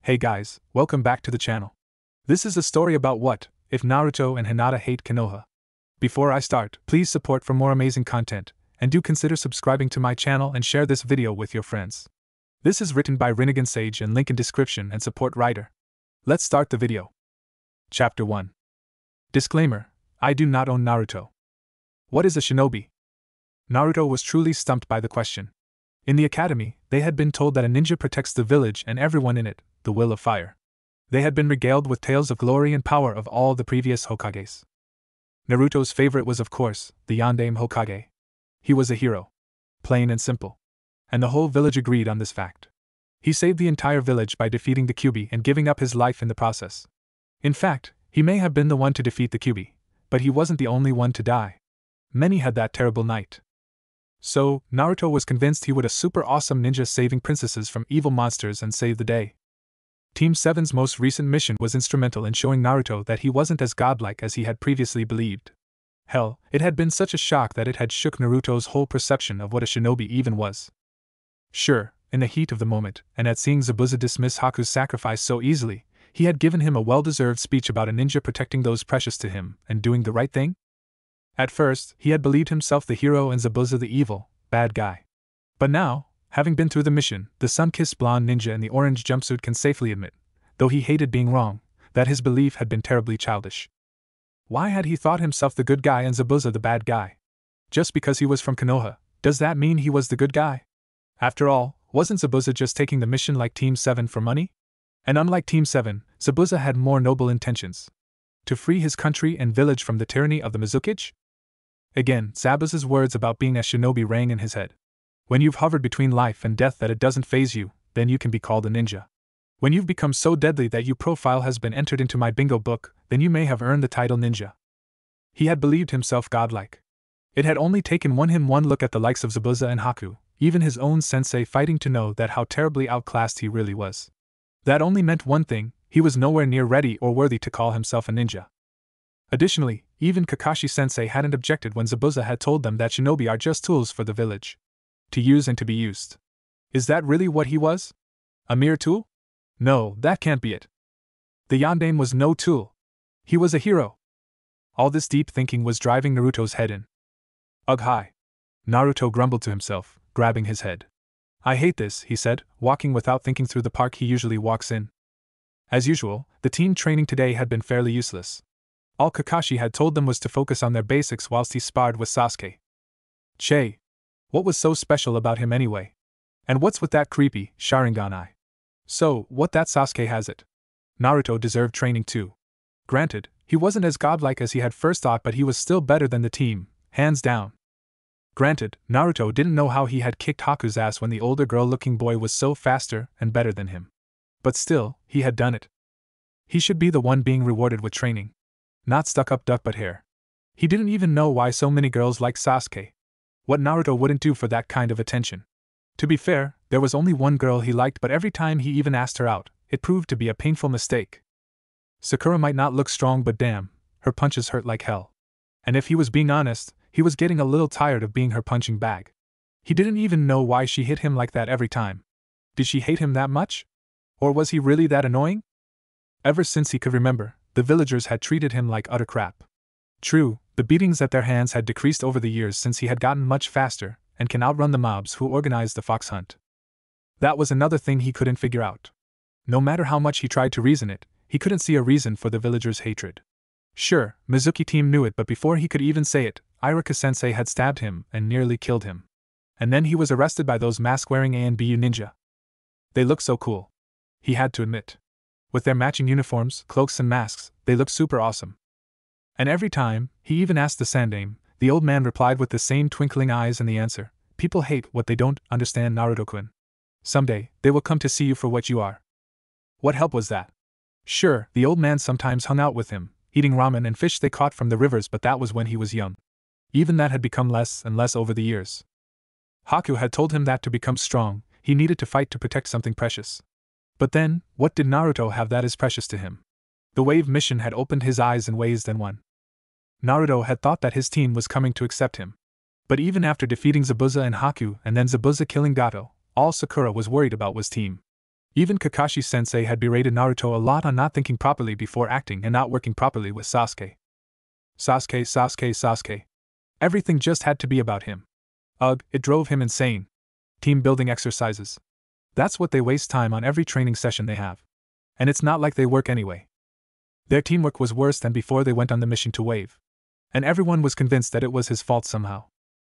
Hey guys, welcome back to the channel. This is a story about what if Naruto and Hinata hate Konoha. Before I start, please support for more amazing content, and do consider subscribing to my channel and share this video with your friends. This is written by RinneganSage and link in description and support writer. Let's start the video. Chapter 1. Disclaimer: I do not own Naruto. What is a shinobi? Naruto was truly stumped by the question. In the academy, they had been told that a ninja protects the village and everyone in it, the will of fire. They had been regaled with tales of glory and power of all the previous Hokages. Naruto's favorite was, of course, the Yondaime Hokage. He was a hero. Plain and simple. And the whole village agreed on this fact. He saved the entire village by defeating the Kyuubi and giving up his life in the process. In fact, he may have been the one to defeat the Kyuubi, but he wasn't the only one to die. Many had that terrible night. So, Naruto was convinced he would a super awesome ninja saving princesses from evil monsters and save the day. Team 7's most recent mission was instrumental in showing Naruto that he wasn't as godlike as he had previously believed. Hell, it had been such a shock that it had shook Naruto's whole perception of what a shinobi even was. Sure, in the heat of the moment, and at seeing Zabuza dismiss Haku's sacrifice so easily, he had given him a well-deserved speech about a ninja protecting those precious to him and doing the right thing. At first, he had believed himself the hero and Zabuza the evil, bad guy. But now, having been through the mission, the sun-kissed blonde ninja in the orange jumpsuit can safely admit, though he hated being wrong, that his belief had been terribly childish. Why had he thought himself the good guy and Zabuza the bad guy? Just because he was from Konoha, does that mean he was the good guy? After all, wasn't Zabuza just taking the mission like Team 7 for money? And unlike Team 7, Zabuza had more noble intentions. To free his country and village from the tyranny of the Mizukage? Again, Zabuza's words about being a shinobi rang in his head. When you've hovered between life and death that it doesn't faze you, then you can be called a ninja. When you've become so deadly that your profile has been entered into my bingo book, then you may have earned the title ninja. He had believed himself godlike. It had only taken one look at the likes of Zabuza and Haku, even his own sensei fighting, to know that how terribly outclassed he really was. That only meant one thing: he was nowhere near ready or worthy to call himself a ninja. Additionally, even Kakashi-sensei hadn't objected when Zabuza had told them that shinobi are just tools for the village. To use and to be used. Is that really what he was? A mere tool? No, that can't be it. The Yondaime was no tool. He was a hero. All this deep thinking was driving Naruto's head in. Ugh, hi. Naruto grumbled to himself, grabbing his head. I hate this, he said, walking without thinking through the park he usually walks in. As usual, the team training today had been fairly useless. All Kakashi had told them was to focus on their basics whilst he sparred with Sasuke. Che. What was so special about him anyway? And what's with that creepy Sharingan eye? So, what that Sasuke has it? Naruto deserved training too. Granted, he wasn't as godlike as he had first thought, but he was still better than the team, hands down. Granted, Naruto didn't know how he had kicked Haku's ass when the older girl-looking boy was so faster and better than him. But still, he had done it. He should be the one being rewarded with training. Not stuck-up duck but hair. He didn't even know why so many girls liked Sasuke. What Naruto wouldn't do for that kind of attention. To be fair, there was only one girl he liked, but every time he even asked her out, it proved to be a painful mistake. Sakura might not look strong, but damn, her punches hurt like hell. And if he was being honest, he was getting a little tired of being her punching bag. He didn't even know why she hit him like that every time. Did she hate him that much? Or was he really that annoying? Ever since he could remember, the villagers had treated him like utter crap. True, the beatings at their hands had decreased over the years since he had gotten much faster and can outrun the mobs who organized the fox hunt. That was another thing he couldn't figure out. No matter how much he tried to reason it, he couldn't see a reason for the villagers' hatred. Sure, Mizuki team knew it, but before he could even say it, Iruka-sensei had stabbed him and nearly killed him. And then he was arrested by those mask-wearing A and BU ninja. They looked so cool. He had to admit. With their matching uniforms, cloaks and masks, they looked super awesome. And every time, he even asked the Sandaime, the old man replied with the same twinkling eyes and the answer: people hate what they don't understand, Naruto-kun. Someday, they will come to see you for what you are. What help was that? Sure, the old man sometimes hung out with him, eating ramen and fish they caught from the rivers, but that was when he was young. Even that had become less and less over the years. Haku had told him that to become strong, he needed to fight to protect something precious. But then, what did Naruto have that is precious to him? The wave mission had opened his eyes in ways than one. Naruto had thought that his team was coming to accept him. But even after defeating Zabuza and Haku and then Zabuza killing Gato, all Sakura was worried about was team Even Kakashi-sensei had berated Naruto a lot on not thinking properly before acting and not working properly with Sasuke. Sasuke. Everything just had to be about him. Ugh, it drove him insane. Team building exercises. That's what they waste time on every training session they have. And it's not like they work anyway. Their teamwork was worse than before they went on the mission to Wave. And everyone was convinced that it was his fault somehow.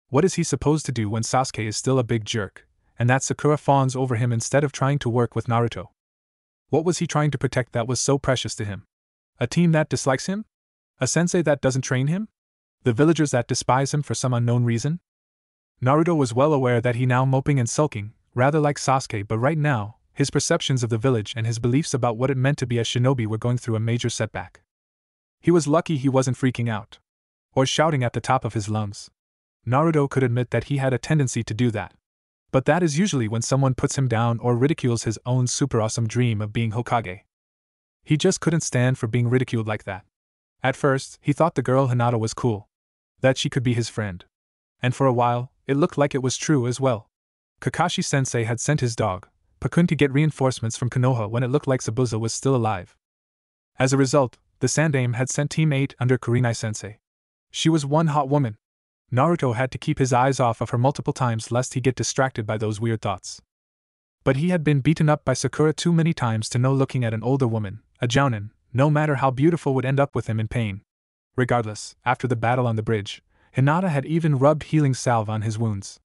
What is he supposed to do when Sasuke is still a big jerk, and that Sakura fawns over him instead of trying to work with Naruto? What was he trying to protect that was so precious to him? A team that dislikes him? A sensei that doesn't train him? The villagers that despise him for some unknown reason? Naruto was well aware that he now moping and sulking, rather like Sasuke, but right now, his perceptions of the village and his beliefs about what it meant to be a shinobi were going through a major setback. He was lucky he wasn't freaking out. Or shouting at the top of his lungs. Naruto could admit that he had a tendency to do that. But that is usually when someone puts him down or ridicules his own super awesome dream of being Hokage. He just couldn't stand for being ridiculed like that. At first, he thought the girl Hinata was cool. That she could be his friend. And for a while, it looked like it was true as well. Kakashi-sensei had sent his dog, Pakun, to get reinforcements from Konoha when it looked like Zabuza was still alive. As a result, the Sandaime had sent Team 8 under Kurenai-sensei. She was one hot woman. Naruto had to keep his eyes off of her multiple times lest he get distracted by those weird thoughts. But he had been beaten up by Sakura too many times to know looking at an older woman, a jounin, no matter how beautiful, would end up with him in pain. Regardless, after the battle on the bridge, Hinata had even rubbed healing salve on his wounds.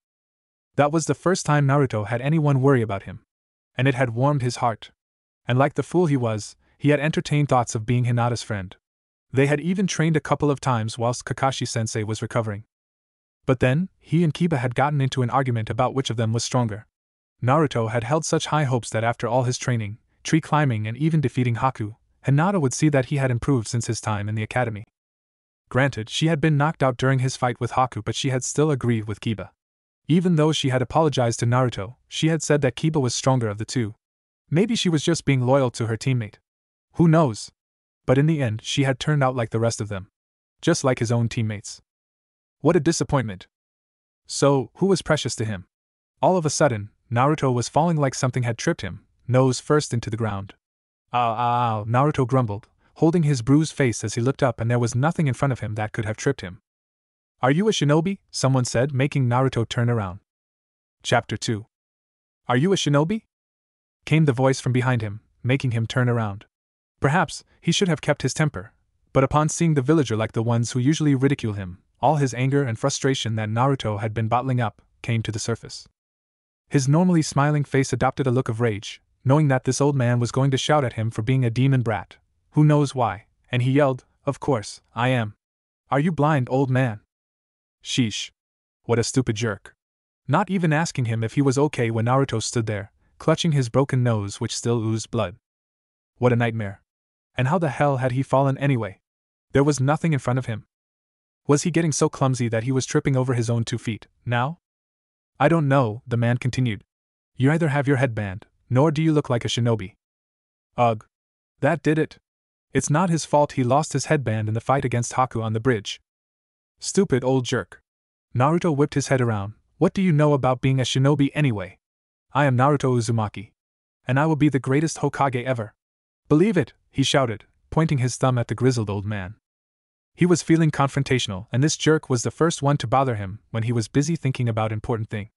That was the first time Naruto had anyone worry about him. And it had warmed his heart. And like the fool he was, he had entertained thoughts of being Hinata's friend. They had even trained a couple of times whilst Kakashi-sensei was recovering. But then, he and Kiba had gotten into an argument about which of them was stronger. Naruto had held such high hopes that after all his training, tree climbing and even defeating Haku, Hinata would see that he had improved since his time in the academy. Granted, she had been knocked out during his fight with Haku, but she had still agreed with Kiba. Even though she had apologized to Naruto, she had said that Kiba was stronger of the two. Maybe she was just being loyal to her teammate. Who knows? But in the end, she had turned out like the rest of them. Just like his own teammates. What a disappointment. So, who was precious to him? All of a sudden, Naruto was falling like something had tripped him, nose first into the ground. Ow, Naruto grumbled, holding his bruised face as he looked up, and there was nothing in front of him that could have tripped him. Are you a shinobi? Someone said, making Naruto turn around. Chapter 2. Are you a shinobi? Came the voice from behind him, making him turn around. Perhaps he should have kept his temper, but upon seeing the villager like the ones who usually ridicule him, all his anger and frustration that Naruto had been bottling up came to the surface. His normally smiling face adopted a look of rage, knowing that this old man was going to shout at him for being a demon brat. Who knows why? And he yelled, "Of course, I am. Are you blind, old man?" Sheesh. What a stupid jerk. Not even asking him if he was okay when Naruto stood there, clutching his broken nose which still oozed blood. What a nightmare. And how the hell had he fallen anyway? There was nothing in front of him. Was he getting so clumsy that he was tripping over his own 2 feet, now? I don't know, the man continued. You neither have your headband, nor do you look like a shinobi. Ugh. That did it. It's not his fault he lost his headband in the fight against Haku on the bridge. Stupid old jerk. Naruto whipped his head around. What do you know about being a shinobi anyway? I am Naruto Uzumaki. And I will be the greatest Hokage ever. Believe it, he shouted, pointing his thumb at the grizzled old man. He was feeling confrontational, and this jerk was the first one to bother him when he was busy thinking about important thing.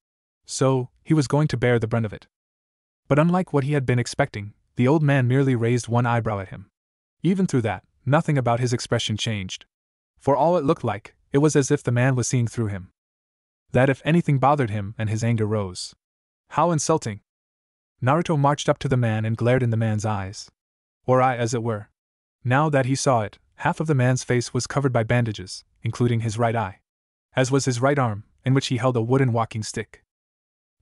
So, he was going to bear the brunt of it. But unlike what he had been expecting, the old man merely raised one eyebrow at him. Even through that, nothing about his expression changed. For all it looked like, it was as if the man was seeing through him. That if anything bothered him, and his anger rose. How insulting! Naruto marched up to the man and glared in the man's eyes. Or eye, as it were. Now that he saw it, half of the man's face was covered by bandages, including his right eye. As was his right arm, in which he held a wooden walking stick.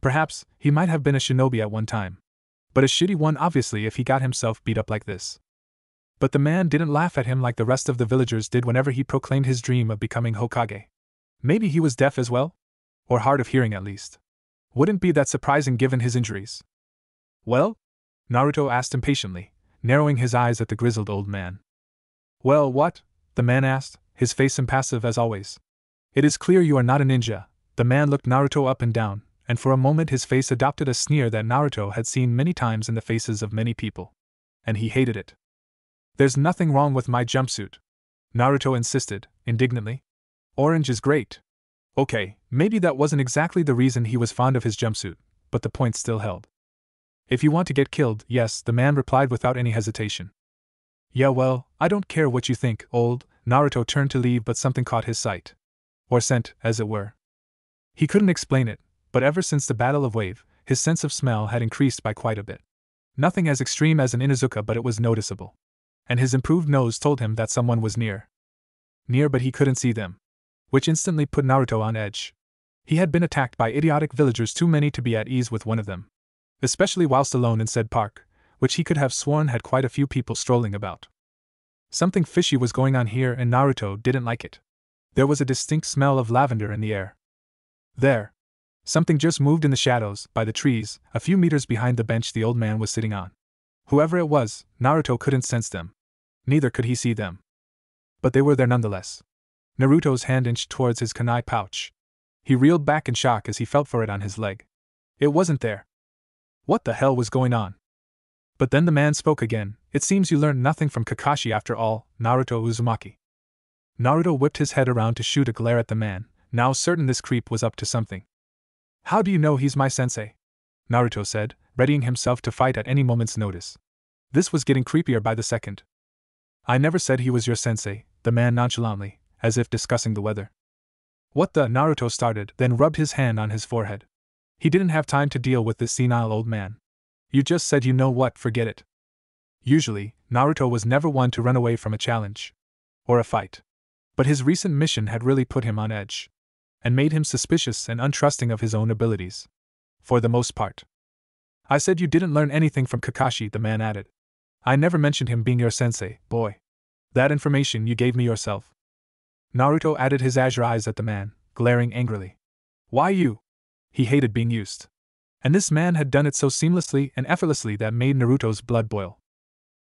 Perhaps, he might have been a shinobi at one time. But a shitty one obviously if he got himself beat up like this. But the man didn't laugh at him like the rest of the villagers did whenever he proclaimed his dream of becoming Hokage. Maybe he was deaf as well? Or hard of hearing at least. Wouldn't be that surprising given his injuries. Well? Naruto asked impatiently, narrowing his eyes at the grizzled old man. Well, what? The man asked, his face impassive as always. It is clear you are not a ninja. The man looked Naruto up and down, and for a moment his face adopted a sneer that Naruto had seen many times in the faces of many people. And he hated it. "There's nothing wrong with my jumpsuit," Naruto insisted, indignantly. "Orange is great." Okay, maybe that wasn't exactly the reason he was fond of his jumpsuit, but the point still held. "If you want to get killed, yes," the man replied without any hesitation. "Yeah, well, I don't care what you think, old." Naruto turned to leave, but something caught his sight. Or scent, as it were. He couldn't explain it, but ever since the Battle of Wave, his sense of smell had increased by quite a bit. Nothing as extreme as an Inuzuka, but it was noticeable. And his improved nose told him that someone was near. Near, but he couldn't see them. Which instantly put Naruto on edge. He had been attacked by idiotic villagers, too many to be at ease with one of them. Especially whilst alone in said park, which he could have sworn had quite a few people strolling about. Something fishy was going on here, and Naruto didn't like it. There was a distinct smell of lavender in the air. There. Something just moved in the shadows, by the trees, a few meters behind the bench the old man was sitting on. Whoever it was, Naruto couldn't sense them. Neither could he see them. But they were there nonetheless. Naruto's hand inched towards his kunai pouch. He reeled back in shock as he felt for it on his leg. It wasn't there. What the hell was going on? But then the man spoke again. "It seems you learned nothing from Kakashi after all, Naruto Uzumaki." Naruto whipped his head around to shoot a glare at the man, now certain this creep was up to something. "How do you know he's my sensei?" Naruto said, readying himself to fight at any moment's notice. This was getting creepier by the second. "I never said he was your sensei," the man nonchalantly, as if discussing the weather. "What the?" Naruto started, then rubbed his hand on his forehead. He didn't have time to deal with this senile old man. "You just said you know what, forget it." Usually, Naruto was never one to run away from a challenge. Or a fight. But his recent mission had really put him on edge. And made him suspicious and untrusting of his own abilities. For the most part. "I said you didn't learn anything from Kakashi," the man added. "I never mentioned him being your sensei, boy. That information you gave me yourself." Naruto added his azure eyes at the man, glaring angrily. "Why you?" He hated being used. And this man had done it so seamlessly and effortlessly that made Naruto's blood boil.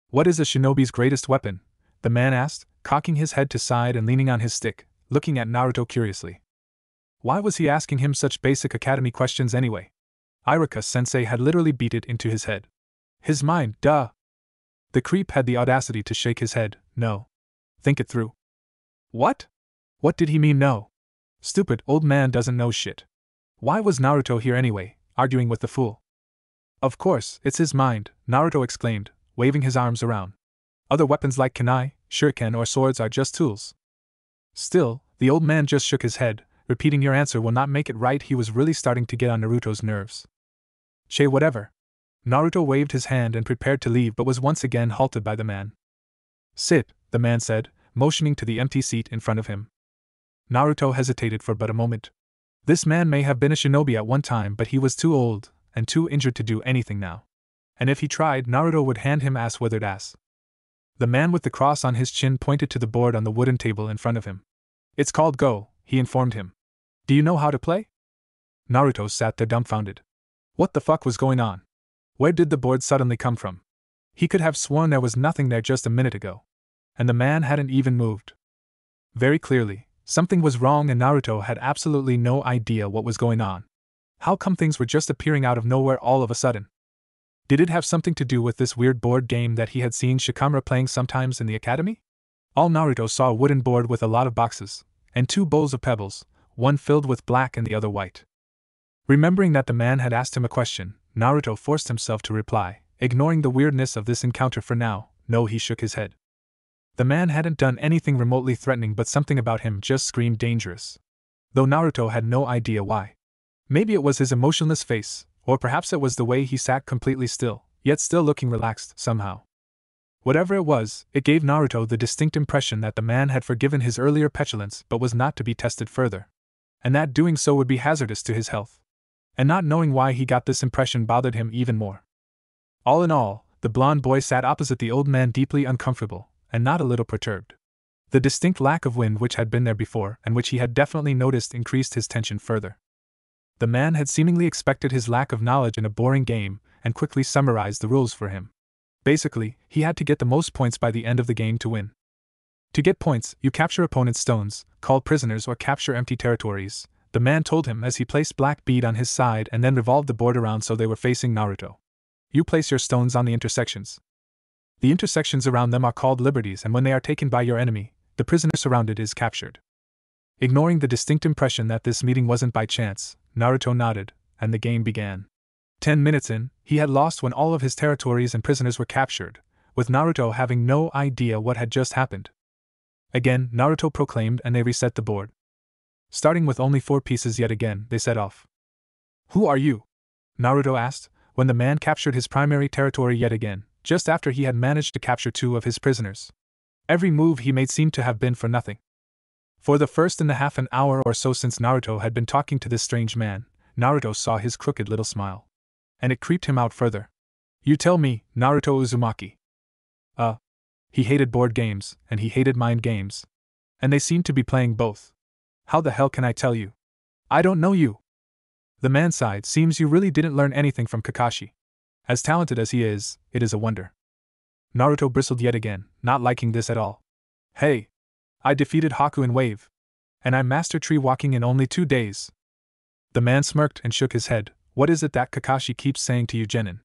"What is a shinobi's greatest weapon?" the man asked, cocking his head to side and leaning on his stick, looking at Naruto curiously. Why was he asking him such basic academy questions anyway? Iruka-sensei had literally beat it into his head. His mind, duh! The creep had the audacity to shake his head. "No. Think it through." "What? What did he mean, no? Stupid old man doesn't know shit. Why was Naruto here anyway, arguing with the fool?" "Of course, it's his mind," Naruto exclaimed, waving his arms around. "Other weapons like kunai, shuriken or swords are just tools." Still, the old man just shook his head, repeating, "Your answer will not make it right." He was really starting to get on Naruto's nerves. "Che, whatever." Naruto waved his hand and prepared to leave, but was once again halted by the man. "Sit," the man said, motioning to the empty seat in front of him. Naruto hesitated for but a moment. This man may have been a shinobi at one time, but he was too old and too injured to do anything now. And if he tried, Naruto would hand him ass-withered ass. The man with the cross on his chin pointed to the board on the wooden table in front of him. "It's called Go," he informed him. "Do you know how to play?" Naruto sat there dumbfounded. What the fuck was going on? Where did the board suddenly come from? He could have sworn there was nothing there just a minute ago. And the man hadn't even moved. Very clearly, something was wrong and Naruto had absolutely no idea what was going on. How come things were just appearing out of nowhere all of a sudden? Did it have something to do with this weird board game that he had seen Shikamaru playing sometimes in the academy? All Naruto saw a wooden board with a lot of boxes, and 2 bowls of pebbles, one filled with black and the other white. Remembering that the man had asked him a question, Naruto forced himself to reply, ignoring the weirdness of this encounter for now. No, he shook his head. The man hadn't done anything remotely threatening, but something about him just screamed dangerous. Though Naruto had no idea why. Maybe it was his emotionless face, or perhaps it was the way he sat completely still, yet still looking relaxed, somehow. Whatever it was, it gave Naruto the distinct impression that the man had forgiven his earlier petulance but was not to be tested further. And that doing so would be hazardous to his health. And not knowing why he got this impression bothered him even more. All in all, the blonde boy sat opposite the old man deeply uncomfortable, and not a little perturbed. The distinct lack of wind which had been there before and which he had definitely noticed increased his tension further. The man had seemingly expected his lack of knowledge in a boring game and quickly summarized the rules for him. Basically, he had to get the most points by the end of the game to win. To get points, you capture opponents' stones, call prisoners or capture empty territories, the man told him as he placed black bead on his side and then revolved the board around so they were facing Naruto. You place your stones on the intersections. The intersections around them are called liberties, and when they are taken by your enemy, the prisoner surrounded is captured. Ignoring the distinct impression that this meeting wasn't by chance, Naruto nodded, and the game began. 10 minutes in, he had lost when all of his territories and prisoners were captured, with Naruto having no idea what had just happened. Again, Naruto proclaimed and they reset the board. Starting with only 4 pieces yet again, they set off. Who are you? Naruto asked, when the man captured his primary territory yet again, just after he had managed to capture 2 of his prisoners. Every move he made seemed to have been for nothing. For the first in the half an hour or so since Naruto had been talking to this strange man, Naruto saw his crooked little smile. And it creeped him out further. You tell me, Naruto Uzumaki. He hated board games, and he hated mind games. And they seemed to be playing both. How the hell can I tell you? I don't know you. The man sighed. Seems you really didn't learn anything from Kakashi. As talented as he is, it is a wonder. Naruto bristled yet again, not liking this at all. Hey! I defeated Haku in Wave. And I mastered tree walking in only 2 days. The man smirked and shook his head. What is it that Kakashi keeps saying to you, Genin?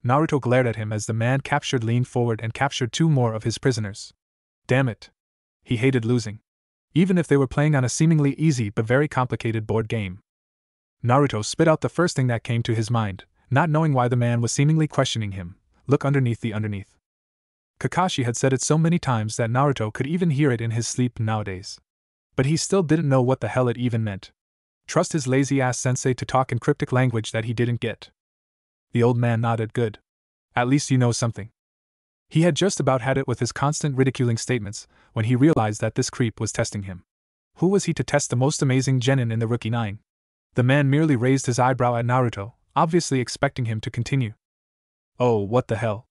Naruto glared at him as the man leaned forward and captured 2 more of his prisoners. Damn it. He hated losing. Even if they were playing on a seemingly easy but very complicated board game. Naruto spit out the first thing that came to his mind, not knowing why the man was seemingly questioning him. Look underneath the underneath. Kakashi had said it so many times that Naruto could even hear it in his sleep nowadays. But he still didn't know what the hell it even meant. Trust his lazy-ass sensei to talk in cryptic language that he didn't get. The old man nodded. Good. At least you know something. He had just about had it with his constant ridiculing statements, when he realized that this creep was testing him. Who was he to test the most amazing genin in the Rookie 9? The man merely raised his eyebrow at Naruto, obviously expecting him to continue. Oh, what the hell.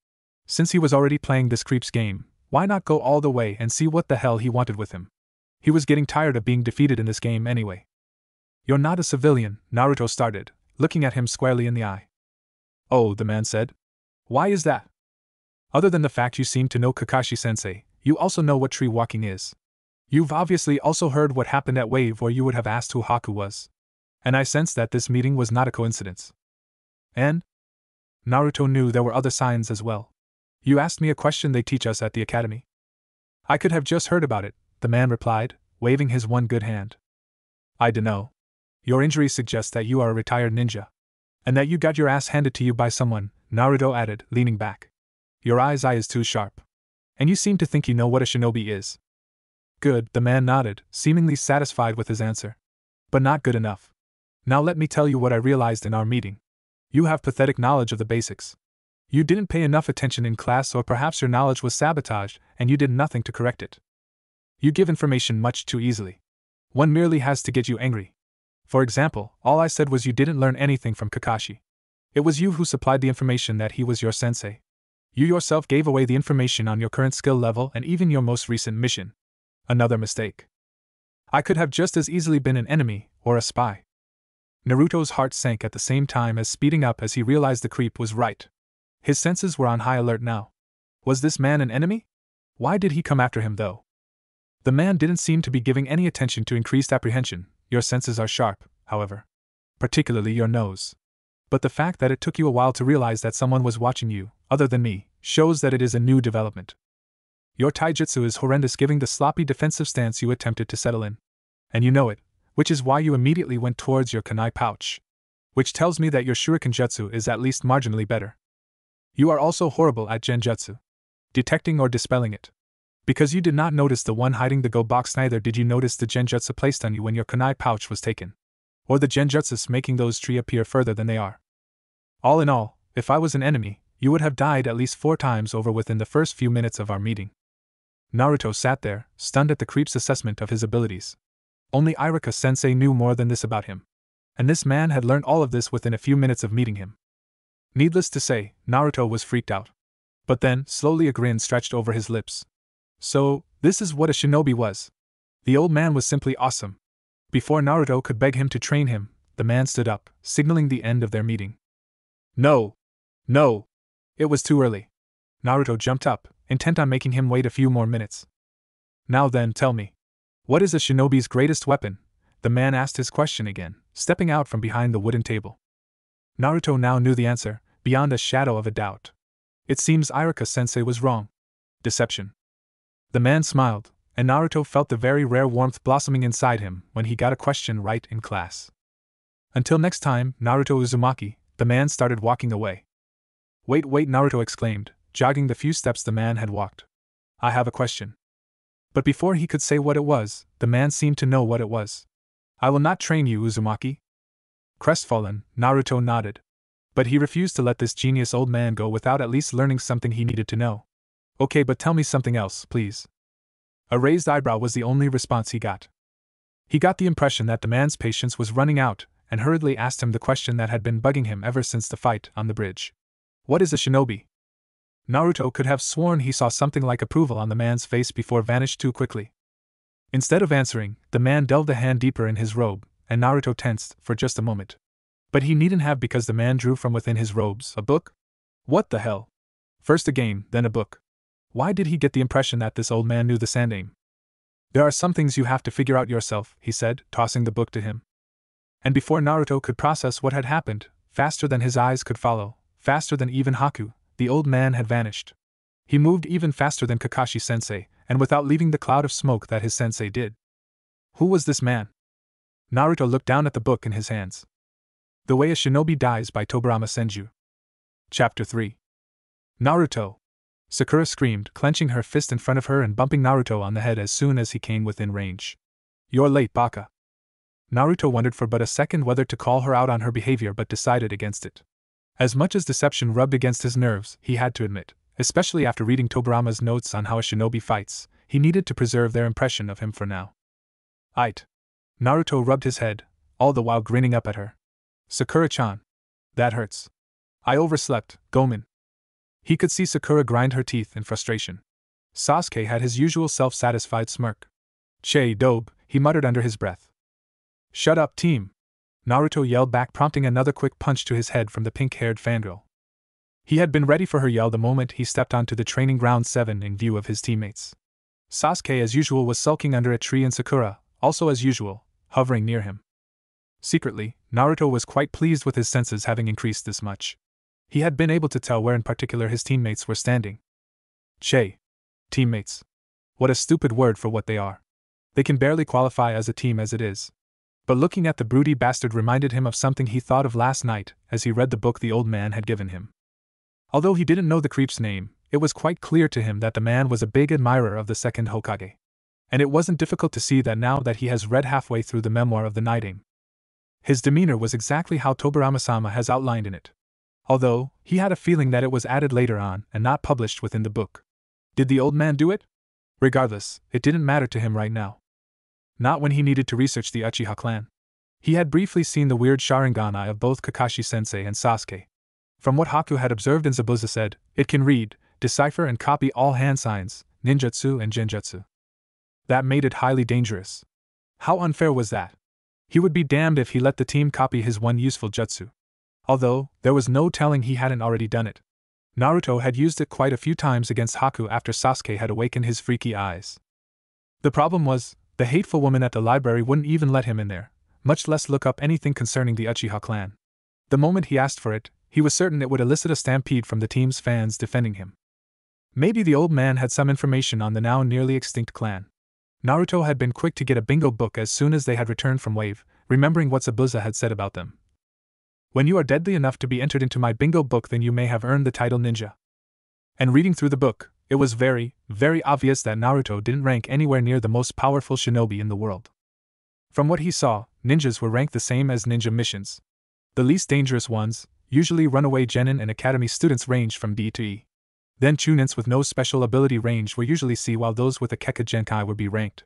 Since he was already playing this creep's game, why not go all the way and see what the hell he wanted with him? He was getting tired of being defeated in this game anyway. You're not a civilian, Naruto started, looking at him squarely in the eye. Oh, the man said. Why is that? Other than the fact you seem to know Kakashi-sensei, you also know what tree walking is. You've obviously also heard what happened at Wave, or you would have asked who Haku was. And I sensed that this meeting was not a coincidence. And? Naruto knew there were other signs as well. You asked me a question they teach us at the academy. I could have just heard about it, the man replied, waving his one good hand. I dunno. Your injury suggests that you are a retired ninja. And that you got your ass handed to you by someone, Naruto added, leaning back. Your eye is too sharp. And you seem to think you know what a shinobi is. Good, the man nodded, seemingly satisfied with his answer. But not good enough. Now let me tell you what I realized in our meeting. You have pathetic knowledge of the basics. You didn't pay enough attention in class, or perhaps your knowledge was sabotaged and you did nothing to correct it. You give information much too easily. One merely has to get you angry. For example, all I said was you didn't learn anything from Kakashi. It was you who supplied the information that he was your sensei. You yourself gave away the information on your current skill level and even your most recent mission. Another mistake. I could have just as easily been an enemy, or a spy. Naruto's heart sank at the same time as speeding up as he realized the creep was right. His senses were on high alert now. Was this man an enemy? Why did he come after him though? The man didn't seem to be giving any attention to increased apprehension. Your senses are sharp, however. Particularly your nose. But the fact that it took you a while to realize that someone was watching you, other than me, shows that it is a new development. Your taijutsu is horrendous, giving the sloppy defensive stance you attempted to settle in. And you know it, which is why you immediately went towards your kunai pouch. Which tells me that your shuriken jutsu is at least marginally better. You are also horrible at genjutsu. Detecting or dispelling it. Because you did not notice the one hiding the go box, neither did you notice the genjutsu placed on you when your kunai pouch was taken. Or the genjutsus making those tree appear further than they are. All in all, if I was an enemy, you would have died at least 4 times over within the first few minutes of our meeting. Naruto sat there, stunned at the creep's assessment of his abilities. Only Iruka-sensei knew more than this about him. And this man had learned all of this within a few minutes of meeting him. Needless to say, Naruto was freaked out. But then, slowly a grin stretched over his lips. So, this is what a shinobi was. The old man was simply awesome. Before Naruto could beg him to train him, the man stood up, signaling the end of their meeting. No! No! It was too early. Naruto jumped up, intent on making him wait a few more minutes. Now then, tell me. What is a shinobi's greatest weapon? The man asked his question again, stepping out from behind the wooden table. Naruto now knew the answer, beyond a shadow of a doubt. It seems Iruka-sensei was wrong. Deception. The man smiled, and Naruto felt the very rare warmth blossoming inside him when he got a question right in class. Until next time, Naruto Uzumaki, the man started walking away. Wait, Naruto exclaimed, jogging the few steps the man had walked. I have a question. But before he could say what it was, the man seemed to know what it was. I will not train you, Uzumaki. Crestfallen, Naruto nodded. But he refused to let this genius old man go without at least learning something he needed to know. Okay, but tell me something else, please. A raised eyebrow was the only response he got. He got the impression that the man's patience was running out, and hurriedly asked him the question that had been bugging him ever since the fight on the bridge. What is a shinobi? Naruto could have sworn he saw something like approval on the man's face before vanished too quickly. Instead of answering, the man delved a hand deeper in his robe, and Naruto tensed for just a moment. But he needn't have, because the man drew from within his robes a book? What the hell? First a game, then a book. Why did he get the impression that this old man knew the sand aim? There are some things you have to figure out yourself, he said, tossing the book to him. And before Naruto could process what had happened, faster than his eyes could follow, faster than even Haku, the old man had vanished. He moved even faster than Kakashi-sensei, and without leaving the cloud of smoke that his sensei did. Who was this man? Naruto looked down at the book in his hands. The Way a Shinobi Dies by Tobirama Senju. Chapter 3. Naruto! Sakura screamed, clenching her fist in front of her and bumping Naruto on the head as soon as he came within range. You're late, Baka. Naruto wondered for but a second whether to call her out on her behavior, but decided against it. As much as deception rubbed against his nerves, he had to admit, especially after reading Tobirama's notes on how a shinobi fights, he needed to preserve their impression of him for now. Aight. Naruto rubbed his head, all the while grinning up at her. Sakura-chan. That hurts. I overslept, Gomen. He could see Sakura grind her teeth in frustration. Sasuke had his usual self-satisfied smirk. Che dobe, he muttered under his breath. Shut up, team! Naruto yelled back, prompting another quick punch to his head from the pink-haired fangirl. He had been ready for her yell the moment he stepped onto the training ground 7 in view of his teammates. Sasuke as usual was sulking under a tree and Sakura, also as usual, hovering near him. Secretly, Naruto was quite pleased with his senses having increased this much. He had been able to tell where in particular his teammates were standing. Che. Teammates. What a stupid word for what they are. They can barely qualify as a team as it is. But looking at the broody bastard reminded him of something he thought of last night as he read the book the old man had given him. Although he didn't know the creep's name, it was quite clear to him that the man was a big admirer of the second Hokage. And it wasn't difficult to see that now that he has read halfway through the memoir of the Night Aim. His demeanor was exactly how Tobirama-sama has outlined in it. Although, he had a feeling that it was added later on and not published within the book. Did the old man do it? Regardless, it didn't matter to him right now. Not when he needed to research the Uchiha clan. He had briefly seen the weird Sharingan of both Kakashi-sensei and Sasuke. From what Haku had observed and Zabuza said, it can read, decipher and copy all hand signs, ninjutsu and genjutsu. That made it highly dangerous. How unfair was that? He would be damned if he let the team copy his one useful jutsu. Although, there was no telling he hadn't already done it. Naruto had used it quite a few times against Haku after Sasuke had awakened his freaky eyes. The problem was, the hateful woman at the library wouldn't even let him in there, much less look up anything concerning the Uchiha clan. The moment he asked for it, he was certain it would elicit a stampede from the team's fans defending him. Maybe the old man had some information on the now nearly extinct clan. Naruto had been quick to get a bingo book as soon as they had returned from Wave, remembering what Zabuza had said about them. When you are deadly enough to be entered into my bingo book, then you may have earned the title ninja. And reading through the book, it was very, very obvious that Naruto didn't rank anywhere near the most powerful shinobi in the world. From what he saw, ninjas were ranked the same as ninja missions. The least dangerous ones, usually runaway genin and academy students, ranged from D to E. Then chunins with no special ability range were usually C, while those with a Kekka Genkai would be ranked.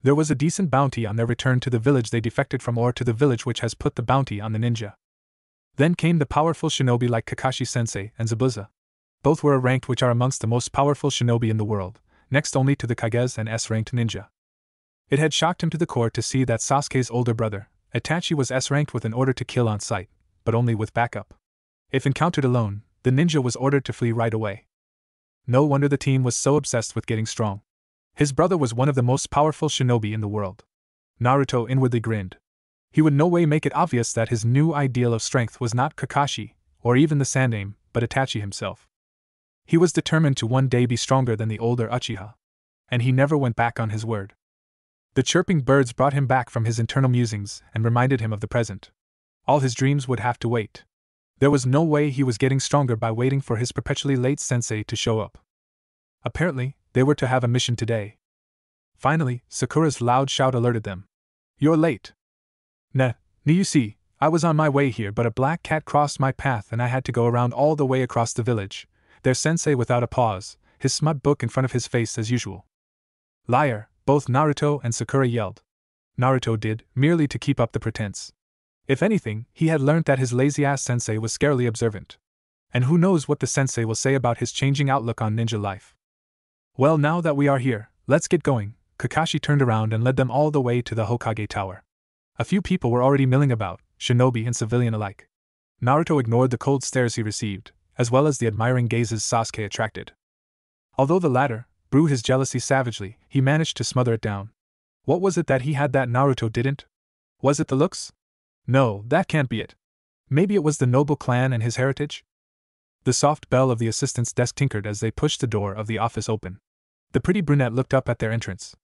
There was a decent bounty on their return to the village they defected from, or to the village which has put the bounty on the ninja. Then came the powerful shinobi like Kakashi-sensei and Zabuza. Both were ranked which are amongst the most powerful shinobi in the world, next only to the Kages and S-ranked ninja. It had shocked him to the core to see that Sasuke's older brother, Itachi, was S-ranked with an order to kill on sight, but only with backup. If encountered alone, the ninja was ordered to flee right away. No wonder the team was so obsessed with getting strong. His brother was one of the most powerful shinobi in the world. Naruto inwardly grinned. He would no way make it obvious that his new ideal of strength was not Kakashi, or even the Sandaime, but Itachi himself. He was determined to one day be stronger than the older Uchiha. And he never went back on his word. The chirping birds brought him back from his internal musings and reminded him of the present. All his dreams would have to wait. There was no way he was getting stronger by waiting for his perpetually late sensei to show up. Apparently, they were to have a mission today. Finally, Sakura's loud shout alerted them. "You're late." You see, I was on my way here, but a black cat crossed my path and I had to go around all the way across the village," their sensei without a pause, his smut book in front of his face as usual. "Liar," both Naruto and Sakura yelled. Naruto did, merely to keep up the pretense. If anything, he had learnt that his lazy-ass sensei was scarily observant. And who knows what the sensei will say about his changing outlook on ninja life. "Well, now that we are here, let's get going." Kakashi turned around and led them all the way to the Hokage Tower. A few people were already milling about, shinobi and civilian alike. Naruto ignored the cold stares he received, as well as the admiring gazes Sasuke attracted. Although the latter brewed his jealousy savagely, he managed to smother it down. What was it that he had that Naruto didn't? Was it the looks? No, that can't be it. Maybe it was the noble clan and his heritage? The soft bell of the assistant's desk tinkered as they pushed the door of the office open. The pretty brunette looked up at their entrance.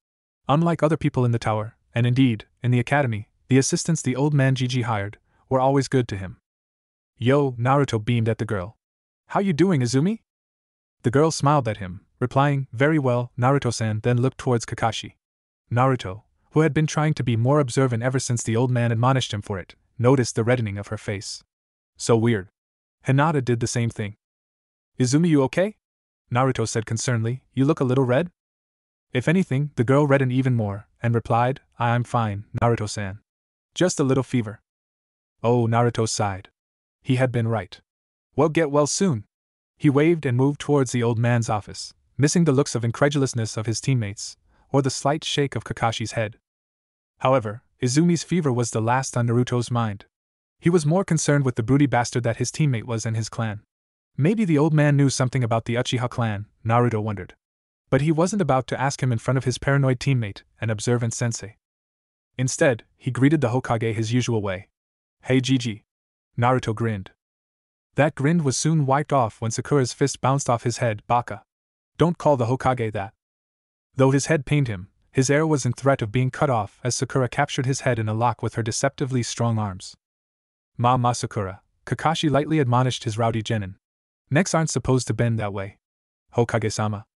Unlike other people in the tower, and indeed, in the academy, the assistants the old man Gigi hired were always good to him. "Yo," Naruto beamed at the girl. "How you doing, Izumi?" The girl smiled at him, replying, "Very well, Naruto-san," then looked towards Kakashi. Naruto, who had been trying to be more observant ever since the old man admonished him for it, noticed the reddening of her face. So weird. Hinata did the same thing. "Izumi, you okay?" Naruto said concernedly, "You look a little red?" If anything, the girl reddened even more, and replied, "I'm fine, Naruto-san. Just a little fever." Oh, Naruto sighed. He had been right. Well, get well soon. He waved and moved towards the old man's office, missing the looks of incredulousness of his teammates, or the slight shake of Kakashi's head. However, Izumi's fever was the last on Naruto's mind. He was more concerned with the broody bastard that his teammate was and his clan. Maybe the old man knew something about the Uchiha clan, Naruto wondered. But he wasn't about to ask him in front of his paranoid teammate, an observant sensei. Instead, he greeted the Hokage his usual way. "Hey Gigi." Naruto grinned. That grin was soon wiped off when Sakura's fist bounced off his head. "Baka. Don't call the Hokage that." Though his head pained him, his air was in threat of being cut off as Sakura captured his head in a lock with her deceptively strong arms. "Ma Sakura," Kakashi lightly admonished his rowdy genin. "Necks aren't supposed to bend that way. Hokage-sama."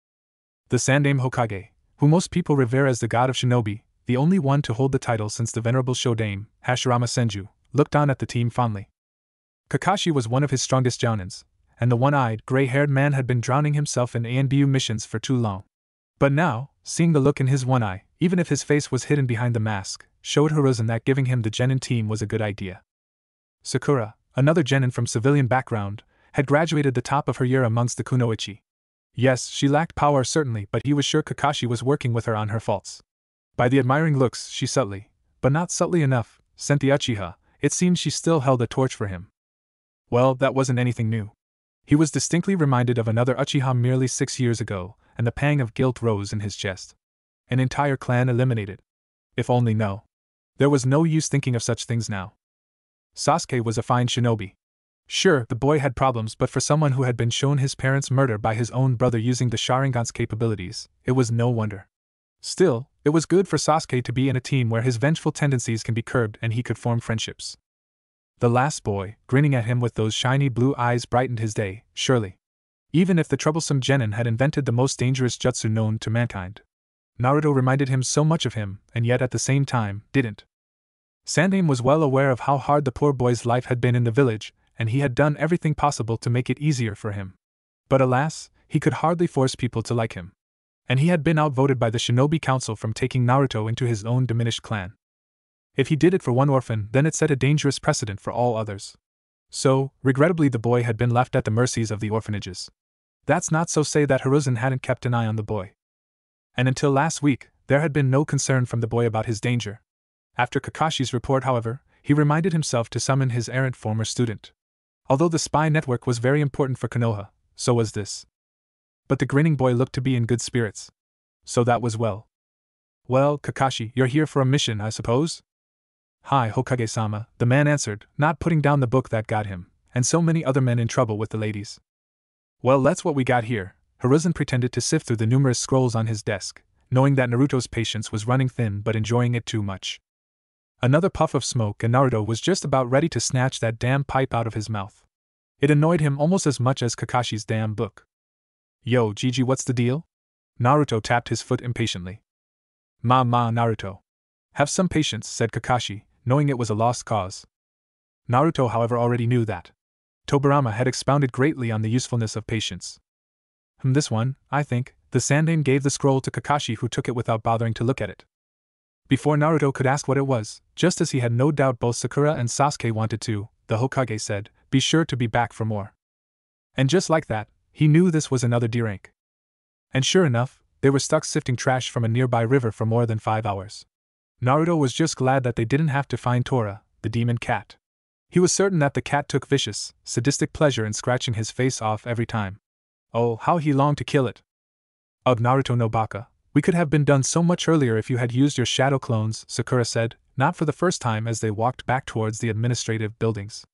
The Sandaime Hokage, who most people revere as the god of shinobi, the only one to hold the title since the venerable Shodaime, Hashirama Senju, looked on at the team fondly. Kakashi was one of his strongest jounins, and the one-eyed, gray-haired man had been drowning himself in ANBU missions for too long. But now, seeing the look in his one eye, even if his face was hidden behind the mask, showed Hiruzen that giving him the genin team was a good idea. Sakura, another genin from civilian background, had graduated the top of her year amongst the kunoichi. Yes, she lacked power certainly, but he was sure Kakashi was working with her on her faults. By the admiring looks, she subtly, but not subtly enough, sent the Uchiha. It seemed she still held a torch for him. Well, that wasn't anything new. He was distinctly reminded of another Uchiha merely 6 years ago, and the pang of guilt rose in his chest. An entire clan eliminated. If only no. There was no use thinking of such things now. Sasuke was a fine shinobi. Sure, the boy had problems, but for someone who had been shown his parents' murder by his own brother using the Sharingan's capabilities, it was no wonder. Still, it was good for Sasuke to be in a team where his vengeful tendencies can be curbed and he could form friendships. The last boy, grinning at him with those shiny blue eyes, brightened his day, surely. Even if the troublesome genin had invented the most dangerous jutsu known to mankind. Naruto reminded him so much of him, and yet at the same time, didn't. Sandaime was well aware of how hard the poor boy's life had been in the village, and he had done everything possible to make it easier for him. But alas, he could hardly force people to like him. And he had been outvoted by the Shinobi Council from taking Naruto into his own diminished clan. If he did it for one orphan, then it set a dangerous precedent for all others. So, regrettably, the boy had been left at the mercies of the orphanages. That's not so say that Hiruzen hadn't kept an eye on the boy. And until last week, there had been no concern from the boy about his danger. After Kakashi's report, however, he reminded himself to summon his errant former student. Although the spy network was very important for Konoha, so was this. But the grinning boy looked to be in good spirits. So that was well. Well, Kakashi, you're here for a mission, I suppose? Hi, Hokage-sama, the man answered, not putting down the book that got him, and so many other men in trouble with the ladies. Well, that's what we got here. Hiruzen pretended to sift through the numerous scrolls on his desk, knowing that Naruto's patience was running thin but enjoying it too much. Another puff of smoke and Naruto was just about ready to snatch that damn pipe out of his mouth. It annoyed him almost as much as Kakashi's damn book. Yo, Gigi, what's the deal? Naruto tapped his foot impatiently. Ma, Naruto. Have some patience, said Kakashi, knowing it was a lost cause. Naruto, however, already knew that. Tobirama had expounded greatly on the usefulness of patience. This one, I think, the Sandaime gave the scroll to Kakashi, who took it without bothering to look at it. Before Naruto could ask what it was, just as he had no doubt both Sakura and Sasuke wanted to, the Hokage said, "Be sure to be back for more." And just like that, he knew this was another D-rank. And sure enough, they were stuck sifting trash from a nearby river for more than 5 hours. Naruto was just glad that they didn't have to find Tora, the demon cat. He was certain that the cat took vicious, sadistic pleasure in scratching his face off every time. Oh, how he longed to kill it. Ugh, Naruto no baka, we could have been done so much earlier if you had used your shadow clones, Sakura said, not for the first time as they walked back towards the administrative buildings.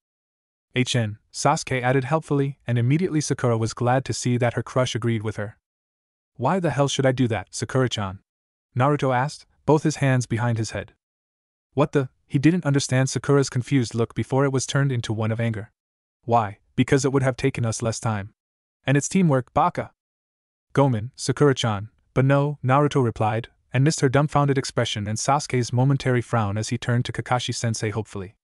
Sasuke added helpfully, and immediately Sakura was glad to see that her crush agreed with her. Why the hell should I do that, Sakura-chan? Naruto asked, both his hands behind his head. What the? He didn't understand Sakura's confused look before it was turned into one of anger. Why? Because it would have taken us less time. And it's teamwork, baka. Gomen, Sakura-chan. But no, Naruto replied, and missed her dumbfounded expression and Sasuke's momentary frown as he turned to Kakashi-sensei hopefully.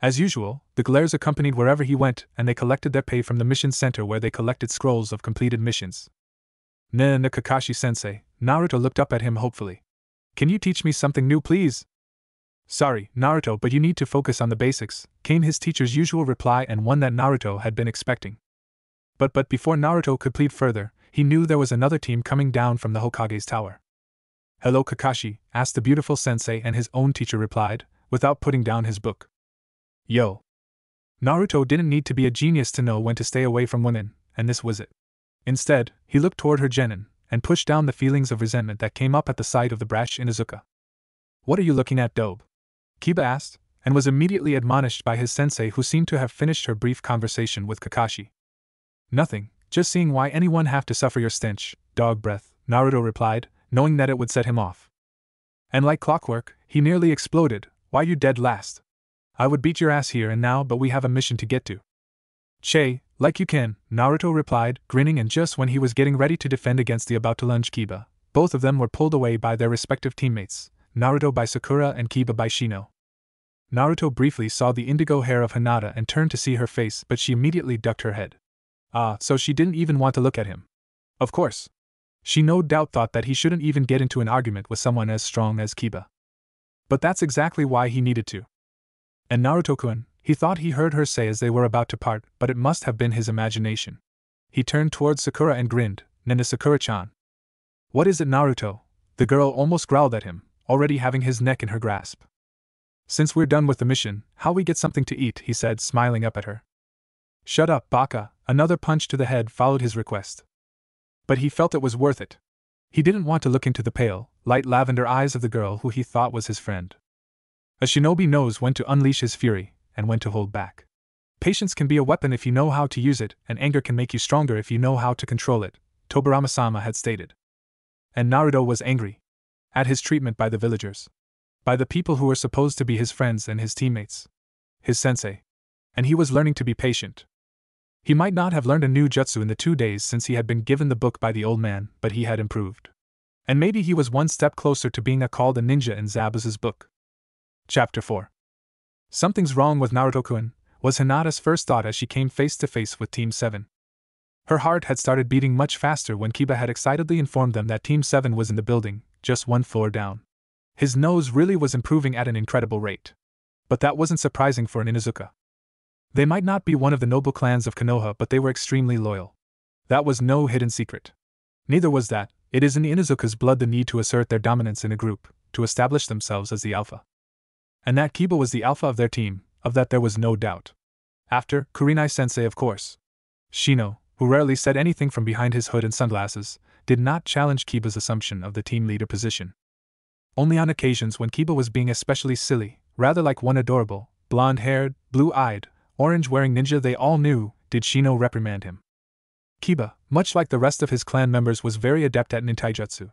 As usual, the glares accompanied wherever he went, and they collected their pay from the mission center where they collected scrolls of completed missions. Nah, Kakashi-sensei, Naruto looked up at him hopefully. Can you teach me something new, please? Sorry, Naruto, but you need to focus on the basics, came his teacher's usual reply, and one that Naruto had been expecting. But before Naruto could plead further, he knew there was another team coming down from the Hokage's tower. Hello, Kakashi, asked the beautiful sensei, and his own teacher replied, without putting down his book. Yo. Naruto didn't need to be a genius to know when to stay away from women, and this was it. Instead, he looked toward her genin, and pushed down the feelings of resentment that came up at the sight of the brash Inuzuka. What are you looking at, Dobe? Kiba asked, and was immediately admonished by his sensei, who seemed to have finished her brief conversation with Kakashi. Nothing, just seeing why anyone have to suffer your stench, dog breath, Naruto replied, knowing that it would set him off. And like clockwork, he nearly exploded. Why you dead last? I would beat your ass here and now, but we have a mission to get to. Che, like you can, Naruto replied, grinning, and just when he was getting ready to defend against the about to lunge Kiba, both of them were pulled away by their respective teammates, Naruto by Sakura and Kiba by Shino. Naruto briefly saw the indigo hair of Hinata and turned to see her face, but she immediately ducked her head. So she didn't even want to look at him. Of course. She no doubt thought that he shouldn't even get into an argument with someone as strong as Kiba. But that's exactly why he needed to. And Naruto-kun, he thought he heard her say as they were about to part, but it must have been his imagination. He turned towards Sakura and grinned, Nana Sakura-chan. What is it, Naruto? The girl almost growled at him, already having his neck in her grasp. Since we're done with the mission, how we get something to eat, he said, smiling up at her. Shut up, baka, another punch to the head followed his request. But he felt it was worth it. He didn't want to look into the pale, light lavender eyes of the girl who he thought was his friend. A shinobi knows when to unleash his fury, and when to hold back. Patience can be a weapon if you know how to use it, and anger can make you stronger if you know how to control it, Tobirama-sama had stated. And Naruto was angry. At his treatment by the villagers. By the people who were supposed to be his friends and his teammates. His sensei. And he was learning to be patient. He might not have learned a new jutsu in the 2 days since he had been given the book by the old man, but he had improved. And maybe he was one step closer to being called a ninja in Zabuza's book. Chapter 4. Something's wrong with Naruto-kun, was Hinata's first thought as she came face to face with Team 7. Her heart had started beating much faster when Kiba had excitedly informed them that Team 7 was in the building, just one floor down. His nose really was improving at an incredible rate. But that wasn't surprising for an Inuzuka. They might not be one of the noble clans of Konoha, but they were extremely loyal. That was no hidden secret. Neither was that, it is in the Inuzuka's blood the need to assert their dominance in a group, to establish themselves as the alpha. And that Kiba was the alpha of their team, of that there was no doubt. After Kurenai-sensei, of course. Shino, who rarely said anything from behind his hood and sunglasses, did not challenge Kiba's assumption of the team leader position. Only on occasions when Kiba was being especially silly, rather like one adorable, blonde-haired, blue-eyed, orange-wearing ninja they all knew, did Shino reprimand him. Kiba, much like the rest of his clan members, was very adept at nintaijutsu.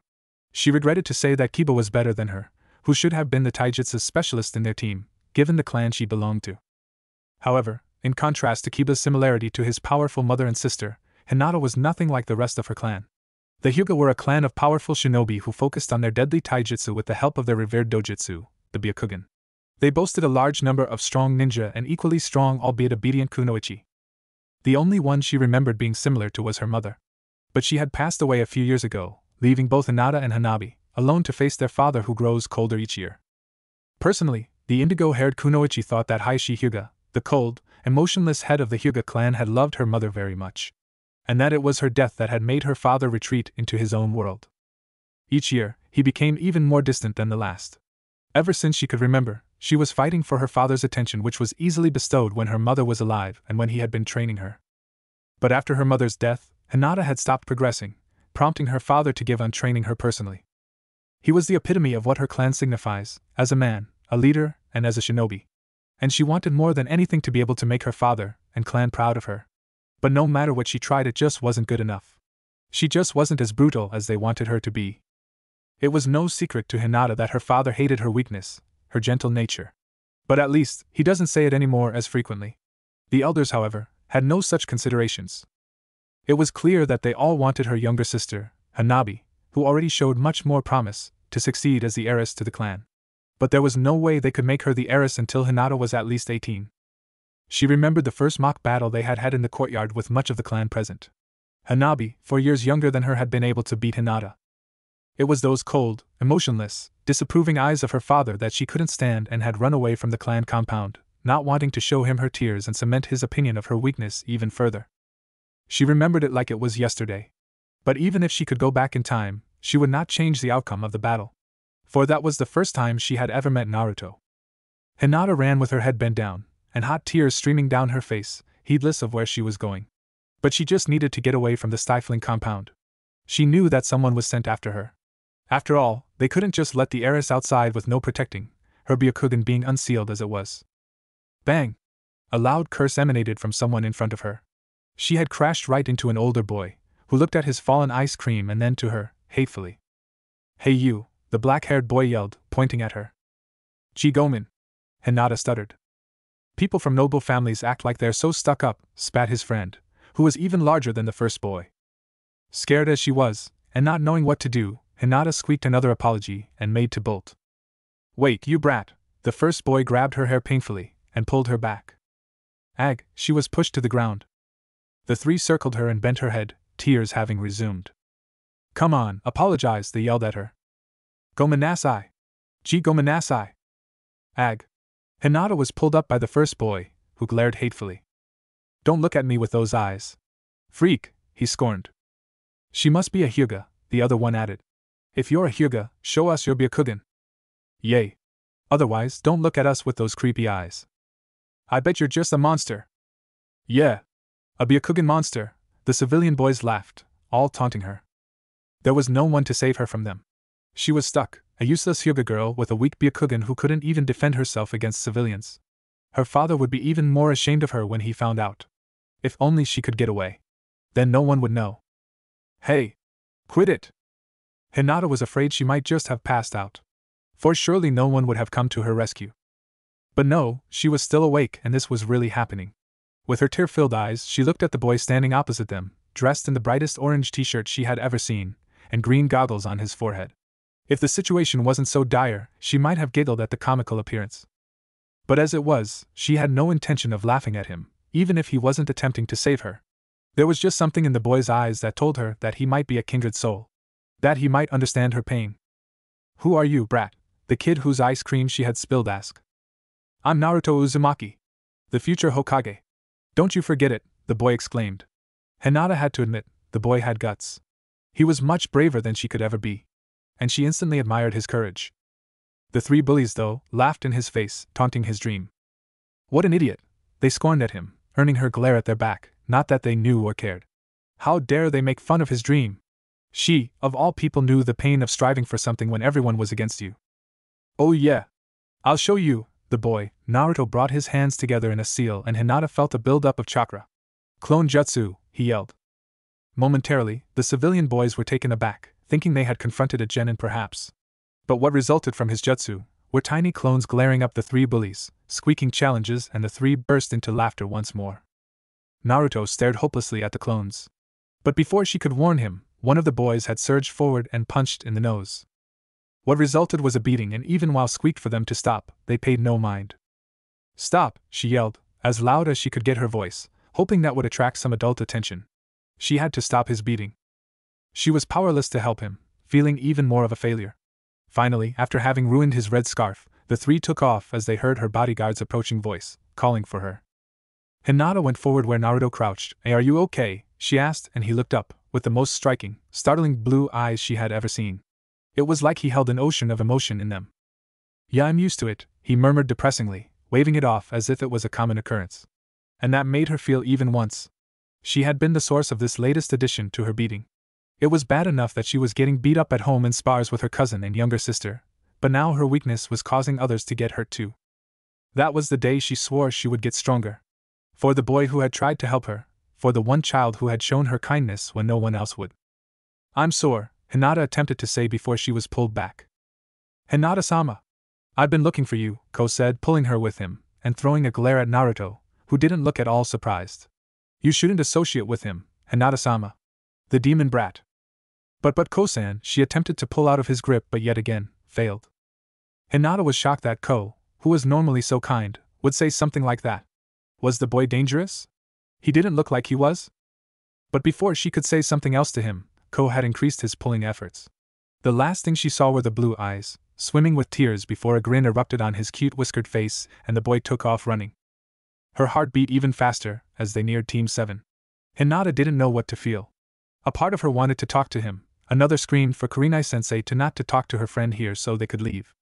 She regretted to say that Kiba was better than her, who should have been the taijutsu specialist in their team, given the clan she belonged to. However, in contrast to Kiba's similarity to his powerful mother and sister, Hinata was nothing like the rest of her clan. The Hyuga were a clan of powerful shinobi who focused on their deadly taijutsu with the help of their revered dojutsu, the Byakugan. They boasted a large number of strong ninja and equally strong albeit obedient kunoichi. The only one she remembered being similar to was her mother. But she had passed away a few years ago, leaving both Hinata and Hanabi alone to face their father who grows colder each year. Personally, the indigo-haired kunoichi thought that Heishi Hyuga, the cold, emotionless head of the Hyuga clan, had loved her mother very much, and that it was her death that had made her father retreat into his own world. Each year, he became even more distant than the last. Ever since she could remember, she was fighting for her father's attention, which was easily bestowed when her mother was alive and when he had been training her. But after her mother's death, Hinata had stopped progressing, prompting her father to give on training her personally. He was the epitome of what her clan signifies, as a man, a leader, and as a shinobi. And she wanted more than anything to be able to make her father and clan proud of her. But no matter what she tried, it just wasn't good enough. She just wasn't as brutal as they wanted her to be. It was no secret to Hinata that her father hated her weakness, her gentle nature. But at least, he doesn't say it anymore as frequently. The elders, however, had no such considerations. It was clear that they all wanted her younger sister, Hanabi, who already showed much more promise, to succeed as the heiress to the clan. But there was no way they could make her the heiress until Hinata was at least 18. She remembered the first mock battle they had had in the courtyard with much of the clan present. Hanabi, 4 years younger than her, had been able to beat Hinata. It was those cold, emotionless, disapproving eyes of her father that she couldn't stand and had run away from the clan compound, not wanting to show him her tears and cement his opinion of her weakness even further. She remembered it like it was yesterday. But even if she could go back in time, she would not change the outcome of the battle. For that was the first time she had ever met Naruto. Hinata ran with her head bent down, and hot tears streaming down her face, heedless of where she was going. But she just needed to get away from the stifling compound. She knew that someone was sent after her. After all, they couldn't just let the heiress outside with no protecting, her Byakugan being unsealed as it was. Bang! A loud curse emanated from someone in front of her. She had crashed right into an older boy, who looked at his fallen ice cream and then to her, hatefully. "Hey you," the black-haired boy yelled, pointing at her. "Jigomen," Hinata stuttered. "People from noble families act like they're so stuck up," spat his friend, who was even larger than the first boy. Scared as she was, and not knowing what to do, Hinata squeaked another apology and made to bolt. "Wait, you brat!" The first boy grabbed her hair painfully and pulled her back. Ag, she was pushed to the ground. The three circled her and bent her head, tears having resumed. "Come on, apologize," they yelled at her. "Gomenasai! Gomenasai!" Ag. Hinata was pulled up by the first boy, who glared hatefully. "Don't look at me with those eyes. Freak," he scorned. "She must be a Hyuga," the other one added. "If you're a Hyuga, show us your Byakugan. Yay. Otherwise, don't look at us with those creepy eyes. I bet you're just a monster." "Yeah. A Byakugan monster," the civilian boys laughed, all taunting her. There was no one to save her from them. She was stuck, a useless Hyuga girl with a weak Byakugan who couldn't even defend herself against civilians. Her father would be even more ashamed of her when he found out. If only she could get away. Then no one would know. "Hey! Quit it!" Hinata was afraid she might just have passed out. For surely no one would have come to her rescue. But no, she was still awake and this was really happening. With her tear-filled eyes, she looked at the boy standing opposite them, dressed in the brightest orange t-shirt she had ever seen, and green goggles on his forehead. If the situation wasn't so dire, she might have giggled at the comical appearance. But as it was, she had no intention of laughing at him, even if he wasn't attempting to save her. There was just something in the boy's eyes that told her that he might be a kindred soul. That he might understand her pain. "Who are you, brat?" the kid whose ice cream she had spilled asked. "I'm Naruto Uzumaki, the future Hokage. Don't you forget it," the boy exclaimed. Hinata had to admit, the boy had guts. He was much braver than she could ever be. And she instantly admired his courage. The three bullies, though, laughed in his face, taunting his dream. What an idiot! They scorned at him, earning her glare at their back, not that they knew or cared. How dare they make fun of his dream? She, of all people, knew the pain of striving for something when everyone was against you. Oh yeah. I'll show you, the boy. Naruto brought his hands together in a seal and Hinata felt a build-up of chakra. Clone jutsu, he yelled. Momentarily, the civilian boys were taken aback, thinking they had confronted a genin perhaps. But what resulted from his jutsu were tiny clones glaring up the three bullies, squeaking challenges, and the three burst into laughter once more. Naruto stared hopelessly at the clones. But before she could warn him, one of the boys had surged forward and punched in the nose. What resulted was a beating, and even while squeaked for them to stop, they paid no mind. Stop, she yelled, as loud as she could get her voice, hoping that would attract some adult attention. She had to stop his beating. She was powerless to help him, feeling even more of a failure. Finally, after having ruined his red scarf, the three took off as they heard her bodyguard's approaching voice, calling for her. Hinata went forward where Naruto crouched. Hey, are you okay? She asked, and he looked up, with the most striking, startling blue eyes she had ever seen. It was like he held an ocean of emotion in them. Yeah, I'm used to it, he murmured depressingly, waving it off as if it was a common occurrence. And that made her feel even worse. She had been the source of this latest addition to her beating. It was bad enough that she was getting beat up at home in spars with her cousin and younger sister, but now her weakness was causing others to get hurt too. That was the day she swore she would get stronger. For the boy who had tried to help her, for the one child who had shown her kindness when no one else would. I'm sore, Hinata attempted to say before she was pulled back. Hinata-sama. I've been looking for you, Ko said, pulling her with him, and throwing a glare at Naruto, who didn't look at all surprised. You shouldn't associate with him, Hinata-sama. The demon brat. But Ko-san, she attempted to pull out of his grip but yet again, failed. Hinata was shocked that Ko, who was normally so kind, would say something like that. Was the boy dangerous? He didn't look like he was. But before she could say something else to him, Ko had increased his pulling efforts. The last thing she saw were the blue eyes, swimming with tears before a grin erupted on his cute whiskered face and the boy took off running. Her heart beat even faster as they neared Team 7. Hinata didn't know what to feel. A part of her wanted to talk to him, another screamed for Kurenai-sensei to not to talk to her friend here so they could leave.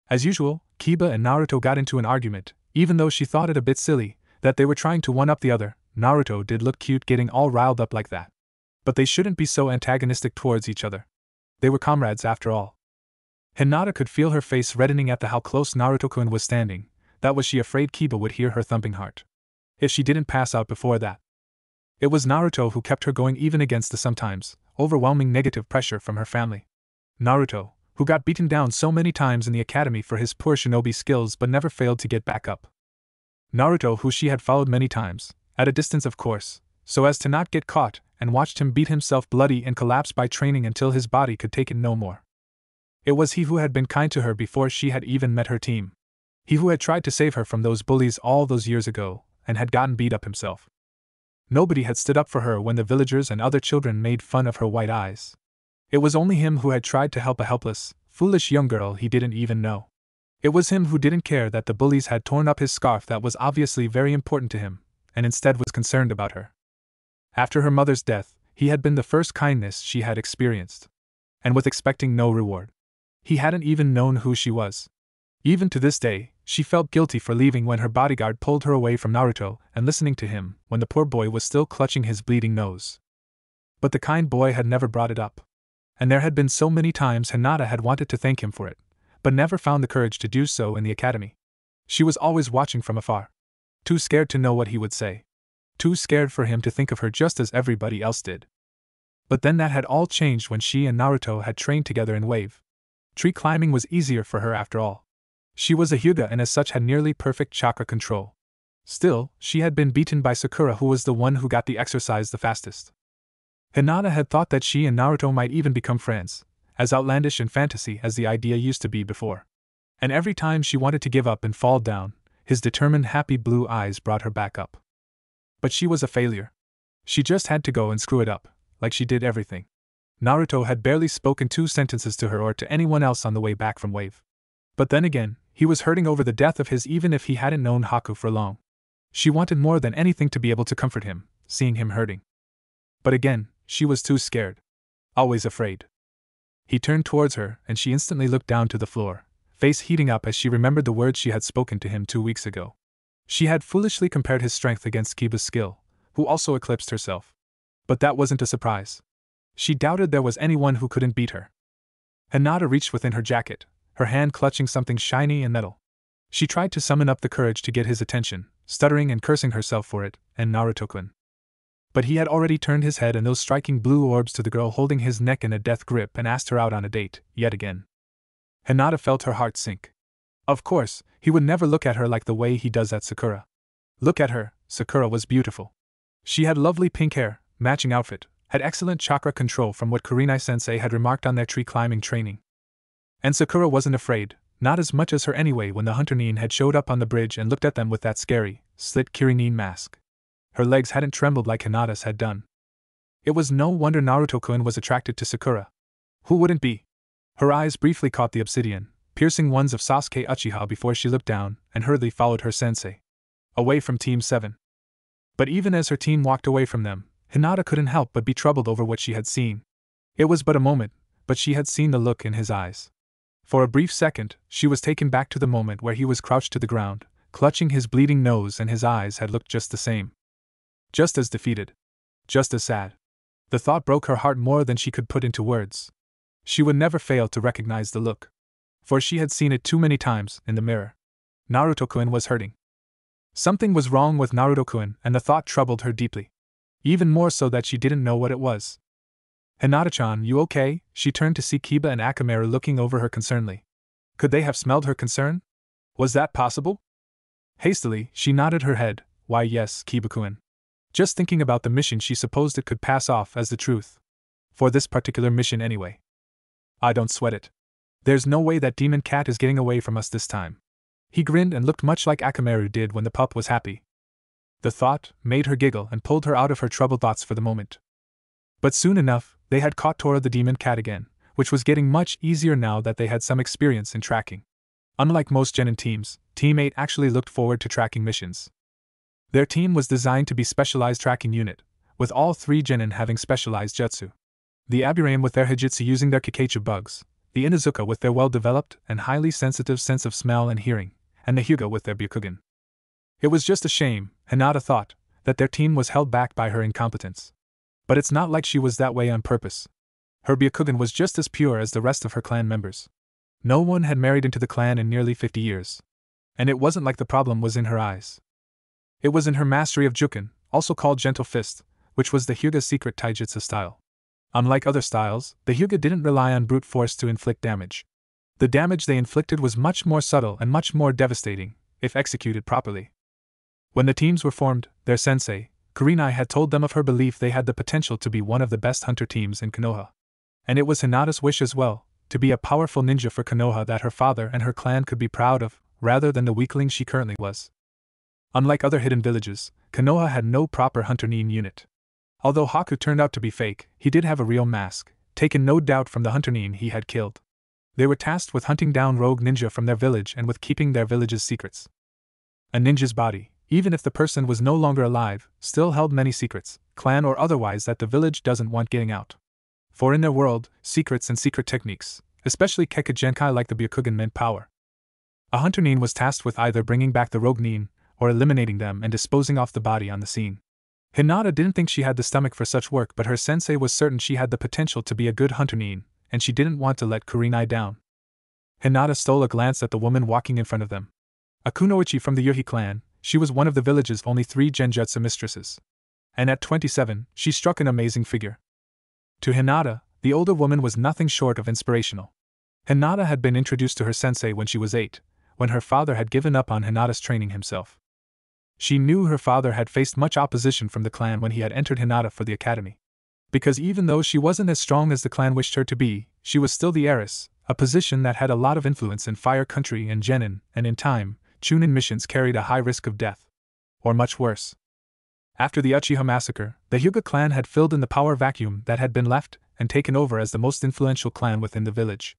As usual, Kiba and Naruto got into an argument, even though she thought it a bit silly that they were trying to one-up the other. Naruto did look cute getting all riled up like that. But they shouldn't be so antagonistic towards each other. They were comrades after all. Hinata could feel her face reddening at how close Naruto-kun was standing. That was she afraid Kiba would hear her thumping heart. If she didn't pass out before that. It was Naruto who kept her going even against the sometimes overwhelming negative pressure from her family. Naruto, who got beaten down so many times in the academy for his poor shinobi skills but never failed to get back up. Naruto, who she had followed many times, at a distance of course, so as to not get caught, and watched him beat himself bloody and collapse by training until his body could take it no more. It was he who had been kind to her before she had even met her team. He who had tried to save her from those bullies all those years ago, and had gotten beat up himself. Nobody had stood up for her when the villagers and other children made fun of her white eyes. It was only him who had tried to help a helpless, foolish young girl he didn't even know. It was him who didn't care that the bullies had torn up his scarf that was obviously very important to him, and instead was concerned about her. After her mother's death, he had been the first kindness she had experienced. And with expecting no reward. He hadn't even known who she was. Even to this day, she felt guilty for leaving when her bodyguard pulled her away from Naruto and listening to him when the poor boy was still clutching his bleeding nose. But the kind boy had never brought it up. And there had been so many times Hinata had wanted to thank him for it, but never found the courage to do so in the academy. She was always watching from afar. Too scared to know what he would say. Too scared for him to think of her just as everybody else did. But then that had all changed when she and Naruto had trained together in wave. Tree climbing was easier for her after all. She was a Hyuga and as such had nearly perfect chakra control. Still, she had been beaten by Sakura, who was the one who got the exercise the fastest. Hinata had thought that she and Naruto might even become friends, as outlandish in fantasy as the idea used to be before. And every time she wanted to give up and fall down, his determined happy blue eyes brought her back up. But she was a failure. She just had to go and screw it up, like she did everything. Naruto had barely spoken 2 sentences to her or to anyone else on the way back from wave. But then again, he was hurting over the death of his even if he hadn't known Haku for long. She wanted more than anything to be able to comfort him, seeing him hurting. But again, she was too scared. Always afraid. He turned towards her and she instantly looked down to the floor, face heating up as she remembered the words she had spoken to him 2 weeks ago. She had foolishly compared his strength against Kiba's skill, who also eclipsed herself. But that wasn't a surprise. She doubted there was anyone who couldn't beat her. Hinata reached within her jacket, her hand clutching something shiny and metal. She tried to summon up the courage to get his attention, stuttering and cursing herself for it, and Naruto-kun. But he had already turned his head and those striking blue orbs to the girl holding his neck in a death grip and asked her out on a date, yet again. Hinata felt her heart sink. Of course, he would never look at her like the way he does at Sakura. Look at her, Sakura was beautiful. She had lovely pink hair, matching outfit, had excellent chakra control from what Kurenai-sensei had remarked on their tree climbing training. And Sakura wasn't afraid, not as much as her anyway when the hunter Nin had showed up on the bridge and looked at them with that scary, slit Kirin mask. Her legs hadn't trembled like Hinata's had done. It was no wonder Naruto-kun was attracted to Sakura. Who wouldn't be? Her eyes briefly caught the obsidian, piercing ones of Sasuke Uchiha before she looked down and hurriedly followed her sensei. Away from Team 7. But even as her team walked away from them, Hinata couldn't help but be troubled over what she had seen. It was but a moment, but she had seen the look in his eyes. For a brief second, she was taken back to the moment where he was crouched to the ground, clutching his bleeding nose, and his eyes had looked just the same. Just as defeated. Just as sad. The thought broke her heart more than she could put into words. She would never fail to recognize the look. For she had seen it too many times in the mirror. Naruto-kun was hurting. Something was wrong with Naruto-kun, and the thought troubled her deeply. Even more so that she didn't know what it was. Hinata-chan, you okay? She turned to see Kiba and Akamaru looking over her concernedly. Could they have smelled her concern? Was that possible? Hastily, she nodded her head. Why yes, Kiba-kun. Just thinking about the mission, she supposed it could pass off as the truth. For this particular mission anyway. I don't sweat it. There's no way that demon cat is getting away from us this time. He grinned and looked much like Akamaru did when the pup was happy. The thought made her giggle and pulled her out of her troubled thoughts for the moment. But soon enough, they had caught Tora the demon cat again, which was getting much easier now that they had some experience in tracking. Unlike most genin teams, Team 8 actually looked forward to tracking missions. Their team was designed to be specialized tracking unit, with all 3 genin having specialized jutsu. The Aburame with their Hijitsu using their Kikaichu bugs, the Inuzuka with their well-developed and highly sensitive sense of smell and hearing, and the Hyuga with their Byakugan. It was just a shame, Hinata thought, that their team was held back by her incompetence. But it's not like she was that way on purpose. Her Byakugan was just as pure as the rest of her clan members. No one had married into the clan in nearly 50 years. And it wasn't like the problem was in her eyes. It was in her mastery of Juken, also called Gentle Fist, which was the Hyuga's secret taijutsu style. Unlike other styles, the Hyuga didn't rely on brute force to inflict damage. The damage they inflicted was much more subtle and much more devastating, if executed properly. When the teams were formed, their sensei, Kurenai, had told them of her belief they had the potential to be one of the best hunter teams in Konoha. And it was Hinata's wish as well, to be a powerful ninja for Konoha that her father and her clan could be proud of, rather than the weakling she currently was. Unlike other hidden villages, Konoha had no proper hunter nin unit. Although Haku turned out to be fake, he did have a real mask, taken no doubt from the hunter nin he had killed. They were tasked with hunting down rogue ninja from their village and with keeping their village's secrets. A ninja's body, even if the person was no longer alive, still held many secrets, clan or otherwise, that the village doesn't want getting out. For in their world, secrets and secret techniques, especially Kekagenkai like the Byakugan, meant power. A hunter nin was tasked with either bringing back the rogue nin, or eliminating them and disposing off the body on the scene. Hinata didn't think she had the stomach for such work, but her sensei was certain she had the potential to be a good hunter nin, and she didn't want to let Kurenai down. Hinata stole a glance at the woman walking in front of them. A kunoichi from the Yuhi clan, she was one of the village's only 3 genjutsu mistresses. And at 27, she struck an amazing figure. To Hinata, the older woman was nothing short of inspirational. Hinata had been introduced to her sensei when she was 8, when her father had given up on Hinata's training himself. She knew her father had faced much opposition from the clan when he had entered Hinata for the academy. Because even though she wasn't as strong as the clan wished her to be, she was still the heiress, a position that had a lot of influence in Fire Country and Genin, and in time, Chunin missions carried a high risk of death. Or much worse. After the Uchiha massacre, the Hyuga clan had filled in the power vacuum that had been left and taken over as the most influential clan within the village.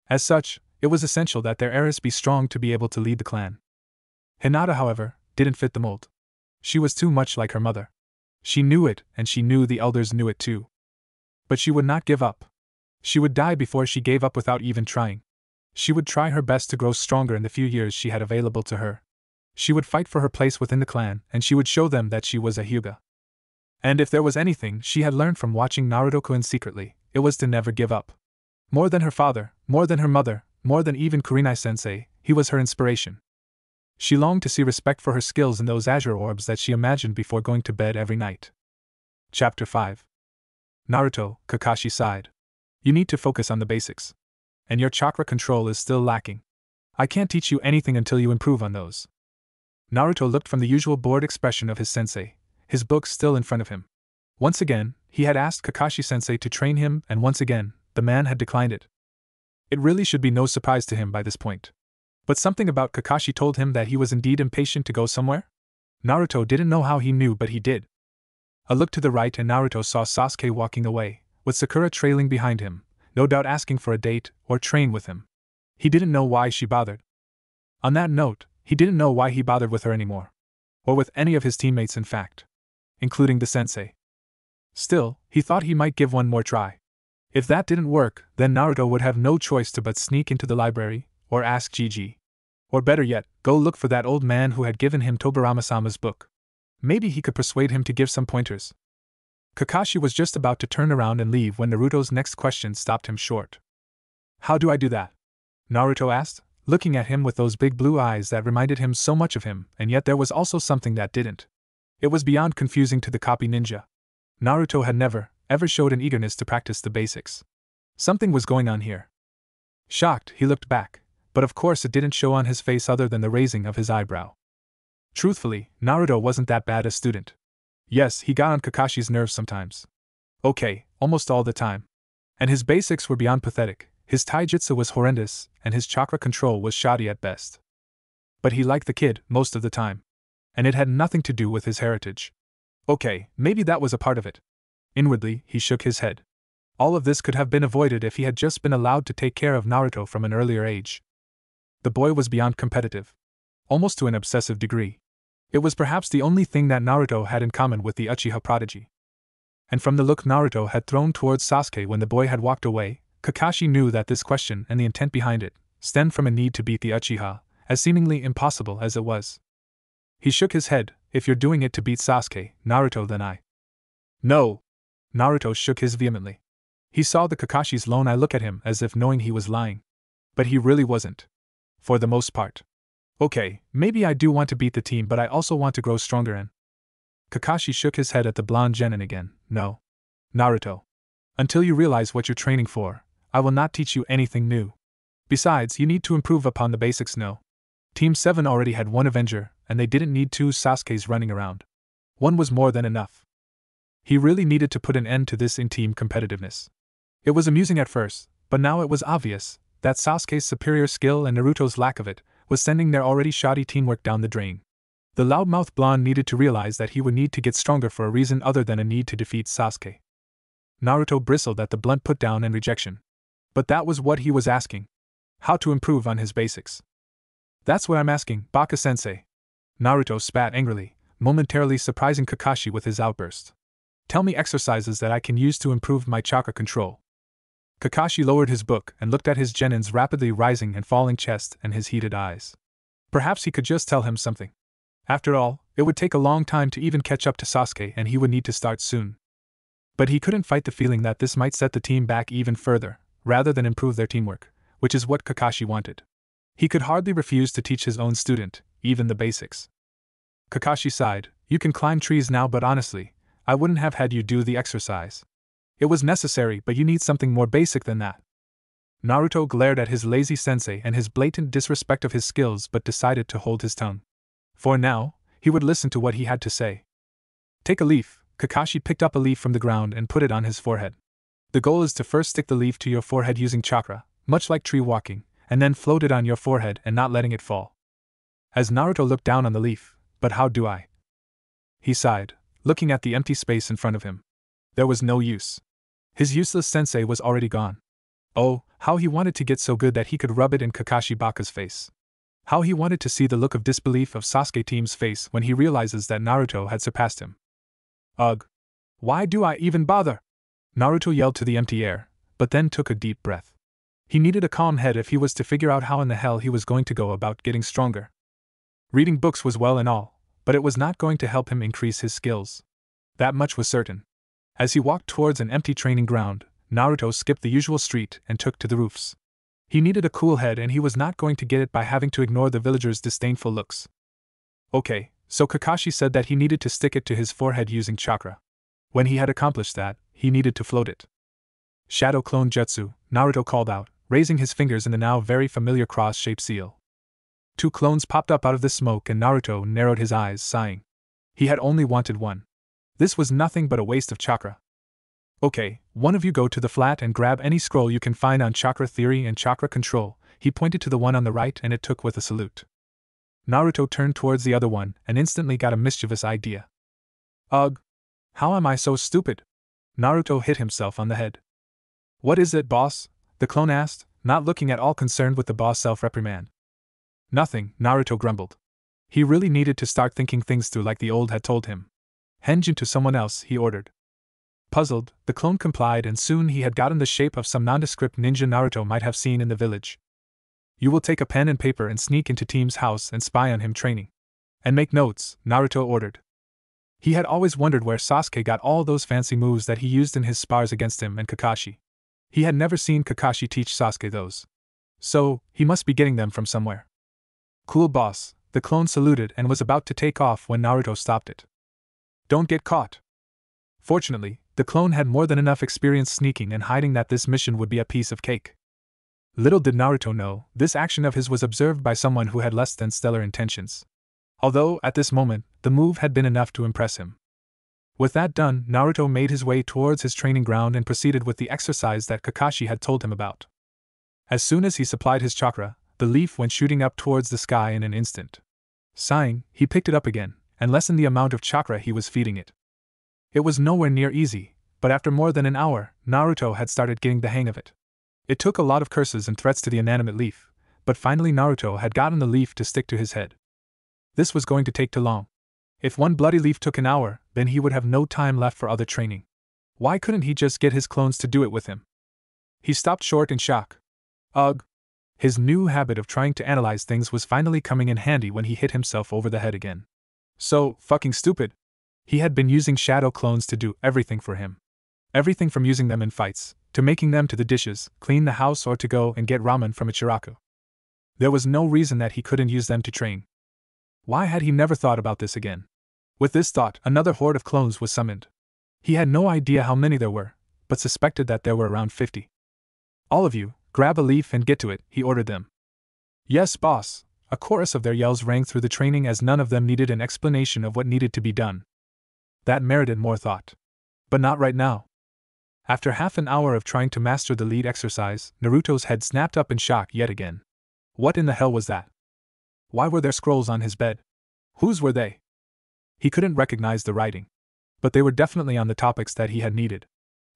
As such, it was essential that their heiress be strong to be able to lead the clan. Hinata, however, didn't fit the mold. She was too much like her mother. She knew it, and she knew the elders knew it too. But she would not give up. She would die before she gave up without even trying. She would try her best to grow stronger in the few years she had available to her. She would fight for her place within the clan, and she would show them that she was a Hyuga. And if there was anything she had learned from watching Naruto-kun secretly, it was to never give up. More than her father, more than her mother, more than even Kurenai-sensei, he was her inspiration. She longed to see respect for her skills in those azure orbs that she imagined before going to bed every night. Chapter 5. Naruto, Kakashi sighed. You need to focus on the basics. And your chakra control is still lacking. I can't teach you anything until you improve on those. Naruto looked from the usual bored expression of his sensei, his book still in front of him. Once again, he had asked Kakashi-sensei to train him, and once again, the man had declined it. It really should be no surprise to him by this point. But something about Kakashi told him that he was indeed impatient to go somewhere? Naruto didn't know how he knew, but he did. A look to the right and Naruto saw Sasuke walking away, with Sakura trailing behind him, no doubt asking for a date or train with him. He didn't know why she bothered. On that note, he didn't know why he bothered with her anymore. Or with any of his teammates, in fact. Including the sensei. Still, he thought he might give one more try. If that didn't work, then Naruto would have no choice but sneak into the library, or ask Gigi. Or better yet, go look for that old man who had given him Tobirama-sama's book. Maybe he could persuade him to give some pointers. Kakashi was just about to turn around and leave when Naruto's next question stopped him short. How do I do that? Naruto asked, looking at him with those big blue eyes that reminded him so much of him, and yet there was also something that didn't. It was beyond confusing to the copy ninja. Naruto had never, ever showed an eagerness to practice the basics. Something was going on here. Shocked, he looked back, but of course it didn't show on his face other than the raising of his eyebrow. Truthfully, Naruto wasn't that bad a student. Yes, he got on Kakashi's nerves sometimes. Okay, almost all the time. And his basics were beyond pathetic, his taijutsu was horrendous, and his chakra control was shoddy at best. But he liked the kid most of the time. And it had nothing to do with his heritage. Okay, maybe that was a part of it. Inwardly, he shook his head. All of this could have been avoided if he had just been allowed to take care of Naruto from an earlier age. The boy was beyond competitive. Almost to an obsessive degree. It was perhaps the only thing that Naruto had in common with the Uchiha prodigy. And from the look Naruto had thrown towards Sasuke when the boy had walked away, Kakashi knew that this question and the intent behind it stemmed from a need to beat the Uchiha, as seemingly impossible as it was. He shook his head. If you're doing it to beat Sasuke, Naruto, then I. No! Naruto shook his vehemently. He saw the Kakashi's lone eye look at him as if knowing he was lying. But he really wasn't. For the most part. Okay, maybe I do want to beat the team, but I also want to grow stronger and… Kakashi shook his head at the blonde genin again. No. Naruto. Until you realize what you're training for, I will not teach you anything new. Besides, you need to improve upon the basics. No. Team 7 already had one Avenger, and they didn't need two Sasukes running around. One was more than enough. He really needed to put an end to this in-team competitiveness. It was amusing at first, but now it was obvious that Sasuke's superior skill and Naruto's lack of it was sending their already shoddy teamwork down the drain. The loudmouth blonde needed to realize that he would need to get stronger for a reason other than a need to defeat Sasuke. Naruto bristled at the blunt put-down and rejection. But that was what he was asking. How to improve on his basics. That's what I'm asking, Baka-sensei. Naruto spat angrily, momentarily surprising Kakashi with his outburst. Tell me exercises that I can use to improve my chakra control. Kakashi lowered his book and looked at his genin's rapidly rising and falling chest and his heated eyes. Perhaps he could just tell him something. After all, it would take a long time to even catch up to Sasuke and he would need to start soon. But he couldn't fight the feeling that this might set the team back even further, rather than improve their teamwork, which is what Kakashi wanted. He could hardly refuse to teach his own student, even the basics. Kakashi sighed. You can climb trees now, but honestly, I wouldn't have had you do the exercise. It was necessary, but you need something more basic than that. Naruto glared at his lazy sensei and his blatant disrespect of his skills but decided to hold his tongue. For now, he would listen to what he had to say. Take a leaf. Kakashi picked up a leaf from the ground and put it on his forehead. The goal is to first stick the leaf to your forehead using chakra, much like tree walking, and then float it on your forehead and not letting it fall. As Naruto looked down on the leaf, but how do I? He sighed, looking at the empty space in front of him. There was no use. His useless sensei was already gone. Oh, how he wanted to get so good that he could rub it in Kakashi Baka's face. How he wanted to see the look of disbelief of Sasuke team's face when he realizes that Naruto had surpassed him. Ugh. Why do I even bother? Naruto yelled to the empty air, but then took a deep breath. He needed a calm head if he was to figure out how in the hell he was going to go about getting stronger. Reading books was well and all, but it was not going to help him increase his skills. That much was certain. As he walked towards an empty training ground, Naruto skipped the usual street and took to the roofs. He needed a cool head and he was not going to get it by having to ignore the villagers' disdainful looks. Okay, so Kakashi said that he needed to stick it to his forehead using chakra. When he had accomplished that, he needed to float it. Shadow Clone Jutsu, Naruto called out, raising his fingers in the now very familiar cross-shaped seal. 2 clones popped up out of the smoke and Naruto narrowed his eyes, sighing. He had only wanted one. This was nothing but a waste of chakra. Okay, one of you go to the flat and grab any scroll you can find on chakra theory and chakra control. He pointed to the one on the right and it took with a salute. Naruto turned towards the other one and instantly got a mischievous idea. Ugh! How am I so stupid? Naruto hit himself on the head. What is it, boss? The clone asked, not looking at all concerned with the boss self-reprimand. Nothing, Naruto grumbled. He really needed to start thinking things through like the old had told him. Henjin to someone else, he ordered. Puzzled, the clone complied and soon he had gotten the shape of some nondescript ninja Naruto might have seen in the village. You will take a pen and paper and sneak into Team's house and spy on him training. And make notes, Naruto ordered. He had always wondered where Sasuke got all those fancy moves that he used in his spars against him and Kakashi. He had never seen Kakashi teach Sasuke those. So, he must be getting them from somewhere. Cool boss, the clone saluted and was about to take off when Naruto stopped it. Don't get caught. Fortunately, the clone had more than enough experience sneaking and hiding that this mission would be a piece of cake. Little did Naruto know, this action of his was observed by someone who had less than stellar intentions. Although, at this moment, the move had been enough to impress him. With that done, Naruto made his way towards his training ground and proceeded with the exercise that Kakashi had told him about. As soon as he supplied his chakra, the leaf went shooting up towards the sky in an instant. Sighing, he picked it up again, and lessened the amount of chakra he was feeding it. It was nowhere near easy, but after more than an hour, Naruto had started getting the hang of it. It took a lot of curses and threats to the inanimate leaf, but finally Naruto had gotten the leaf to stick to his head. This was going to take too long. If one bloody leaf took an hour, then he would have no time left for other training. Why couldn't he just get his clones to do it with him? He stopped short in shock. Ugh! His new habit of trying to analyze things was finally coming in handy when he hit himself over the head again. So fucking stupid! He had been using shadow clones to do everything for him. Everything from using them in fights, to making them to the dishes, clean the house or to go and get ramen from Ichiraku. There was no reason that he couldn't use them to train. Why had he never thought about this again? With this thought, another horde of clones was summoned. He had no idea how many there were, but suspected that there were around 50. All of you, grab a leaf and get to it, he ordered them. Yes, boss. A chorus of their yells rang through the training as none of them needed an explanation of what needed to be done. That merited more thought. But not right now. After half an hour of trying to master the lead exercise, Naruto's head snapped up in shock yet again. What in the hell was that? Why were there scrolls on his bed? Whose were they? He couldn't recognize the writing. But they were definitely on the topics that he had needed.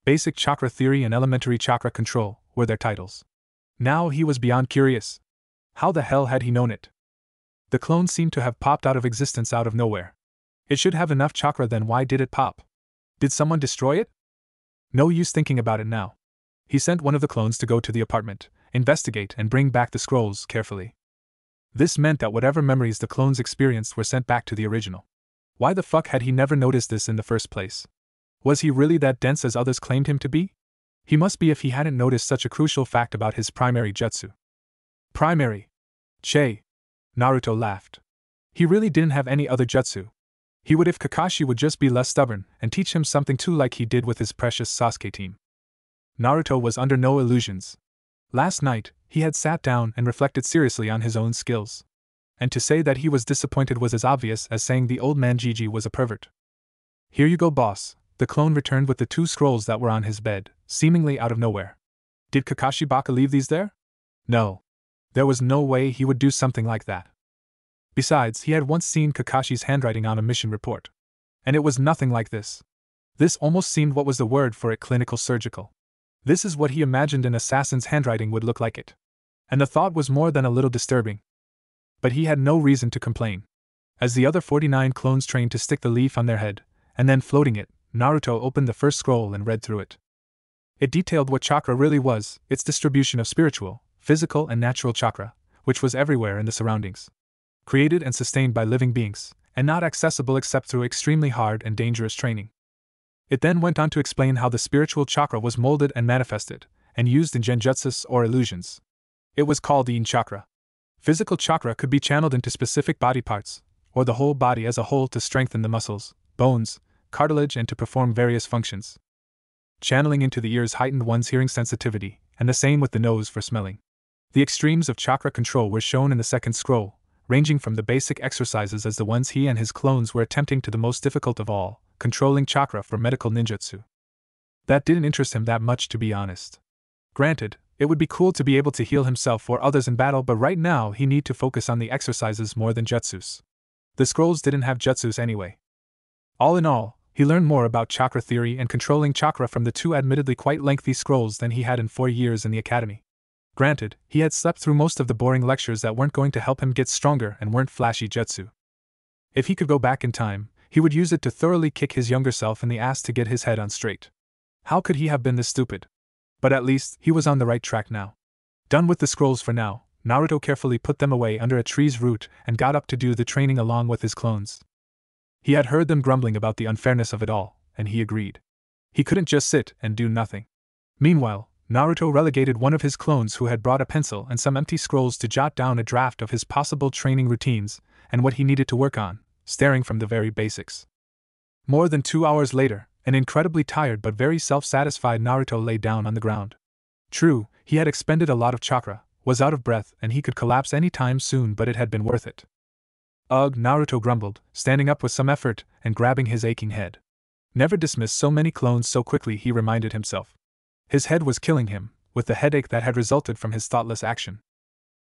Basic chakra theory and elementary chakra control were their titles. Now he was beyond curious. How the hell had he known it? The clone seemed to have popped out of existence out of nowhere. It should have enough chakra, then why did it pop? Did someone destroy it? No use thinking about it now. He sent one of the clones to go to the apartment, investigate and bring back the scrolls carefully. This meant that whatever memories the clones experienced were sent back to the original. Why the fuck had he never noticed this in the first place? Was he really that dense as others claimed him to be? He must be if he hadn't noticed such a crucial fact about his primary jutsu. Primary? Che. Naruto laughed. He really didn't have any other jutsu. He would if Kakashi would just be less stubborn and teach him something too, like he did with his precious Sasuke team. Naruto was under no illusions. Last night, he had sat down and reflected seriously on his own skills. And to say that he was disappointed was as obvious as saying the old man Gigi was a pervert. Here you go, boss, the clone returned with the 2 scrolls that were on his bed, seemingly out of nowhere. Did Kakashi Baka leave these there? No. There was no way he would do something like that. Besides, he had once seen Kakashi's handwriting on a mission report. And it was nothing like this. This almost seemed, what was the word for it, clinical surgical. This is what he imagined an assassin's handwriting would look like it. And the thought was more than a little disturbing. But he had no reason to complain. As the other 49 clones trained to stick the leaf on their head, and then floating it, Naruto opened the first scroll and read through it. It detailed what chakra really was, its distribution of spiritual, physical and natural chakra, which was everywhere in the surroundings. Created and sustained by living beings, and not accessible except through extremely hard and dangerous training. It then went on to explain how the spiritual chakra was molded and manifested, and used in genjutsus or illusions. It was called Yin chakra. Physical chakra could be channeled into specific body parts, or the whole body as a whole to strengthen the muscles, bones, cartilage, and to perform various functions. Channeling into the ears heightened one's hearing sensitivity, and the same with the nose for smelling. The extremes of chakra control were shown in the second scroll, ranging from the basic exercises as the ones he and his clones were attempting to the most difficult of all, controlling chakra for medical ninjutsu. That didn't interest him that much, to be honest. Granted, it would be cool to be able to heal himself or others in battle, but right now he need to focus on the exercises more than jutsus. The scrolls didn't have jutsus anyway. All in all, he learned more about chakra theory and controlling chakra from the two admittedly quite lengthy scrolls than he had in 4 years in the academy. Granted, he had slept through most of the boring lectures that weren't going to help him get stronger and weren't flashy jutsu. If he could go back in time, he would use it to thoroughly kick his younger self in the ass to get his head on straight. How could he have been this stupid? But at least, he was on the right track now. Done with the scrolls for now, Naruto carefully put them away under a tree's root and got up to do the training along with his clones. He had heard them grumbling about the unfairness of it all, and he agreed. He couldn't just sit and do nothing. Meanwhile, Naruto relegated one of his clones who had brought a pencil and some empty scrolls to jot down a draft of his possible training routines and what he needed to work on, starting from the very basics. More than 2 hours later, an incredibly tired but very self-satisfied Naruto lay down on the ground. True, he had expended a lot of chakra, was out of breath, and he could collapse any time soon, but it had been worth it. Ugh, Naruto grumbled, standing up with some effort and grabbing his aching head. Never dismiss so many clones so quickly, he reminded himself. His head was killing him, with the headache that had resulted from his thoughtless action.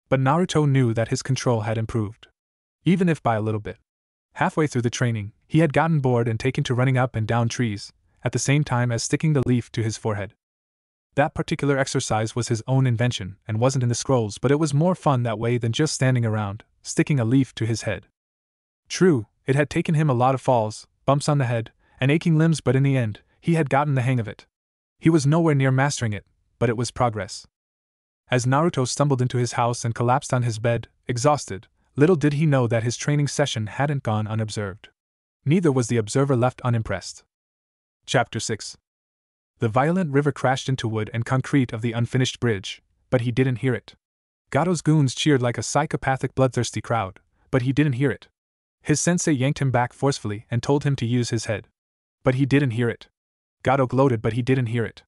But Naruto knew that his control had improved. Even if by a little bit. Halfway through the training, he had gotten bored and taken to running up and down trees, at the same time as sticking the leaf to his forehead. That particular exercise was his own invention and wasn't in the scrolls, but it was more fun that way than just standing around, sticking a leaf to his head. True, it had taken him a lot of falls, bumps on the head, and aching limbs, but in the end, he had gotten the hang of it. He was nowhere near mastering it, but it was progress. As Naruto stumbled into his house and collapsed on his bed, exhausted, little did he know that his training session hadn't gone unobserved. Neither was the observer left unimpressed. Chapter 6. The violent river crashed into wood and concrete of the unfinished bridge, but he didn't hear it. Gato's goons cheered like a psychopathic bloodthirsty crowd, but he didn't hear it. His sensei yanked him back forcefully and told him to use his head. But he didn't hear it. Gato gloated, but he didn't hear it.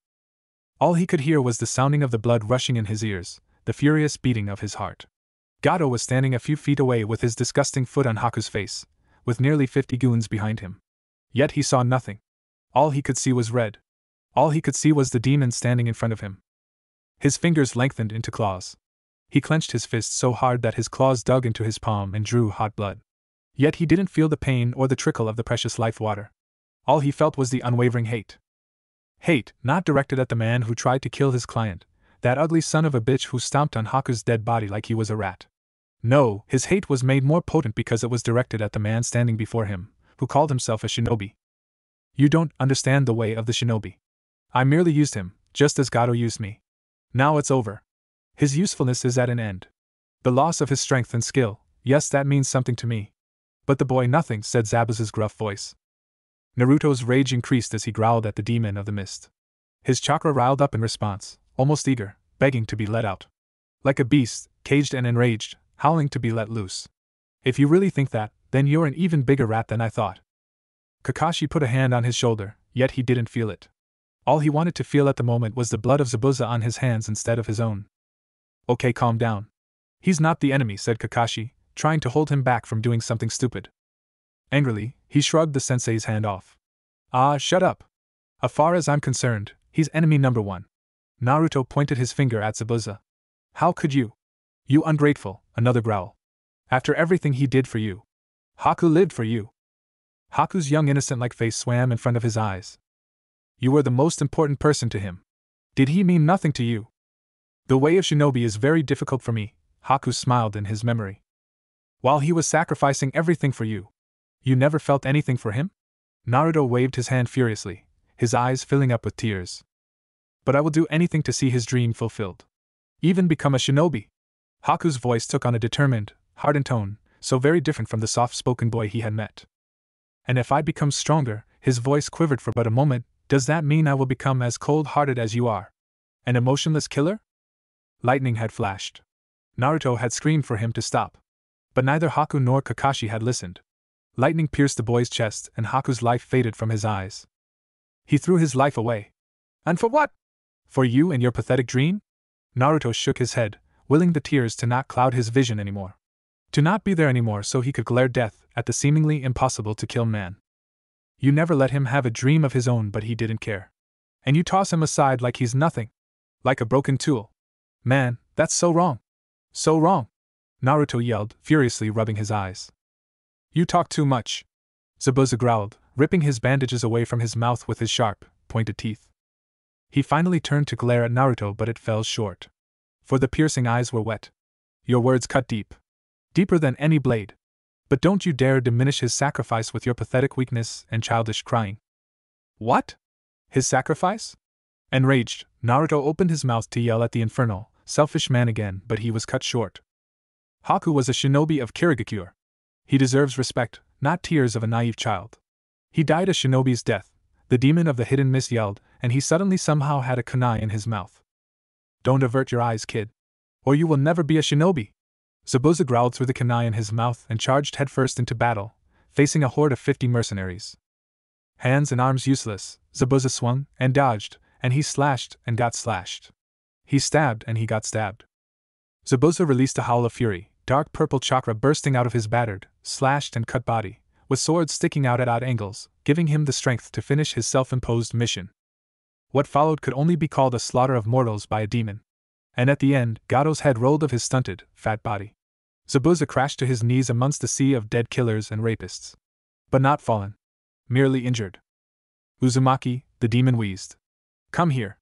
All he could hear was the sounding of the blood rushing in his ears, the furious beating of his heart. Gato was standing a few feet away with his disgusting foot on Haku's face, with nearly 50 goons behind him. Yet he saw nothing. All he could see was red. All he could see was the demon standing in front of him. His fingers lengthened into claws. He clenched his fist so hard that his claws dug into his palm and drew hot blood. Yet he didn't feel the pain or the trickle of the precious life water. All he felt was the unwavering hate. Hate, not directed at the man who tried to kill his client, that ugly son of a bitch who stomped on Haku's dead body like he was a rat. No, his hate was made more potent because it was directed at the man standing before him, who called himself a shinobi. You don't understand the way of the shinobi. I merely used him, just as Gato used me. Now it's over. His usefulness is at an end. The loss of his strength and skill, yes, that means something to me. But the boy nothing, said Zabuza's gruff voice. Naruto's rage increased as he growled at the demon of the mist. His chakra riled up in response, almost eager, begging to be let out. Like a beast, caged and enraged, howling to be let loose. If you really think that, then you're an even bigger rat than I thought. Kakashi put a hand on his shoulder, yet he didn't feel it. All he wanted to feel at the moment was the blood of Zabuza on his hands instead of his own. Okay, calm down. He's not the enemy, said Kakashi, trying to hold him back from doing something stupid. Angrily, he shrugged the sensei's hand off. Ah, shut up. As far as I'm concerned, he's enemy number 1. Naruto pointed his finger at Zabuza. How could you? You ungrateful, another growl. After everything he did for you. Haku lived for you. Haku's young innocent-like face swam in front of his eyes. You were the most important person to him. Did he mean nothing to you? The way of shinobi is very difficult for me, Haku smiled in his memory. While he was sacrificing everything for you, you never felt anything for him? Naruto waved his hand furiously, his eyes filling up with tears. But I will do anything to see his dream fulfilled. Even become a shinobi. Haku's voice took on a determined, hardened tone, so very different from the soft-spoken boy he had met. And if I become stronger, his voice quivered for but a moment, does that mean I will become as cold-hearted as you are? An emotionless killer? Lightning had flashed. Naruto had screamed for him to stop. But neither Haku nor Kakashi had listened. Lightning pierced the boy's chest and Haku's life faded from his eyes. He threw his life away. And for what? For you and your pathetic dream? Naruto shook his head, willing the tears to not cloud his vision anymore. To not be there anymore so he could glare death at the seemingly impossible to kill man. You never let him have a dream of his own, but he didn't care. And you toss him aside like he's nothing. Like a broken tool. Man, that's so wrong. So wrong. Naruto yelled, furiously rubbing his eyes. You talk too much. Zabuza growled, ripping his bandages away from his mouth with his sharp, pointed teeth. He finally turned to glare at Naruto, but it fell short. For the piercing eyes were wet. Your words cut deep. Deeper than any blade. But don't you dare diminish his sacrifice with your pathetic weakness and childish crying. What? His sacrifice? Enraged, Naruto opened his mouth to yell at the infernal, selfish man again, but he was cut short. Haku was a shinobi of Kirigakure. He deserves respect, not tears of a naive child. He died a shinobi's death, the demon of the hidden mist yelled, and he suddenly somehow had a kunai in his mouth. Don't avert your eyes, kid. Or you will never be a shinobi. Zabuza growled through the kunai in his mouth and charged headfirst into battle, facing a horde of 50 mercenaries. Hands and arms useless, Zabuza swung and dodged, and he slashed and got slashed. He stabbed and he got stabbed. Zabuza released a howl of fury, dark purple chakra bursting out of his battered, slashed and cut body, with swords sticking out at odd angles, giving him the strength to finish his self-imposed mission. What followed could only be called a slaughter of mortals by a demon. And at the end, Gato's head rolled of his stunted, fat body. Zabuza crashed to his knees amongst a sea of dead killers and rapists. But not fallen. Merely injured. Uzumaki, the demon wheezed. Come here.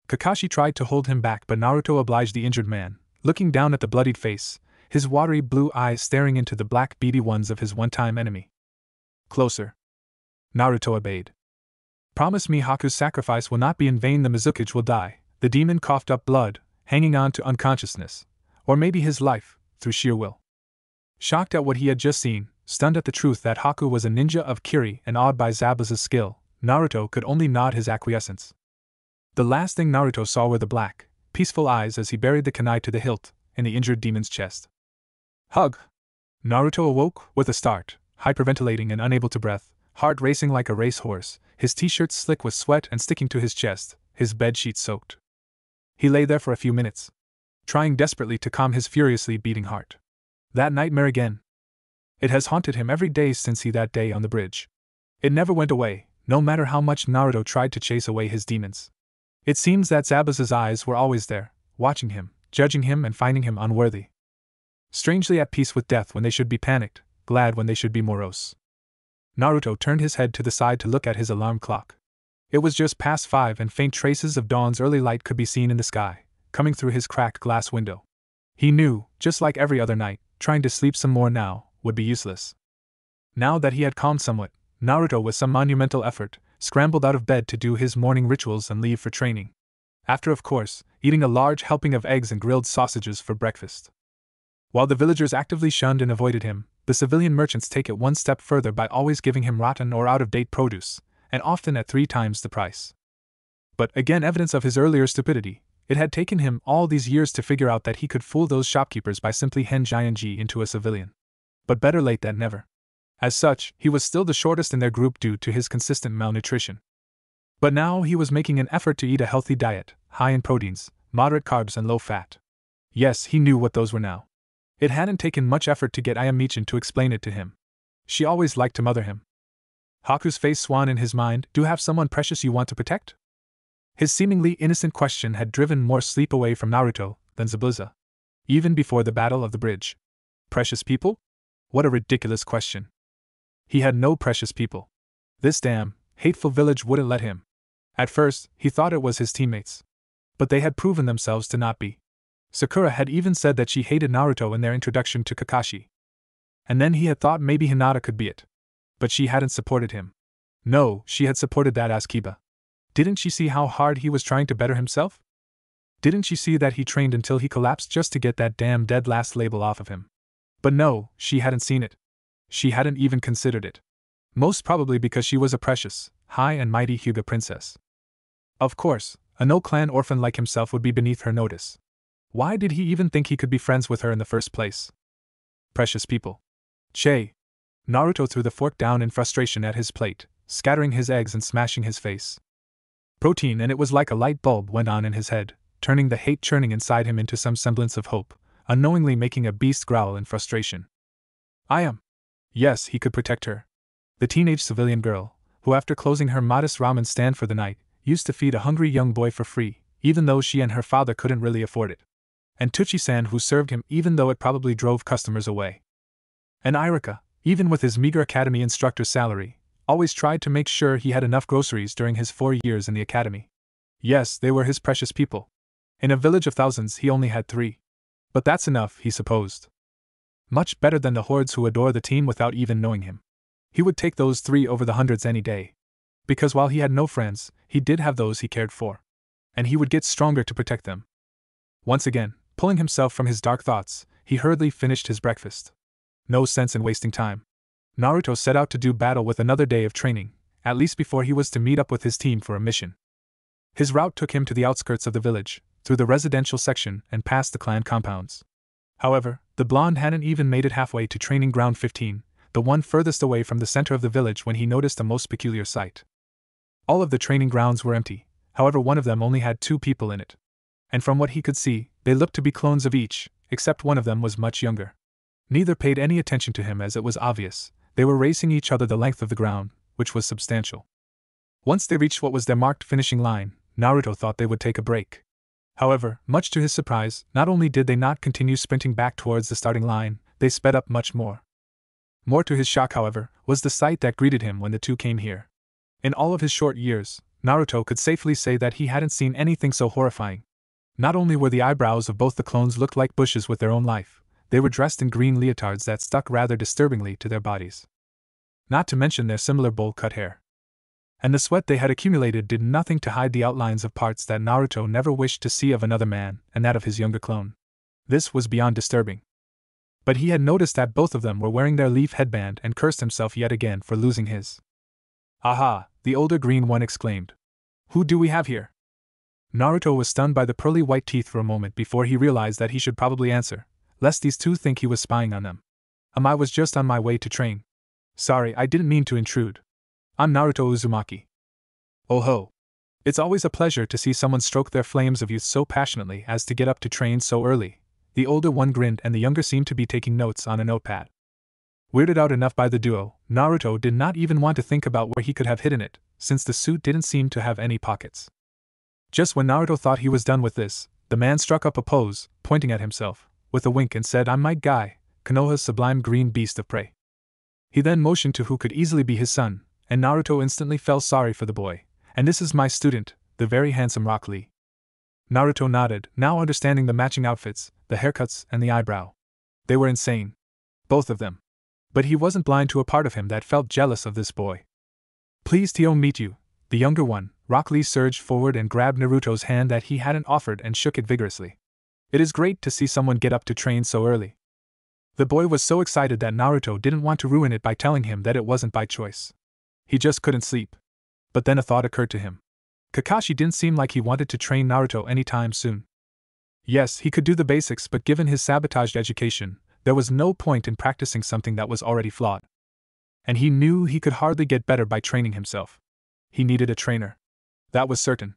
Kakashi tried to hold him back, but Naruto obliged the injured man, looking down at the bloodied face, his watery blue eyes staring into the black beady ones of his one-time enemy. Closer. Naruto obeyed. Promise me Haku's sacrifice will not be in vain. The Mizukage will die. The demon coughed up blood, hanging on to unconsciousness, or maybe his life, through sheer will. Shocked at what he had just seen, stunned at the truth that Haku was a ninja of Kiri and awed by Zabuza's skill, Naruto could only nod his acquiescence. The last thing Naruto saw were the black, peaceful eyes as he buried the kunai to the hilt in the injured demon's chest. Hug! Naruto awoke with a start, hyperventilating and unable to breathe, heart racing like a racehorse, his t-shirt slick with sweat and sticking to his chest, his bedsheet soaked. He lay there for a few minutes, trying desperately to calm his furiously beating heart. That nightmare again. It has haunted him every day since that day on the bridge. It never went away, no matter how much Naruto tried to chase away his demons. It seems that Zabuza's eyes were always there, watching him, judging him and finding him unworthy. Strangely at peace with death when they should be panicked, glad when they should be morose. Naruto turned his head to the side to look at his alarm clock. It was just past 5 and faint traces of dawn's early light could be seen in the sky, coming through his cracked glass window. He knew, just like every other night, trying to sleep some more now would be useless. Now that he had calmed somewhat, Naruto with some monumental effort, scrambled out of bed to do his morning rituals and leave for training. After, of course, eating a large helping of eggs and grilled sausages for breakfast. While the villagers actively shunned and avoided him, the civilian merchants take it one step further by always giving him rotten or out-of-date produce, and often at 3 times the price. But again, evidence of his earlier stupidity. It had taken him all these years to figure out that he could fool those shopkeepers by simply henjing into a civilian. But better late than never. As such, he was still the shortest in their group due to his consistent malnutrition. But now he was making an effort to eat a healthy diet, high in proteins, moderate carbs and low fat. Yes, he knew what those were now. It hadn't taken much effort to get Ayamichan to explain it to him. She always liked to mother him. Haku's face swam in his mind. Do you have someone precious you want to protect? His seemingly innocent question had driven more sleep away from Naruto than Zabuza. Even before the battle of the bridge. Precious people? What a ridiculous question. He had no precious people. This damn, hateful village wouldn't let him. At first, he thought it was his teammates. But they had proven themselves to not be. Sakura had even said that she hated Naruto in their introduction to Kakashi. And then he had thought maybe Hinata could be it. But she hadn't supported him. No, she had supported that ass Kiba. Didn't she see how hard he was trying to better himself? Didn't she see that he trained until he collapsed just to get that damn dead last label off of him? But no, she hadn't seen it. She hadn't even considered it. Most probably because she was a precious, high and mighty Hyuga princess. Of course, a no-clan orphan like himself would be beneath her notice. Why did he even think he could be friends with her in the first place? Precious people. Che. Naruto threw the fork down in frustration at his plate, scattering his eggs and smashing his face. Protein, and it was like a light bulb went on in his head, turning the hate churning inside him into some semblance of hope, unknowingly making a beast growl in frustration. I am. Yes, he could protect her. The teenage civilian girl, who after closing her modest ramen stand for the night, used to feed a hungry young boy for free, even though she and her father couldn't really afford it. And Tucci-san, who served him even though it probably drove customers away. And Irika, even with his meager academy instructor's salary, always tried to make sure he had enough groceries during his 4 years in the academy. Yes, they were his precious people. In a village of thousands he only had 3. But that's enough, he supposed. Much better than the hordes who adore the team without even knowing him. He would take those 3 over the hundreds any day. Because while he had no friends, he did have those he cared for. And he would get stronger to protect them. Once again, pulling himself from his dark thoughts, he hurriedly finished his breakfast. No sense in wasting time. Naruto set out to do battle with another day of training, at least before he was to meet up with his team for a mission. His route took him to the outskirts of the village, through the residential section and past the clan compounds. However, the blonde hadn't even made it halfway to training ground 15, the one furthest away from the center of the village, when he noticed a most peculiar sight. All of the training grounds were empty, however one of them only had 2 people in it. And from what he could see, they looked to be clones of each, except one of them was much younger. Neither paid any attention to him, as it was obvious they were racing each other the length of the ground, which was substantial. Once they reached what was their marked finishing line, Naruto thought they would take a break. However, much to his surprise, not only did they not continue sprinting back towards the starting line, they sped up much more. More to his shock, however, was the sight that greeted him when the 2 came here. In all of his short years, Naruto could safely say that he hadn't seen anything so horrifying. Not only were the eyebrows of both the clones looked like bushes with their own life, they were dressed in green leotards that stuck rather disturbingly to their bodies. Not to mention their similar bowl-cut hair. And the sweat they had accumulated did nothing to hide the outlines of parts that Naruto never wished to see of another man, and that of his younger clone. This was beyond disturbing. But he had noticed that both of them were wearing their leaf headband and cursed himself yet again for losing his. Aha, the older green one exclaimed. Who do we have here? Naruto was stunned by the pearly white teeth for a moment before he realized that he should probably answer, lest these 2 think he was spying on them. I was just on my way to train. Sorry, I didn't mean to intrude. I'm Naruto Uzumaki. Oh ho. It's always a pleasure to see someone stroke their flames of youth so passionately as to get up to train so early. The older one grinned and the younger seemed to be taking notes on a notepad. Weirded out enough by the duo, Naruto did not even want to think about where he could have hidden it, since the suit didn't seem to have any pockets. Just when Naruto thought he was done with this, the man struck up a pose, pointing at himself, with a wink, and said, I'm my guy, Konoha's sublime green beast of prey. He then motioned to who could easily be his son, and Naruto instantly felt sorry for the boy. And this is my student, the very handsome Rock Lee. Naruto nodded, now understanding the matching outfits, the haircuts, and the eyebrow. They were insane. Both of them. But he wasn't blind to a part of him that felt jealous of this boy. Pleased to meet you, the younger one. Rock Lee surged forward and grabbed Naruto's hand that he hadn't offered and shook it vigorously. It is great to see someone get up to train so early. The boy was so excited that Naruto didn't want to ruin it by telling him that it wasn't by choice. He just couldn't sleep. But then a thought occurred to him. Kakashi didn't seem like he wanted to train Naruto anytime soon. Yes, he could do the basics, but given his sabotaged education, there was no point in practicing something that was already flawed. And he knew he could hardly get better by training himself. He needed a trainer. That was certain.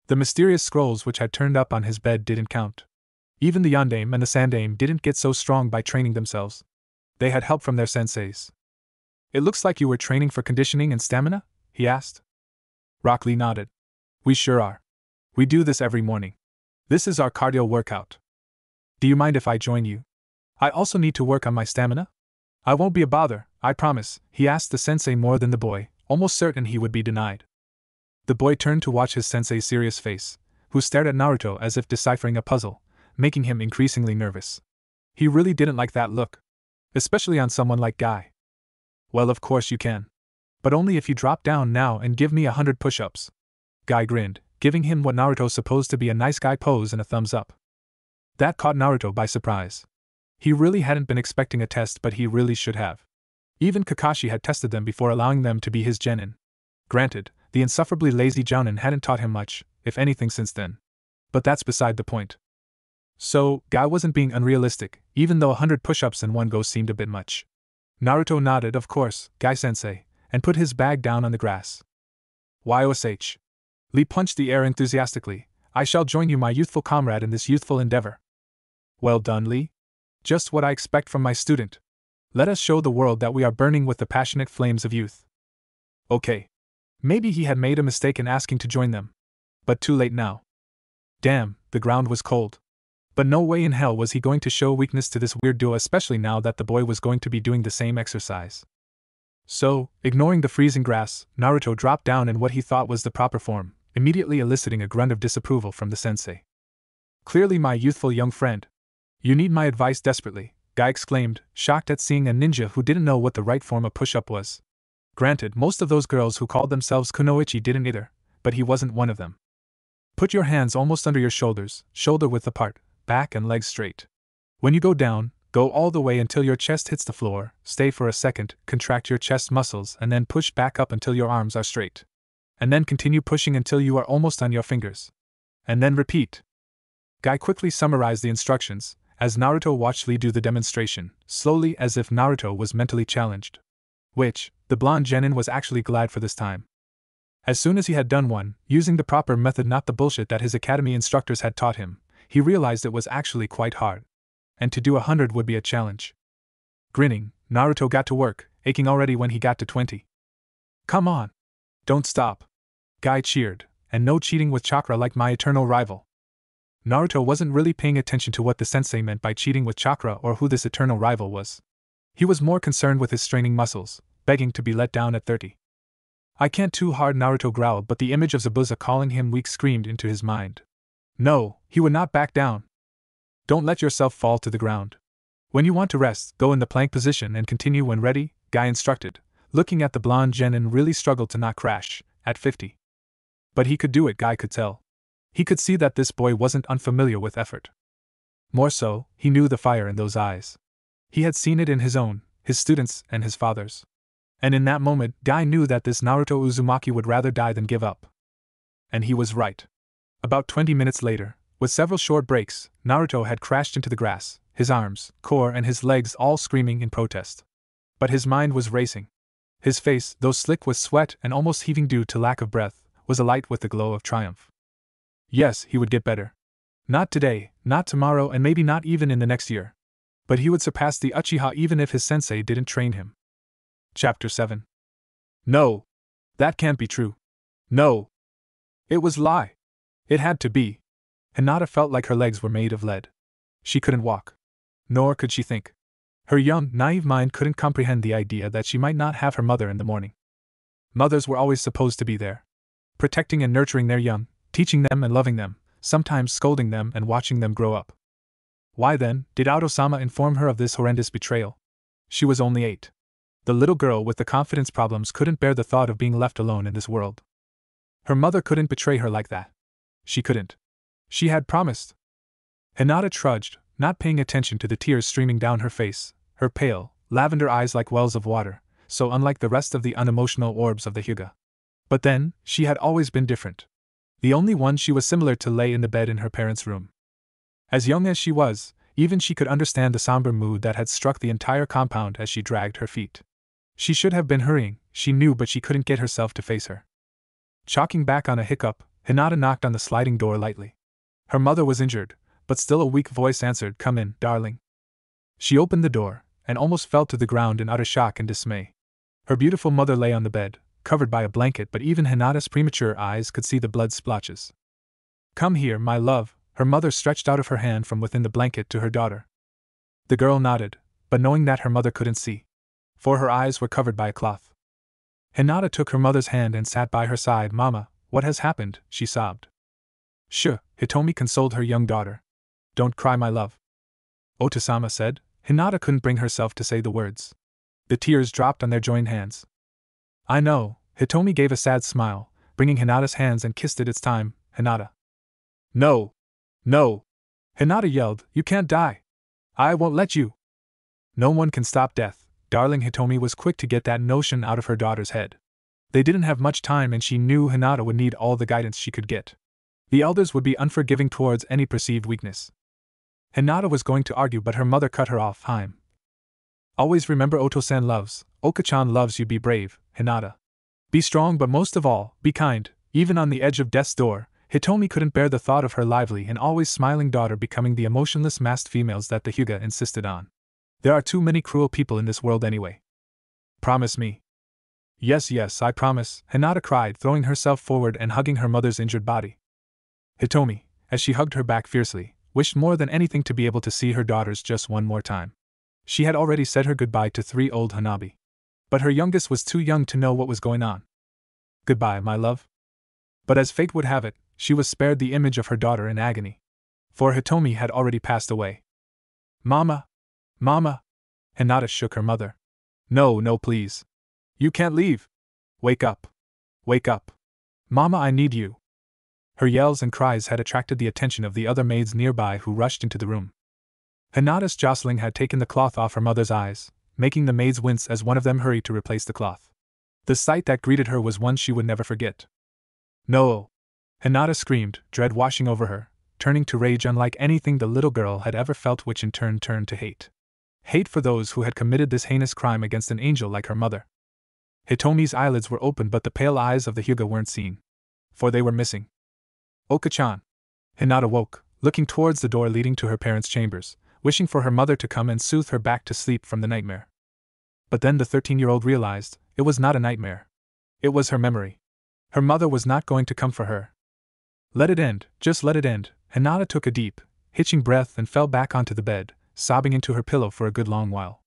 The mysterious scrolls which had turned up on his bed didn't count. Even the Yondaime and the Sandaime didn't get so strong by training themselves. They had help from their senseis. It looks like you were training for conditioning and stamina? He asked. Rock Lee nodded. We sure are. We do this every morning. This is our cardio workout. Do you mind if I join you? I also need to work on my stamina. I won't be a bother, I promise, he asked the sensei more than the boy, almost certain he would be denied. The boy turned to watch his sensei's serious face, who stared at Naruto as if deciphering a puzzle, making him increasingly nervous. He really didn't like that look. Especially on someone like Guy. Well, of course you can. But only if you drop down now and give me 100 push-ups. Guy grinned, giving him what Naruto supposed to be a nice guy pose and a thumbs up. That caught Naruto by surprise. He really hadn't been expecting a test, but he really should have. Even Kakashi had tested them before allowing them to be his genin. Granted, the insufferably lazy Jounin hadn't taught him much, if anything, since then. But that's beside the point. So, Guy wasn't being unrealistic, even though 100 push-ups in one go seemed a bit much. Naruto nodded, of course, Guy-sensei, and put his bag down on the grass. YOSH. Lee punched the air enthusiastically. I shall join you, my youthful comrade, in this youthful endeavor. Well done, Lee. Just what I expect from my student. Let us show the world that we are burning with the passionate flames of youth. Okay. Maybe he had made a mistake in asking to join them. But too late now. Damn, the ground was cold. But no way in hell was he going to show weakness to this weird duo, especially now that the boy was going to be doing the same exercise. So, ignoring the freezing grass, Naruto dropped down in what he thought was the proper form, immediately eliciting a grunt of disapproval from the sensei. Clearly, my youthful young friend. You need my advice desperately, Guy exclaimed, shocked at seeing a ninja who didn't know what the right form of push-up was. Granted, most of those girls who called themselves kunoichi didn't either, but he wasn't one of them. Put your hands almost under your shoulders, shoulder-width apart, back and legs straight. When you go down, go all the way until your chest hits the floor, stay for a second, contract your chest muscles, and then push back up until your arms are straight. And then continue pushing until you are almost on your fingers. And then repeat. Guy quickly summarized the instructions, as Naruto watched Lee do the demonstration, slowly as if Naruto was mentally challenged. Which, the blonde genin was actually glad for this time. As soon as he had done one, using the proper method, not the bullshit that his academy instructors had taught him, he realized it was actually quite hard. And to do 100 would be a challenge. Grinning, Naruto got to work, aching already when he got to 20. Come on! Don't stop! Guy cheered, and no cheating with chakra like my eternal rival. Naruto wasn't really paying attention to what the sensei meant by cheating with chakra or who this eternal rival was. He was more concerned with his straining muscles, begging to be let down at 30. I can't too hard, Naruto growled, but the image of Zabuza calling him weak screamed into his mind. No, he would not back down. Don't let yourself fall to the ground. When you want to rest, go in the plank position and continue when ready, Guy instructed, looking at the blonde genin really struggled to not crash, at 50. But he could do it, Guy could tell. He could see that this boy wasn't unfamiliar with effort. More so, he knew the fire in those eyes. He had seen it in his own, his students', and his father's. And in that moment, Guy knew that this Naruto Uzumaki would rather die than give up. And he was right. About 20 minutes later, with several short breaks, Naruto had crashed into the grass, his arms, core, and his legs all screaming in protest. But his mind was racing. His face, though slick with sweat and almost heaving due to lack of breath, was alight with the glow of triumph. Yes, he would get better. Not today, not tomorrow, and maybe not even in the next year. But he would surpass the Uchiha even if his sensei didn't train him. Chapter 7. No. That can't be true. No. It was lie. It had to be. Hinata felt like her legs were made of lead. She couldn't walk. Nor could she think. Her young, naive mind couldn't comprehend the idea that she might not have her mother in the morning. Mothers were always supposed to be there. Protecting and nurturing their young, teaching them and loving them, sometimes scolding them and watching them grow up. Why then, did Auto-sama inform her of this horrendous betrayal? She was only 8. The little girl with the confidence problems couldn't bear the thought of being left alone in this world. Her mother couldn't betray her like that. She couldn't. She had promised. Hinata trudged, not paying attention to the tears streaming down her face, her pale, lavender eyes like wells of water, so unlike the rest of the unemotional orbs of the Hyuga. But then, she had always been different. The only one she was similar to lay in the bed in her parents' room. As young as she was, even she could understand the somber mood that had struck the entire compound as she dragged her feet. She should have been hurrying, she knew, but she couldn't get herself to face her. Chalking back on a hiccup, Hinata knocked on the sliding door lightly. Her mother was injured, but still a weak voice answered, "Come in, darling." She opened the door, and almost fell to the ground in utter shock and dismay. Her beautiful mother lay on the bed, covered by a blanket, but even Hinata's premature eyes could see the blood splotches. "Come here, my love," her mother stretched out of her hand from within the blanket to her daughter. The girl nodded, but knowing that her mother couldn't see, for her eyes were covered by a cloth. Hinata took her mother's hand and sat by her side. "Mama, what has happened?" she sobbed. "Shh," Hitomi consoled her young daughter. "Don't cry, my love." Otosama said. Hinata couldn't bring herself to say the words. The tears dropped on their joined hands. "I know," Hitomi gave a sad smile, bringing Hinata's hands and kissed it. "It's time, Hinata." "No! No!" Hinata yelled. "You can't die! I won't let you!" "No one can stop death," darling Hitomi was quick to get that notion out of her daughter's head. They didn't have much time and she knew Hinata would need all the guidance she could get. The elders would be unforgiving towards any perceived weakness. Hinata was going to argue, but her mother cut her off. Always remember Oto-san loves, Oka-chan loves you. Be brave, Hinata. Be strong, but most of all, be kind. Even on the edge of death's door, Hitomi couldn't bear the thought of her lively and always smiling daughter becoming the emotionless masked females that the Hyuga insisted on. There are too many cruel people in this world anyway. Promise me. Yes, I promise, Hinata cried, throwing herself forward and hugging her mother's injured body. Hitomi, as she hugged her back fiercely, wished more than anything to be able to see her daughters just one more time. She had already said her goodbye to 3 old Hanabi. But her youngest was too young to know what was going on. Goodbye, my love. But as fate would have it, she was spared the image of her daughter in agony. For Hitomi had already passed away. Mama! Mama! Hinata shook her mother. No, please. You can't leave. Wake up. Wake up. Mama, I need you. Her yells and cries had attracted the attention of the other maids nearby who rushed into the room. Hinata's jostling had taken the cloth off her mother's eyes, making the maids wince as one of them hurried to replace the cloth. The sight that greeted her was one she would never forget. No! Hinata screamed, dread washing over her, turning to rage unlike anything the little girl had ever felt, which in turn turned to hate. Hate for those who had committed this heinous crime against an angel like her mother. Hitomi's eyelids were open, but the pale eyes of the Hyuga weren't seen. For they were missing. Oka-chan. Hinata woke, looking towards the door leading to her parents' chambers, wishing for her mother to come and soothe her back to sleep from the nightmare. But then the 13-year-old realized, it was not a nightmare. It was her memory. Her mother was not going to come for her. Let it end, just let it end. Hinata took a deep, hitching breath and fell back onto the bed, sobbing into her pillow for a good long while.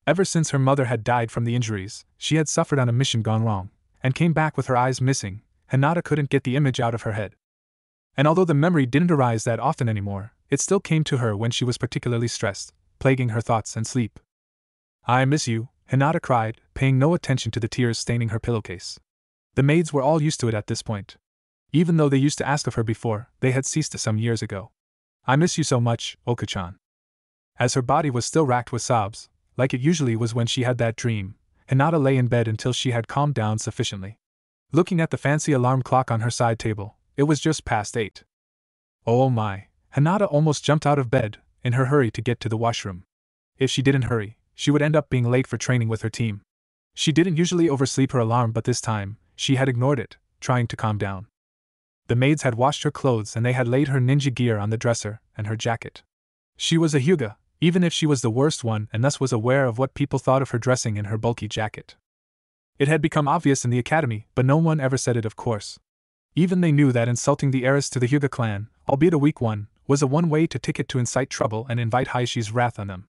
Ever since her mother had died from the injuries she had suffered on a mission gone wrong, and came back with her eyes missing, Hinata couldn't get the image out of her head. And although the memory didn't arise that often anymore, it still came to her when she was particularly stressed, plaguing her thoughts and sleep. I miss you, Hinata cried, paying no attention to the tears staining her pillowcase. The maids were all used to it at this point. Even though they used to ask of her before, they had ceased some years ago. I miss you so much, Oka-chan. As her body was still racked with sobs, like it usually was when she had that dream, Hinata lay in bed until she had calmed down sufficiently. Looking at the fancy alarm clock on her side table, it was just past 8. Oh my, Hinata almost jumped out of bed, in her hurry to get to the washroom. If she didn't hurry, she would end up being late for training with her team. She didn't usually oversleep her alarm, but this time, she had ignored it, trying to calm down. The maids had washed her clothes and they had laid her ninja gear on the dresser, and her jacket. She was a Hyuga, even if she was the worst one, and thus was aware of what people thought of her dressing in her bulky jacket. It had become obvious in the academy, but no one ever said it, of course. Even they knew that insulting the heiress to the Hyuga clan, albeit a weak one, was a one-way ticket to incite trouble and invite Haishi's wrath on them.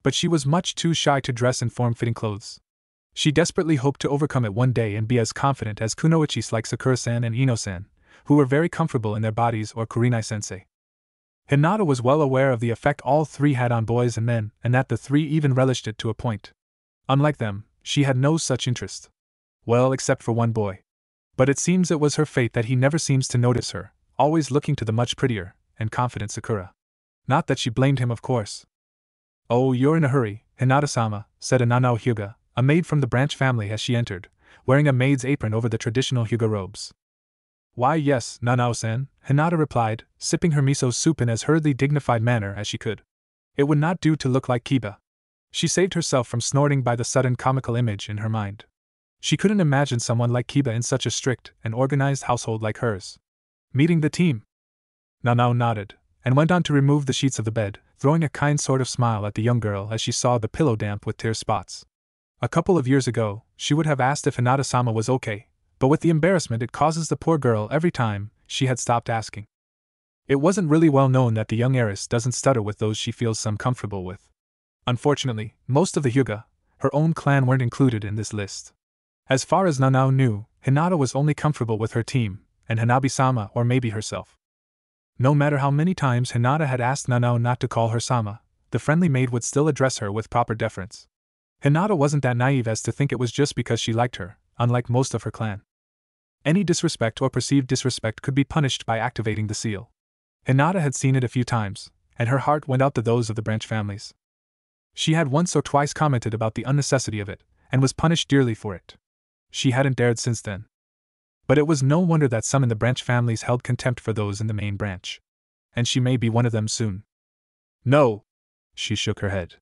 But she was much too shy to dress in form-fitting clothes. She desperately hoped to overcome it one day and be as confident as kunoichis like Sakura-san and Ino-san, who were very comfortable in their bodies, or Kurenai-sensei. Hinata was well aware of the effect all 3 had on boys and men, and that the 3 even relished it to a point. Unlike them, she had no such interest. Well, except for one boy. But it seems it was her fate that he never seems to notice her, always looking to the much prettier and confident Sakura. Not that she blamed him, of course. Oh, you're in a hurry, Hinata-sama, said a Nanao Hyuga, a maid from the branch family, as she entered, wearing a maid's apron over the traditional Hyuga robes. Why yes, Nanao-san, Hinata replied, sipping her miso soup in as hurriedly dignified manner as she could. It would not do to look like Kiba. She saved herself from snorting by the sudden comical image in her mind. She couldn't imagine someone like Kiba in such a strict and organized household like hers. Meeting the team. Nanao nodded, and went on to remove the sheets of the bed, throwing a kind sort of smile at the young girl as she saw the pillow damp with tear spots. A couple of years ago, she would have asked if Hinata-sama was okay, but with the embarrassment it causes the poor girl every time, she had stopped asking. It wasn't really well known that the young heiress doesn't stutter with those she feels some comfortable with. Unfortunately, most of the Hyuga, her own clan, weren't included in this list. As far as Nanao knew, Hinata was only comfortable with her team, and Hanabi-sama or maybe herself. No matter how many times Hinata had asked Nanao not to call her Sama, the friendly maid would still address her with proper deference. Hinata wasn't that naive as to think it was just because she liked her, unlike most of her clan. Any disrespect or perceived disrespect could be punished by activating the seal. Hinata had seen it a few times, and her heart went out to those of the branch families. She had once or twice commented about the unnecessity of it, and was punished dearly for it. She hadn't dared since then. But it was no wonder that some in the branch families held contempt for those in the main branch. And she may be one of them soon. No. She shook her head.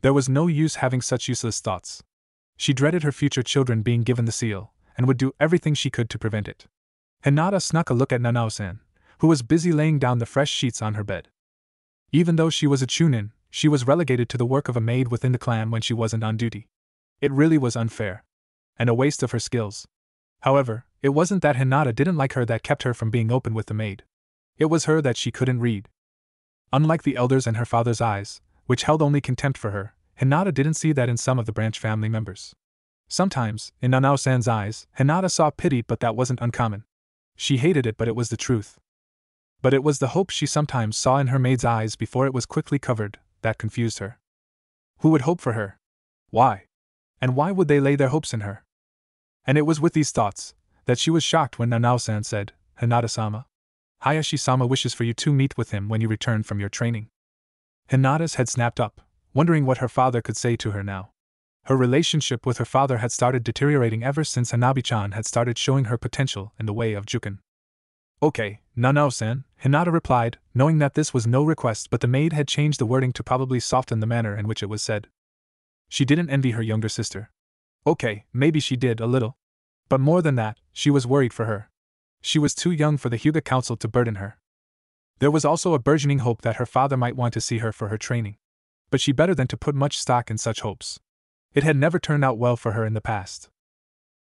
There was no use having such useless thoughts. She dreaded her future children being given the seal, and would do everything she could to prevent it. Hinata snuck a look at Nanao-san, who was busy laying down the fresh sheets on her bed. Even though she was a chunin, she was relegated to the work of a maid within the clan when she wasn't on duty. It really was unfair. And a waste of her skills. However, it wasn't that Hinata didn't like her that kept her from being open with the maid. It was her that she couldn't read. Unlike the elders and her father's eyes, which held only contempt for her, Hinata didn't see that in some of the branch family members. Sometimes, in Nanao-san's eyes, Hinata saw pity, but that wasn't uncommon. She hated it, but it was the truth. But it was the hope she sometimes saw in her maid's eyes before it was quickly covered that confused her. Who would hope for her? Why? And why would they lay their hopes in her? And it was with these thoughts that she was shocked when Nanao-san said, "Hinata-sama, Hayashi-sama wishes for you to meet with him when you return from your training." Hinata's head snapped up, wondering what her father could say to her now. Her relationship with her father had started deteriorating ever since Hanabi-chan had started showing her potential in the way of juken. "Okay, Nanao-san," Hinata replied, knowing that this was no request, but the maid had changed the wording to probably soften the manner in which it was said. She didn't envy her younger sister. Okay, maybe she did, a little. But more than that, she was worried for her. She was too young for the Hyuga Council to burden her. There was also a burgeoning hope that her father might want to see her for her training. But she better than to put much stock in such hopes. It had never turned out well for her in the past.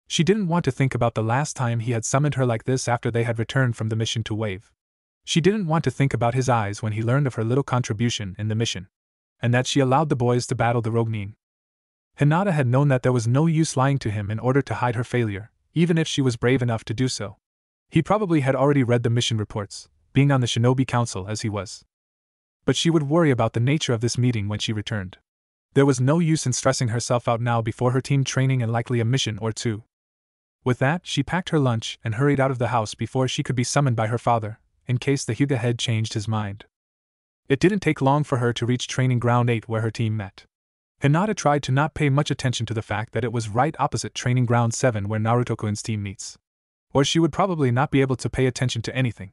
She didn't want to think about the last time he had summoned her like this after they had returned from the mission to Wave. She didn't want to think about his eyes when he learned of her little contribution in the mission, and that she allowed the boys to battle the Ronin. Hinata had known that there was no use lying to him in order to hide her failure, even if she was brave enough to do so. He probably had already read the mission reports, being on the Shinobi Council as he was. But she would worry about the nature of this meeting when she returned. There was no use in stressing herself out now before her team training and likely a mission or two. With that, she packed her lunch and hurried out of the house before she could be summoned by her father, in case the Hyuga head changed his mind. It didn't take long for her to reach Training Ground 8 where her team met. Hinata tried to not pay much attention to the fact that it was right opposite Training Ground 7 where Naruto-kun's team meets. Or she would probably not be able to pay attention to anything.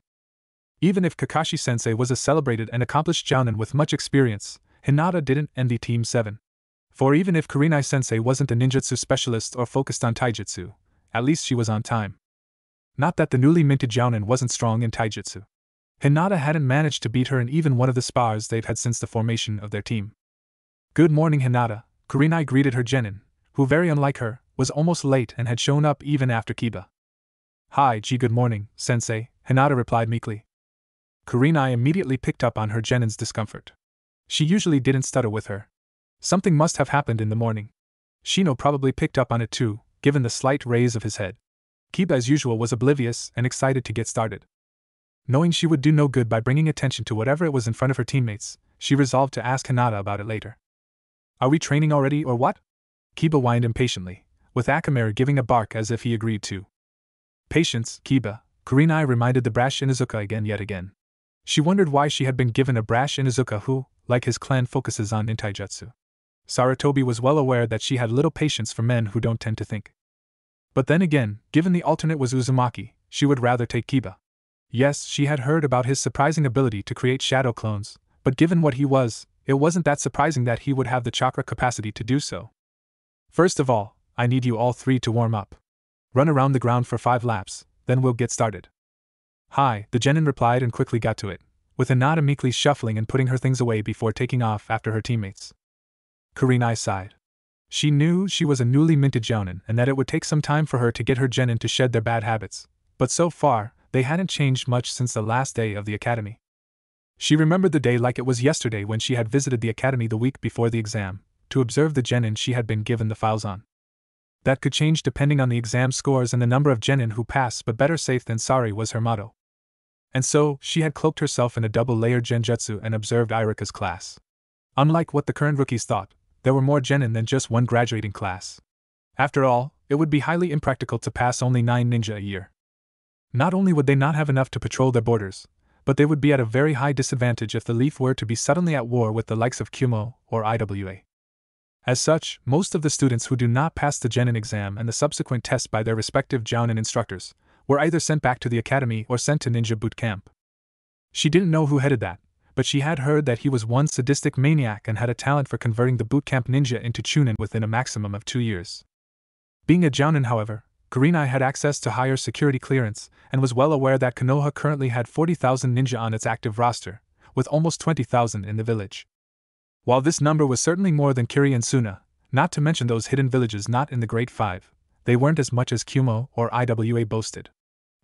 Even if Kakashi-sensei was a celebrated and accomplished jounin with much experience, Hinata didn't envy Team 7. For even if Kurenai-sensei wasn't a ninjutsu specialist or focused on taijutsu, at least she was on time. Not that the newly minted jounin wasn't strong in taijutsu. Hinata hadn't managed to beat her in even one of the spars they've had since the formation of their team. "Good morning, Hinata," Kurenai greeted her genin, who, very unlike her, was almost late and had shown up even after Kiba. "Hi, good morning, sensei," Hinata replied meekly. Kurenai immediately picked up on her genin's discomfort. She usually didn't stutter with her. Something must have happened in the morning. Shino probably picked up on it too, given the slight raise of his head. Kiba as usual was oblivious and excited to get started. Knowing she would do no good by bringing attention to whatever it was in front of her teammates, she resolved to ask Hinata about it later. "Are we training already or what?" Kiba whined impatiently, with Akamaru giving a bark as if he agreed to. "Patience, Kiba," Kurenai reminded the brash Inuzuka yet again. She wondered why she had been given a brash Inuzuka who, like his clan, focuses on nintaijutsu. Sarutobi was well aware that she had little patience for men who don't tend to think. But then again, given the alternate was Uzumaki, she would rather take Kiba. Yes, she had heard about his surprising ability to create shadow clones, but given what he was, it wasn't that surprising that he would have the chakra capacity to do so. "First of all, I need you all three to warm up. Run around the ground for 5 laps, then we'll get started." "Hi," the genin replied and quickly got to it, with Hinata meekly shuffling and putting her things away before taking off after her teammates. Kurenai sighed. She knew she was a newly minted jounin and that it would take some time for her to get her genin to shed their bad habits, but so far, they hadn't changed much since the last day of the academy. She remembered the day like it was yesterday when she had visited the academy the week before the exam, to observe the genin she had been given the files on. That could change depending on the exam scores and the number of genin who pass, but better safe than sorry was her motto. And so, she had cloaked herself in a double-layered genjutsu and observed Irika's class. Unlike what the current rookies thought, there were more genin than just one graduating class. After all, it would be highly impractical to pass only 9 ninja a year. Not only would they not have enough to patrol their borders, but they would be at a very high disadvantage if the Leaf were to be suddenly at war with the likes of Kumo or IWA. As such, most of the students who do not pass the genin exam and the subsequent test by their respective jounin instructors were either sent back to the academy or sent to ninja boot camp. She didn't know who headed that, but she had heard that he was one sadistic maniac and had a talent for converting the bootcamp ninja into chunin within a maximum of 2 years. Being a jounin, however, Kurenai had access to higher security clearance and was well aware that Konoha currently had 40,000 ninja on its active roster, with almost 20,000 in the village. While this number was certainly more than Kiri and Suna, not to mention those hidden villages not in the Great Five, they weren't as much as Kumo or Iwa boasted.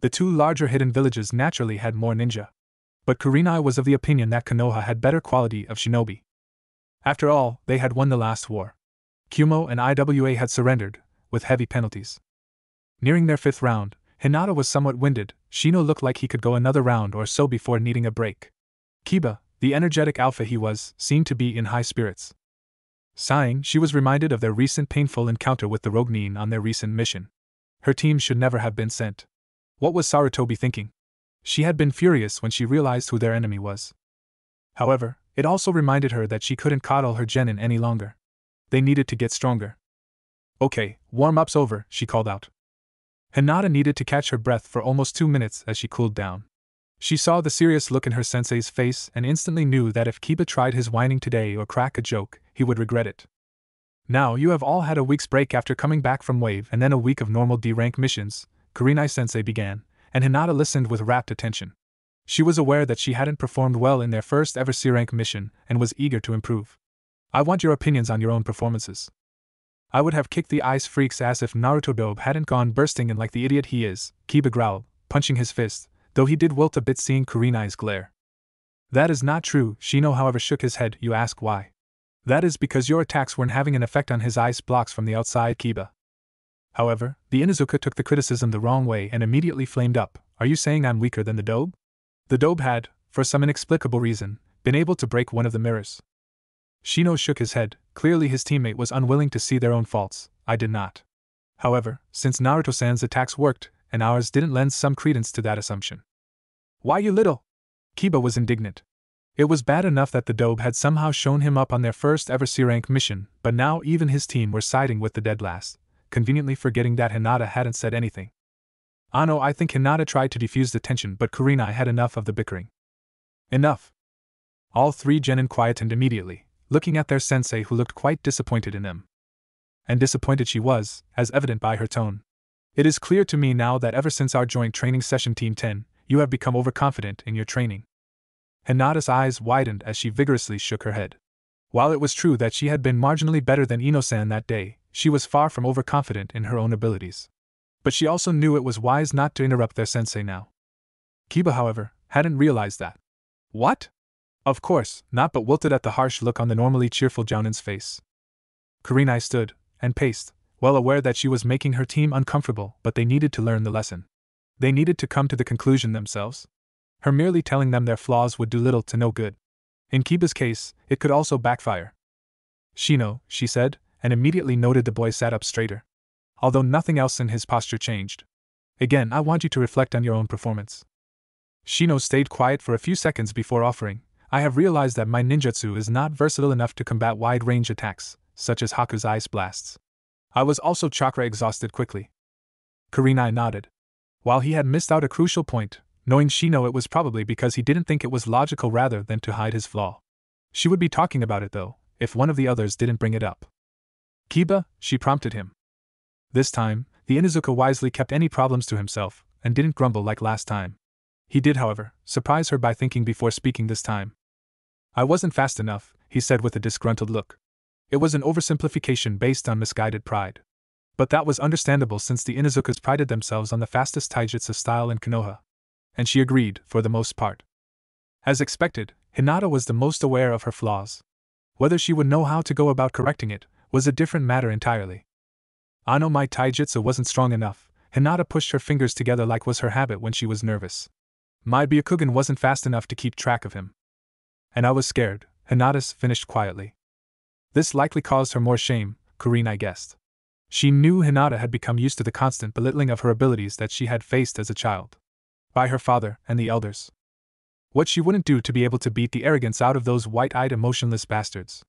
The two larger hidden villages naturally had more ninja. But Kurenai was of the opinion that Konoha had better quality of shinobi. After all, they had won the last war. Kumo and Iwa had surrendered, with heavy penalties. Nearing their 5th round, Hinata was somewhat winded. Shino looked like he could go another round or so before needing a break. Kiba, the energetic alpha he was, seemed to be in high spirits. Sighing, she was reminded of their recent painful encounter with the rogue Nin on their recent mission. Her team should never have been sent. What was Sarutobi thinking? She had been furious when she realized who their enemy was. However, it also reminded her that she couldn't coddle her genin any longer. They needed to get stronger. Okay, warm-up's over, she called out. Hinata needed to catch her breath for almost 2 minutes as she cooled down. She saw the serious look in her sensei's face and instantly knew that if Kiba tried his whining today or crack a joke, he would regret it. Now you have all had a week's break after coming back from Wave and then a week of normal D-rank missions, Kurenai-sensei began, and Hinata listened with rapt attention. She was aware that she hadn't performed well in their first ever C-rank mission and was eager to improve. I want your opinions on your own performances. I would have kicked the ice freak's ass if Naruto hadn't gone bursting in like the idiot he is, Kiba growled, punching his fist, though he did wilt a bit seeing Kurenai's glare. That is not true, Shino however shook his head. You ask why? That is because your attacks weren't having an effect on his ice blocks from the outside, Kiba. However, the Inuzuka took the criticism the wrong way and immediately flamed up. Are you saying I'm weaker than the Dobe? The Dobe had, for some inexplicable reason, been able to break one of the mirrors. Shino shook his head. Clearly his teammate was unwilling to see their own faults. I did not. However, since Naruto-san's attacks worked, and ours didn't lend some credence to that assumption. Why you little? Kiba was indignant. It was bad enough that the Dobe had somehow shown him up on their first ever C-rank mission, but now even his team were siding with the dead last, conveniently forgetting that Hinata hadn't said anything. I think Hinata tried to defuse the tension, but Kurenai had enough of the bickering. Enough. All three genin quietened immediately, looking at their sensei who looked quite disappointed in them. And disappointed she was, as evident by her tone. It is clear to me now that ever since our joint training session Team 10, you have become overconfident in your training. Hinata's eyes widened as she vigorously shook her head. While it was true that she had been marginally better than Ino-san that day, she was far from overconfident in her own abilities. But she also knew it was wise not to interrupt their sensei now. Kiba, however, hadn't realized that. What? Of course, not, but wilted at the harsh look on the normally cheerful Jounin's face. Kurenai stood and paced, well aware that she was making her team uncomfortable, but they needed to learn the lesson. They needed to come to the conclusion themselves. Her merely telling them their flaws would do little to no good. In Kiba's case, it could also backfire. Shino, she said, and immediately noted the boy sat up straighter. Although nothing else in his posture changed. Again, I want you to reflect on your own performance. Shino stayed quiet for a few seconds before offering, I have realized that my ninjutsu is not versatile enough to combat wide-range attacks, such as Haku's ice blasts. I was also chakra exhausted quickly. Kurenai nodded. While he had missed out a crucial point, knowing Shino it was probably because he didn't think it was logical rather than to hide his flaw. She would be talking about it though, if one of the others didn't bring it up. Kiba, she prompted him. This time, the Inuzuka wisely kept any problems to himself, and didn't grumble like last time. He did, however, surprise her by thinking before speaking this time. I wasn't fast enough, he said with a disgruntled look. It was an oversimplification based on misguided pride. But that was understandable since the Inuzukas prided themselves on the fastest taijutsu style in Konoha. And she agreed, for the most part. As expected, Hinata was the most aware of her flaws. Whether she would know how to go about correcting it was a different matter entirely. Ano my taijutsu wasn't strong enough. Hinata pushed her fingers together like was her habit when she was nervous. My Byakugan wasn't fast enough to keep track of him. And I was scared, Hinata finished quietly. This likely caused her more shame, Kurenai guessed. She knew Hinata had become used to the constant belittling of her abilities that she had faced as a child. By her father and the elders. What she wouldn't do to be able to beat the arrogance out of those white-eyed emotionless bastards.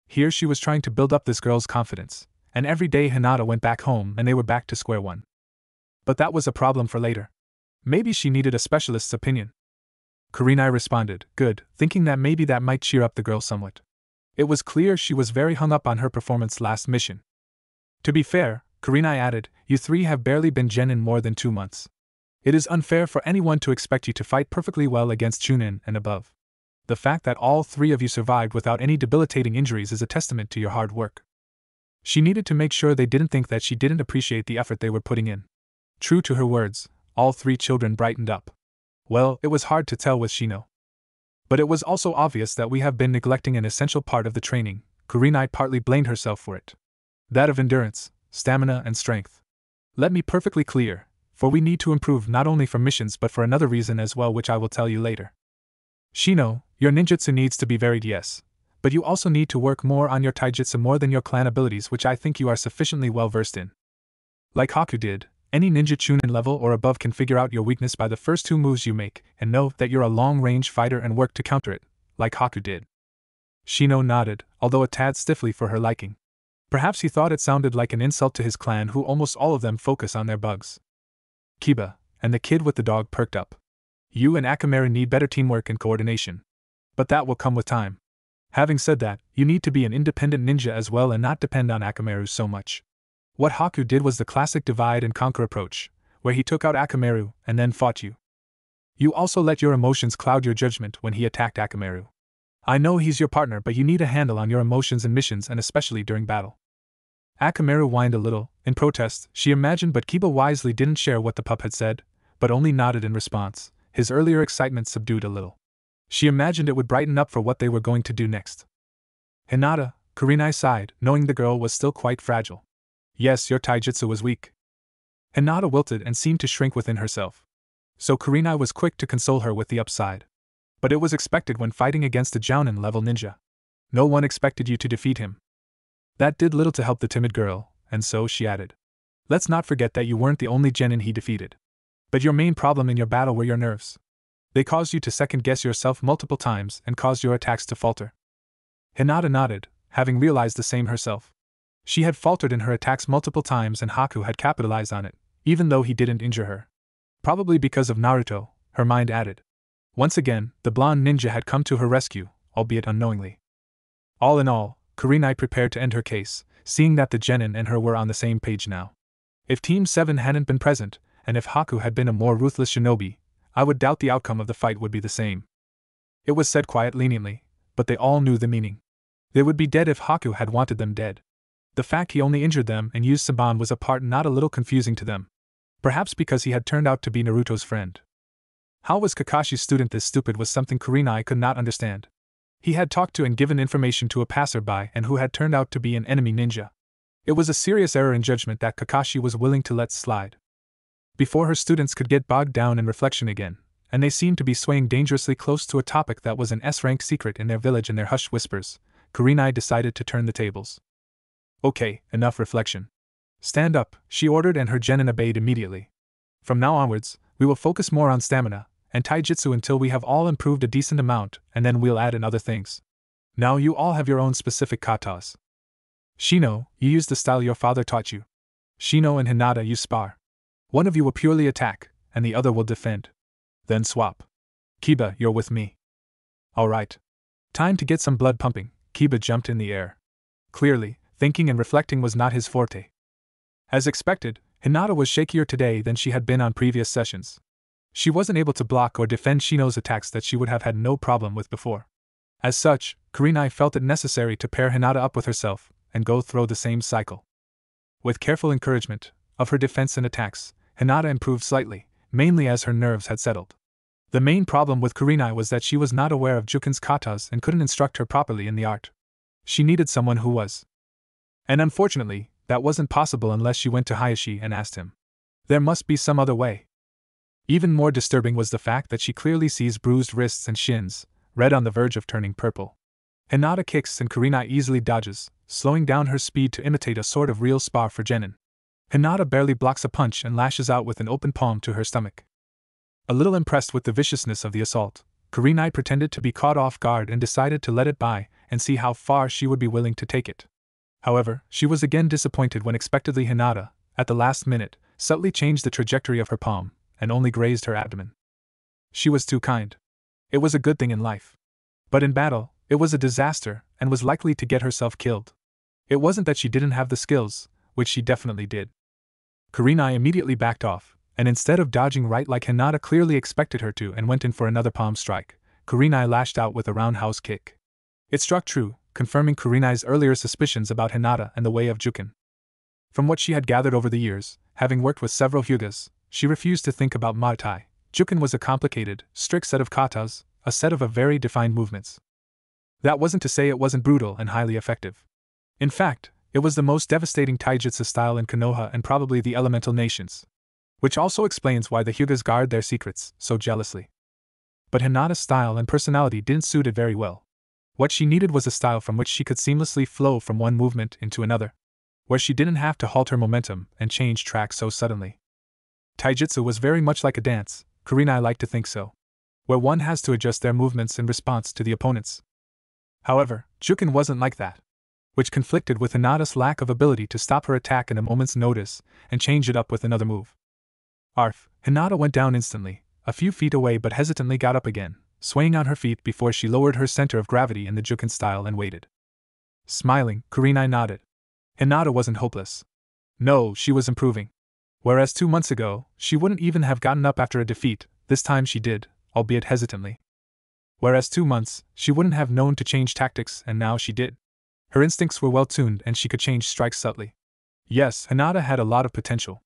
Here she was trying to build up this girl's confidence, and every day Hinata went back home and they were back to square one. But that was a problem for later. Maybe she needed a specialist's opinion. Kurenai responded, good, thinking that maybe that might cheer up the girl somewhat. It was clear she was very hung up on her performance last mission. To be fair, Kurenai added, you three have barely been genin more than 2 months. It is unfair for anyone to expect you to fight perfectly well against Chunin and above. The fact that all 3 of you survived without any debilitating injuries is a testament to your hard work. She needed to make sure they didn't think that she didn't appreciate the effort they were putting in. True to her words, all 3 children brightened up. Well, it was hard to tell with Shino. But it was also obvious that we have been neglecting an essential part of the training. Kurenai partly blamed herself for it. That of endurance, stamina, and strength. Let me perfectly clear, for we need to improve not only for missions but for another reason as well, which I will tell you later. Shino, your ninjutsu needs to be varied, yes, but you also need to work more on your taijutsu more than your clan abilities, which I think you are sufficiently well versed in. Like Haku did, any ninja chunin level or above can figure out your weakness by the first 2 moves you make and know that you're a long-range fighter and work to counter it, like Haku did. Shino nodded, although a tad stiffly for her liking. Perhaps he thought it sounded like an insult to his clan, who almost all of them focus on their bugs. Kiba, and the kid with the dog, perked up. You and Akamaru need better teamwork and coordination. But that will come with time. Having said that, you need to be an independent ninja as well and not depend on Akamaru so much. What Haku did was the classic divide and conquer approach, where he took out Akamaru and then fought you. You also let your emotions cloud your judgment when he attacked Akamaru. I know he's your partner, but you need a handle on your emotions in missions and especially during battle. Akamaru whined a little, in protest, she imagined, but Kiba wisely didn't share what the pup had said, but only nodded in response, his earlier excitement subdued a little. She imagined it would brighten up for what they were going to do next. Hinata, Kurenai sighed, knowing the girl was still quite fragile. Yes, your taijutsu was weak. Hinata wilted and seemed to shrink within herself. So Kurenai was quick to console her with the upside. But it was expected when fighting against a Jounin-level ninja. No one expected you to defeat him. That did little to help the timid girl, and so she added. Let's not forget that you weren't the only genin he defeated. But your main problem in your battle were your nerves. They caused you to second-guess yourself multiple times and caused your attacks to falter. Hinata nodded, having realized the same herself. She had faltered in her attacks multiple times and Haku had capitalized on it, even though he didn't injure her. Probably because of Naruto, her mind added. Once again, the blonde ninja had come to her rescue, albeit unknowingly. All in all, Kurenai prepared to end her case, seeing that the genin and her were on the same page now. If Team 7 hadn't been present, and if Haku had been a more ruthless shinobi, I would doubt the outcome of the fight would be the same. It was said quite leniently, but they all knew the meaning. They would be dead if Haku had wanted them dead. The fact he only injured them and used Saban was a part not a little confusing to them. Perhaps because he had turned out to be Naruto's friend. How was Kakashi's student this stupid was something Kurenai could not understand. He had talked to and given information to a passerby and who had turned out to be an enemy ninja. It was a serious error in judgment that Kakashi was willing to let slide. Before her students could get bogged down in reflection again, and they seemed to be swaying dangerously close to a topic that was an S-rank secret in their village in their hushed whispers, Kurenai decided to turn the tables. Okay, enough reflection. Stand up, she ordered, and her genin obeyed immediately. From now onwards, we will focus more on stamina and taijutsu until we have all improved a decent amount, and then we'll add in other things. Now you all have your own specific katas. Shino, you use the style your father taught you. Shino and Hinata, you spar. One of you will purely attack, and the other will defend. Then swap. Kiba, you're with me. Alright. Time to get some blood pumping. Kiba jumped in the air. Clearly, thinking and reflecting was not his forte. As expected, Hinata was shakier today than she had been on previous sessions. She wasn't able to block or defend Shino's attacks that she would have had no problem with before. As such, Kurenai felt it necessary to pair Hinata up with herself and go through the same cycle. With careful encouragement of her defense and attacks, Hinata improved slightly, mainly as her nerves had settled. The main problem with Kurenai was that she was not aware of Jukin's katas and couldn't instruct her properly in the art. She needed someone who was. And unfortunately, that wasn't possible unless she went to Hayashi and asked him. There must be some other way. Even more disturbing was the fact that she clearly sees bruised wrists and shins, red on the verge of turning purple. Hinata kicks and Kurenai easily dodges, slowing down her speed to imitate a sort of real spar for genin. Hinata barely blocks a punch and lashes out with an open palm to her stomach. A little impressed with the viciousness of the assault, Kurenai pretended to be caught off guard and decided to let it by and see how far she would be willing to take it. However, she was again disappointed when unexpectedly Hinata, at the last minute, subtly changed the trajectory of her palm and only grazed her abdomen. She was too kind. It was a good thing in life. But in battle, it was a disaster and was likely to get herself killed. It wasn't that she didn't have the skills, which she definitely did. Kurenai immediately backed off, and instead of dodging right like Hinata clearly expected her to and went in for another palm strike, Kurenai lashed out with a roundhouse kick. It struck true, confirming Kurenai's earlier suspicions about Hinata and the way of Juken. From what she had gathered over the years, having worked with several hyugas, she refused to think about Muay Thai. Juken was a complicated, strict set of katas, a set of very defined movements. That wasn't to say it wasn't brutal and highly effective. In fact, it was the most devastating taijutsu style in Konoha and probably the elemental nations. Which also explains why the hyugas guard their secrets so jealously. But Hinata's style and personality didn't suit it very well. What she needed was a style from which she could seamlessly flow from one movement into another, where she didn't have to halt her momentum and change track so suddenly. Taijutsu was very much like a dance, Kurenai liked to think so, where one has to adjust their movements in response to the opponents. However, Juken wasn't like that, which conflicted with Hinata's lack of ability to stop her attack in a moment's notice and change it up with another move. Arf, Hinata went down instantly, a few feet away but hesitantly got up again, swaying on her feet before she lowered her center of gravity in the Juken style and waited. Smiling, Kurenai nodded. Hinata wasn't hopeless. No, she was improving. Whereas 2 months ago, she wouldn't even have gotten up after a defeat, this time she did, albeit hesitantly. Whereas 2 months, she wouldn't have known to change tactics, and now she did. Her instincts were well tuned and she could change strikes subtly. Yes, Hinata had a lot of potential.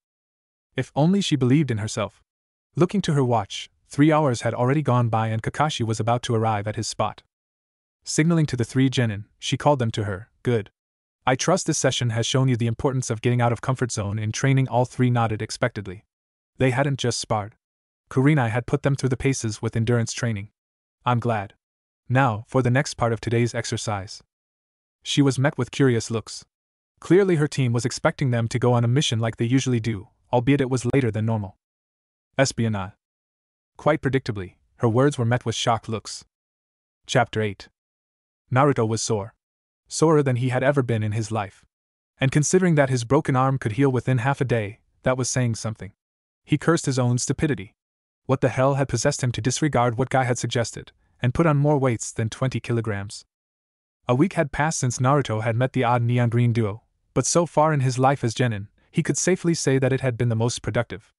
If only she believed in herself. Looking to her watch, 3 hours had already gone by and Kakashi was about to arrive at his spot. Signaling to the 3 genin, she called them to her. Good. I trust this session has shown you the importance of getting out of comfort zone in training. All 3 nodded expectedly. They hadn't just sparred. Kurenai had put them through the paces with endurance training. I'm glad. Now, for the next part of today's exercise. She was met with curious looks. Clearly her team was expecting them to go on a mission like they usually do, albeit it was later than normal. Espionage. Quite predictably, her words were met with shocked looks. Chapter 8. Naruto was sore. Sorer than he had ever been in his life. And considering that his broken arm could heal within half a day, that was saying something. He cursed his own stupidity. What the hell had possessed him to disregard what Guy had suggested, and put on more weights than 20 kilograms? A week had passed since Naruto had met the odd neon green duo, but so far in his life as genin, he could safely say that it had been the most productive.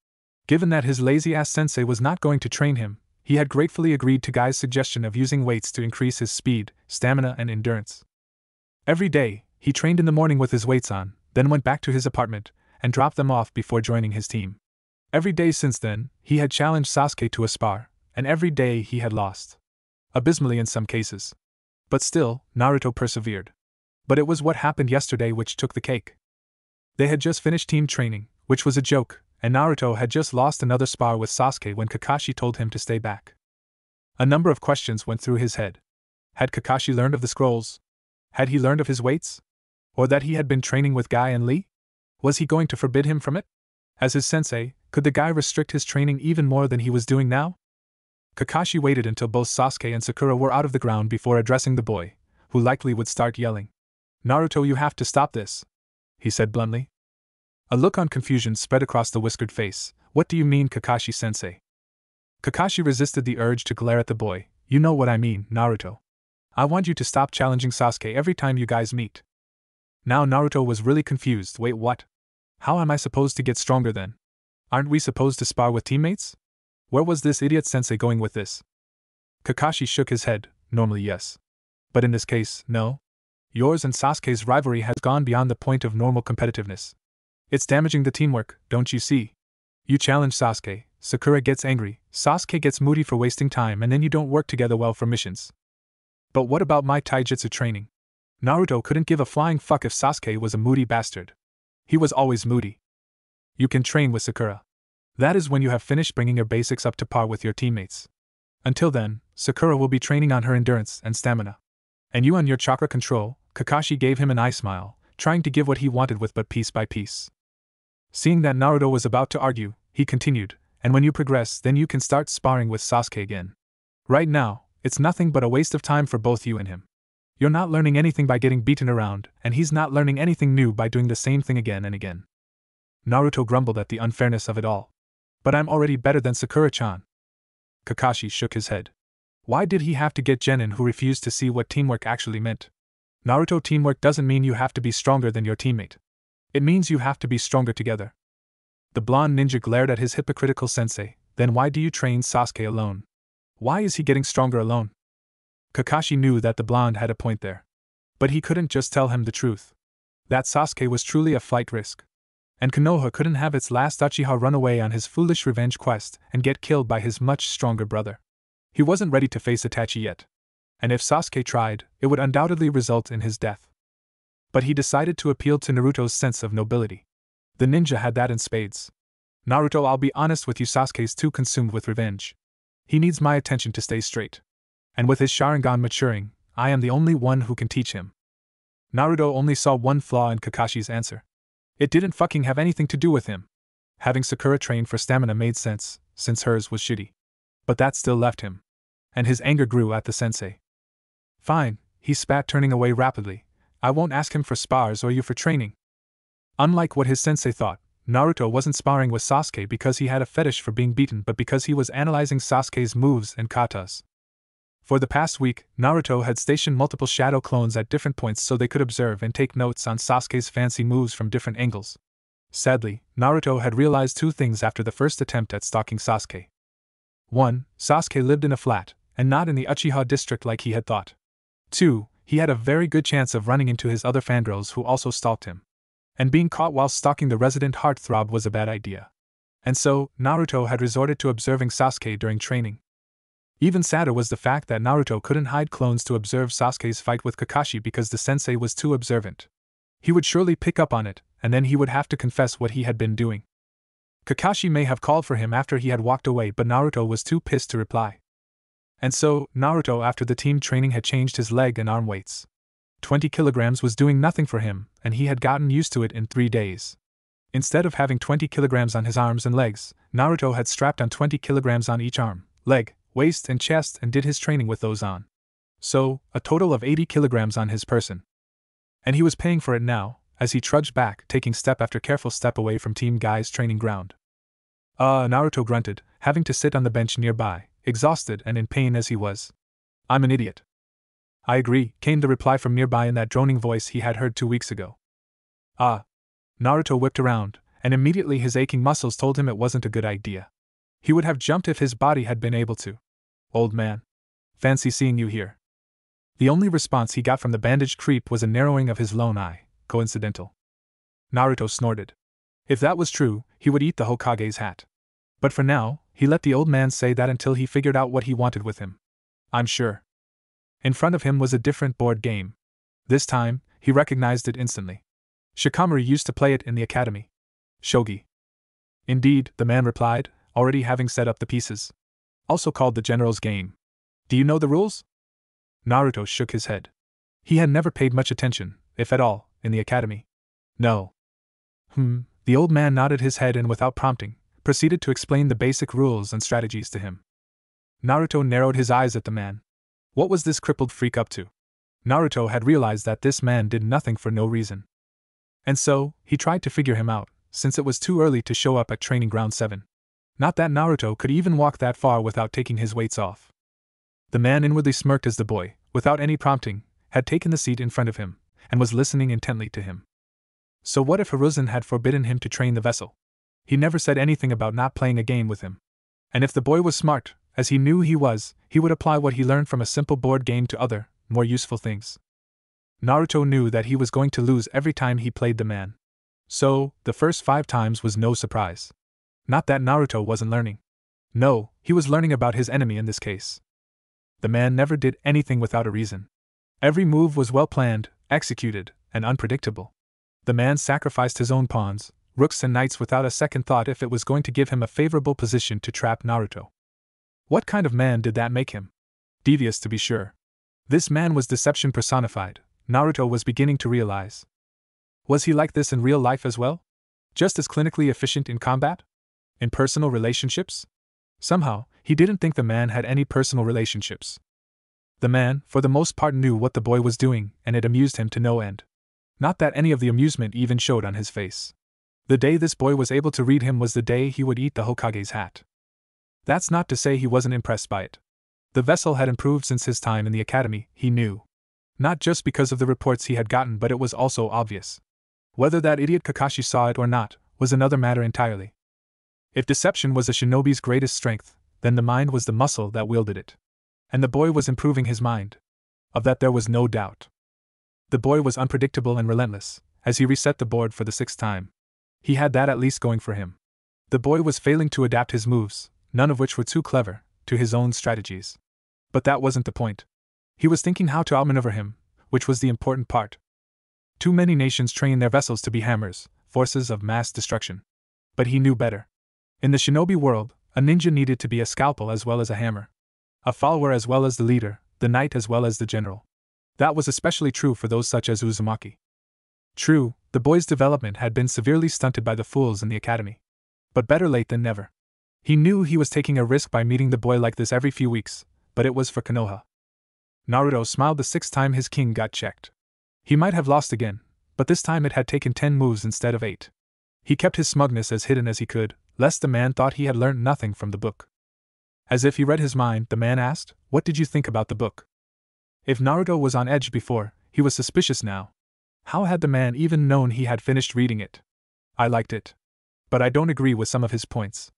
Given that his lazy-ass sensei was not going to train him, he had gratefully agreed to Guy's suggestion of using weights to increase his speed, stamina, and endurance. Every day, he trained in the morning with his weights on, then went back to his apartment, and dropped them off before joining his team. Every day since then, he had challenged Sasuke to a spar, and every day he had lost. Abysmally in some cases. But still, Naruto persevered. But it was what happened yesterday which took the cake. They had just finished team training, which was a joke, and Naruto had just lost another spar with Sasuke when Kakashi told him to stay back. A number of questions went through his head. Had Kakashi learned of the scrolls? Had he learned of his weights? Or that he had been training with Guy and Lee? Was he going to forbid him from it? As his sensei, could the guy restrict his training even more than he was doing now? Kakashi waited until both Sasuke and Sakura were out of the ground before addressing the boy, who likely would start yelling. Naruto, you have to stop this, he said bluntly. A look of confusion spread across the whiskered face. What do you mean, Kakashi-sensei? Kakashi resisted the urge to glare at the boy. You know what I mean, Naruto. I want you to stop challenging Sasuke every time you guys meet. Now Naruto was really confused. Wait, what? How am I supposed to get stronger then? Aren't we supposed to spar with teammates? Where was this idiot sensei going with this? Kakashi shook his head. Normally yes. But in this case, no. Yours and Sasuke's rivalry has gone beyond the point of normal competitiveness. It's damaging the teamwork, don't you see? You challenge Sasuke, Sakura gets angry, Sasuke gets moody for wasting time, and then you don't work together well for missions. But what about my taijutsu training? Naruto couldn't give a flying fuck if Sasuke was a moody bastard. He was always moody. You can train with Sakura. That is when you have finished bringing your basics up to par with your teammates. Until then, Sakura will be training on her endurance and stamina. And you on your chakra control. Kakashi gave him an eye smile, trying to give what he wanted with but piece by piece. Seeing that Naruto was about to argue, he continued, and when you progress, then you can start sparring with Sasuke again. Right now, it's nothing but a waste of time for both you and him. You're not learning anything by getting beaten around, and he's not learning anything new by doing the same thing again and again. Naruto grumbled at the unfairness of it all. But I'm already better than Sakura-chan. Kakashi shook his head. Why did he have to get Genin, who refused to see what teamwork actually meant? Naruto, teamwork doesn't mean you have to be stronger than your teammate. It means you have to be stronger together. The blonde ninja glared at his hypocritical sensei. Then why do you train Sasuke alone? Why is he getting stronger alone? Kakashi knew that the blonde had a point there. But he couldn't just tell him the truth. That Sasuke was truly a flight risk. And Konoha couldn't have its last Uchiha run away on his foolish revenge quest and get killed by his much stronger brother. He wasn't ready to face Itachi yet. And if Sasuke tried, it would undoubtedly result in his death. But he decided to appeal to Naruto's sense of nobility. The ninja had that in spades. Naruto, I'll be honest with you, Sasuke's too consumed with revenge. He needs my attention to stay straight. And with his Sharingan maturing, I am the only one who can teach him. Naruto only saw one flaw in Kakashi's answer. It didn't fucking have anything to do with him. Having Sakura train for stamina made sense, since hers was shitty. But that still left him. And his anger grew at the sensei. Fine, he spat, turning away rapidly. I won't ask him for spars or you for training. Unlike what his sensei thought, Naruto wasn't sparring with Sasuke because he had a fetish for being beaten, but because he was analyzing Sasuke's moves and katas. For the past week, Naruto had stationed multiple shadow clones at different points so they could observe and take notes on Sasuke's fancy moves from different angles. Sadly, Naruto had realized two things after the first attempt at stalking Sasuke. 1. Sasuke lived in a flat, and not in the Uchiha district like he had thought. 2. He had a very good chance of running into his other fangirls who also stalked him. And being caught while stalking the resident heartthrob was a bad idea. And so, Naruto had resorted to observing Sasuke during training. Even sadder was the fact that Naruto couldn't hide clones to observe Sasuke's fight with Kakashi because the sensei was too observant. He would surely pick up on it, and then he would have to confess what he had been doing. Kakashi may have called for him after he had walked away, but Naruto was too pissed to reply. And so, Naruto, after the team training, had changed his leg and arm weights. 20 kilograms was doing nothing for him, and he had gotten used to it in 3 days. Instead of having 20 kilograms on his arms and legs, Naruto had strapped on 20 kilograms on each arm, leg, waist, and chest and did his training with those on. So, a total of 80 kilograms on his person. And he was paying for it now, as he trudged back, taking step after careful step away from Team Guy's training ground. Naruto grunted, having to sit on the bench nearby, exhausted and in pain as he was. I'm an idiot. I agree, came the reply from nearby in that droning voice he had heard 2 weeks ago. Naruto whipped around, and immediately his aching muscles told him it wasn't a good idea. He would have jumped if his body had been able to. Old man. Fancy seeing you here. The only response he got from the bandaged creep was a narrowing of his lone eye, coincidental. Naruto snorted. If that was true, he would eat the Hokage's hat. But for now, he let the old man say that until he figured out what he wanted with him. I'm sure. In front of him was a different board game. This time, he recognized it instantly. Shikamaru used to play it in the academy. Shogi. Indeed, the man replied, already having set up the pieces. Also called the General's Game. Do you know the rules? Naruto shook his head. He had never paid much attention, if at all, in the academy. No. The old man nodded his head and without prompting, proceeded to explain the basic rules and strategies to him. Naruto narrowed his eyes at the man. What was this crippled freak up to? Naruto had realized that this man did nothing for no reason. And so, he tried to figure him out, since it was too early to show up at Training Ground 7. Not that Naruto could even walk that far without taking his weights off. The man inwardly smirked as the boy, without any prompting, had taken the seat in front of him, and was listening intently to him. So what if Hiruzen had forbidden him to train the vessel? He never said anything about not playing a game with him. And if the boy was smart, as he knew he was, he would apply what he learned from a simple board game to other, more useful things. Naruto knew that he was going to lose every time he played the man. So, the first 5 times was no surprise. Not that Naruto wasn't learning. No, he was learning about his enemy in this case. The man never did anything without a reason. Every move was well planned, executed, and unpredictable. The man sacrificed his own pawns, rooks and knights without a second thought if it was going to give him a favorable position to trap Naruto. What kind of man did that make him? Devious, to be sure. This man was deception personified, Naruto was beginning to realize. Was he like this in real life as well? Just as clinically efficient in combat? In personal relationships? Somehow, he didn't think the man had any personal relationships. The man, for the most part, knew what the boy was doing, and it amused him to no end. Not that any of the amusement even showed on his face. The day this boy was able to read him was the day he would eat the Hokage's hat. That's not to say he wasn't impressed by it. The vessel had improved since his time in the academy, he knew. Not just because of the reports he had gotten, but it was also obvious. Whether that idiot Kakashi saw it or not was another matter entirely. If deception was a shinobi's greatest strength, then the mind was the muscle that wielded it. And the boy was improving his mind. Of that there was no doubt. The boy was unpredictable and relentless, as he reset the board for the 6th time. He had that at least going for him. The boy was failing to adapt his moves, none of which were too clever, to his own strategies. But that wasn't the point. He was thinking how to outmaneuver him, which was the important part. Too many nations train their vessels to be hammers, forces of mass destruction. But he knew better. In the shinobi world, a ninja needed to be a scalpel as well as a hammer. A follower as well as the leader, the knight as well as the general. That was especially true for those such as Uzumaki. True, the boy's development had been severely stunted by the fools in the academy. But better late than never. He knew he was taking a risk by meeting the boy like this every few weeks, but it was for Konoha. Naruto smiled the 6th time his king got checked. He might have lost again, but this time it had taken 10 moves instead of 8. He kept his smugness as hidden as he could, lest the man thought he had learned nothing from the book. As if he read his mind, the man asked, "What did you think about the book?" If Naruto was on edge before, he was suspicious now. How had the man even known he had finished reading it? "I liked it. But I don't agree with some of his points."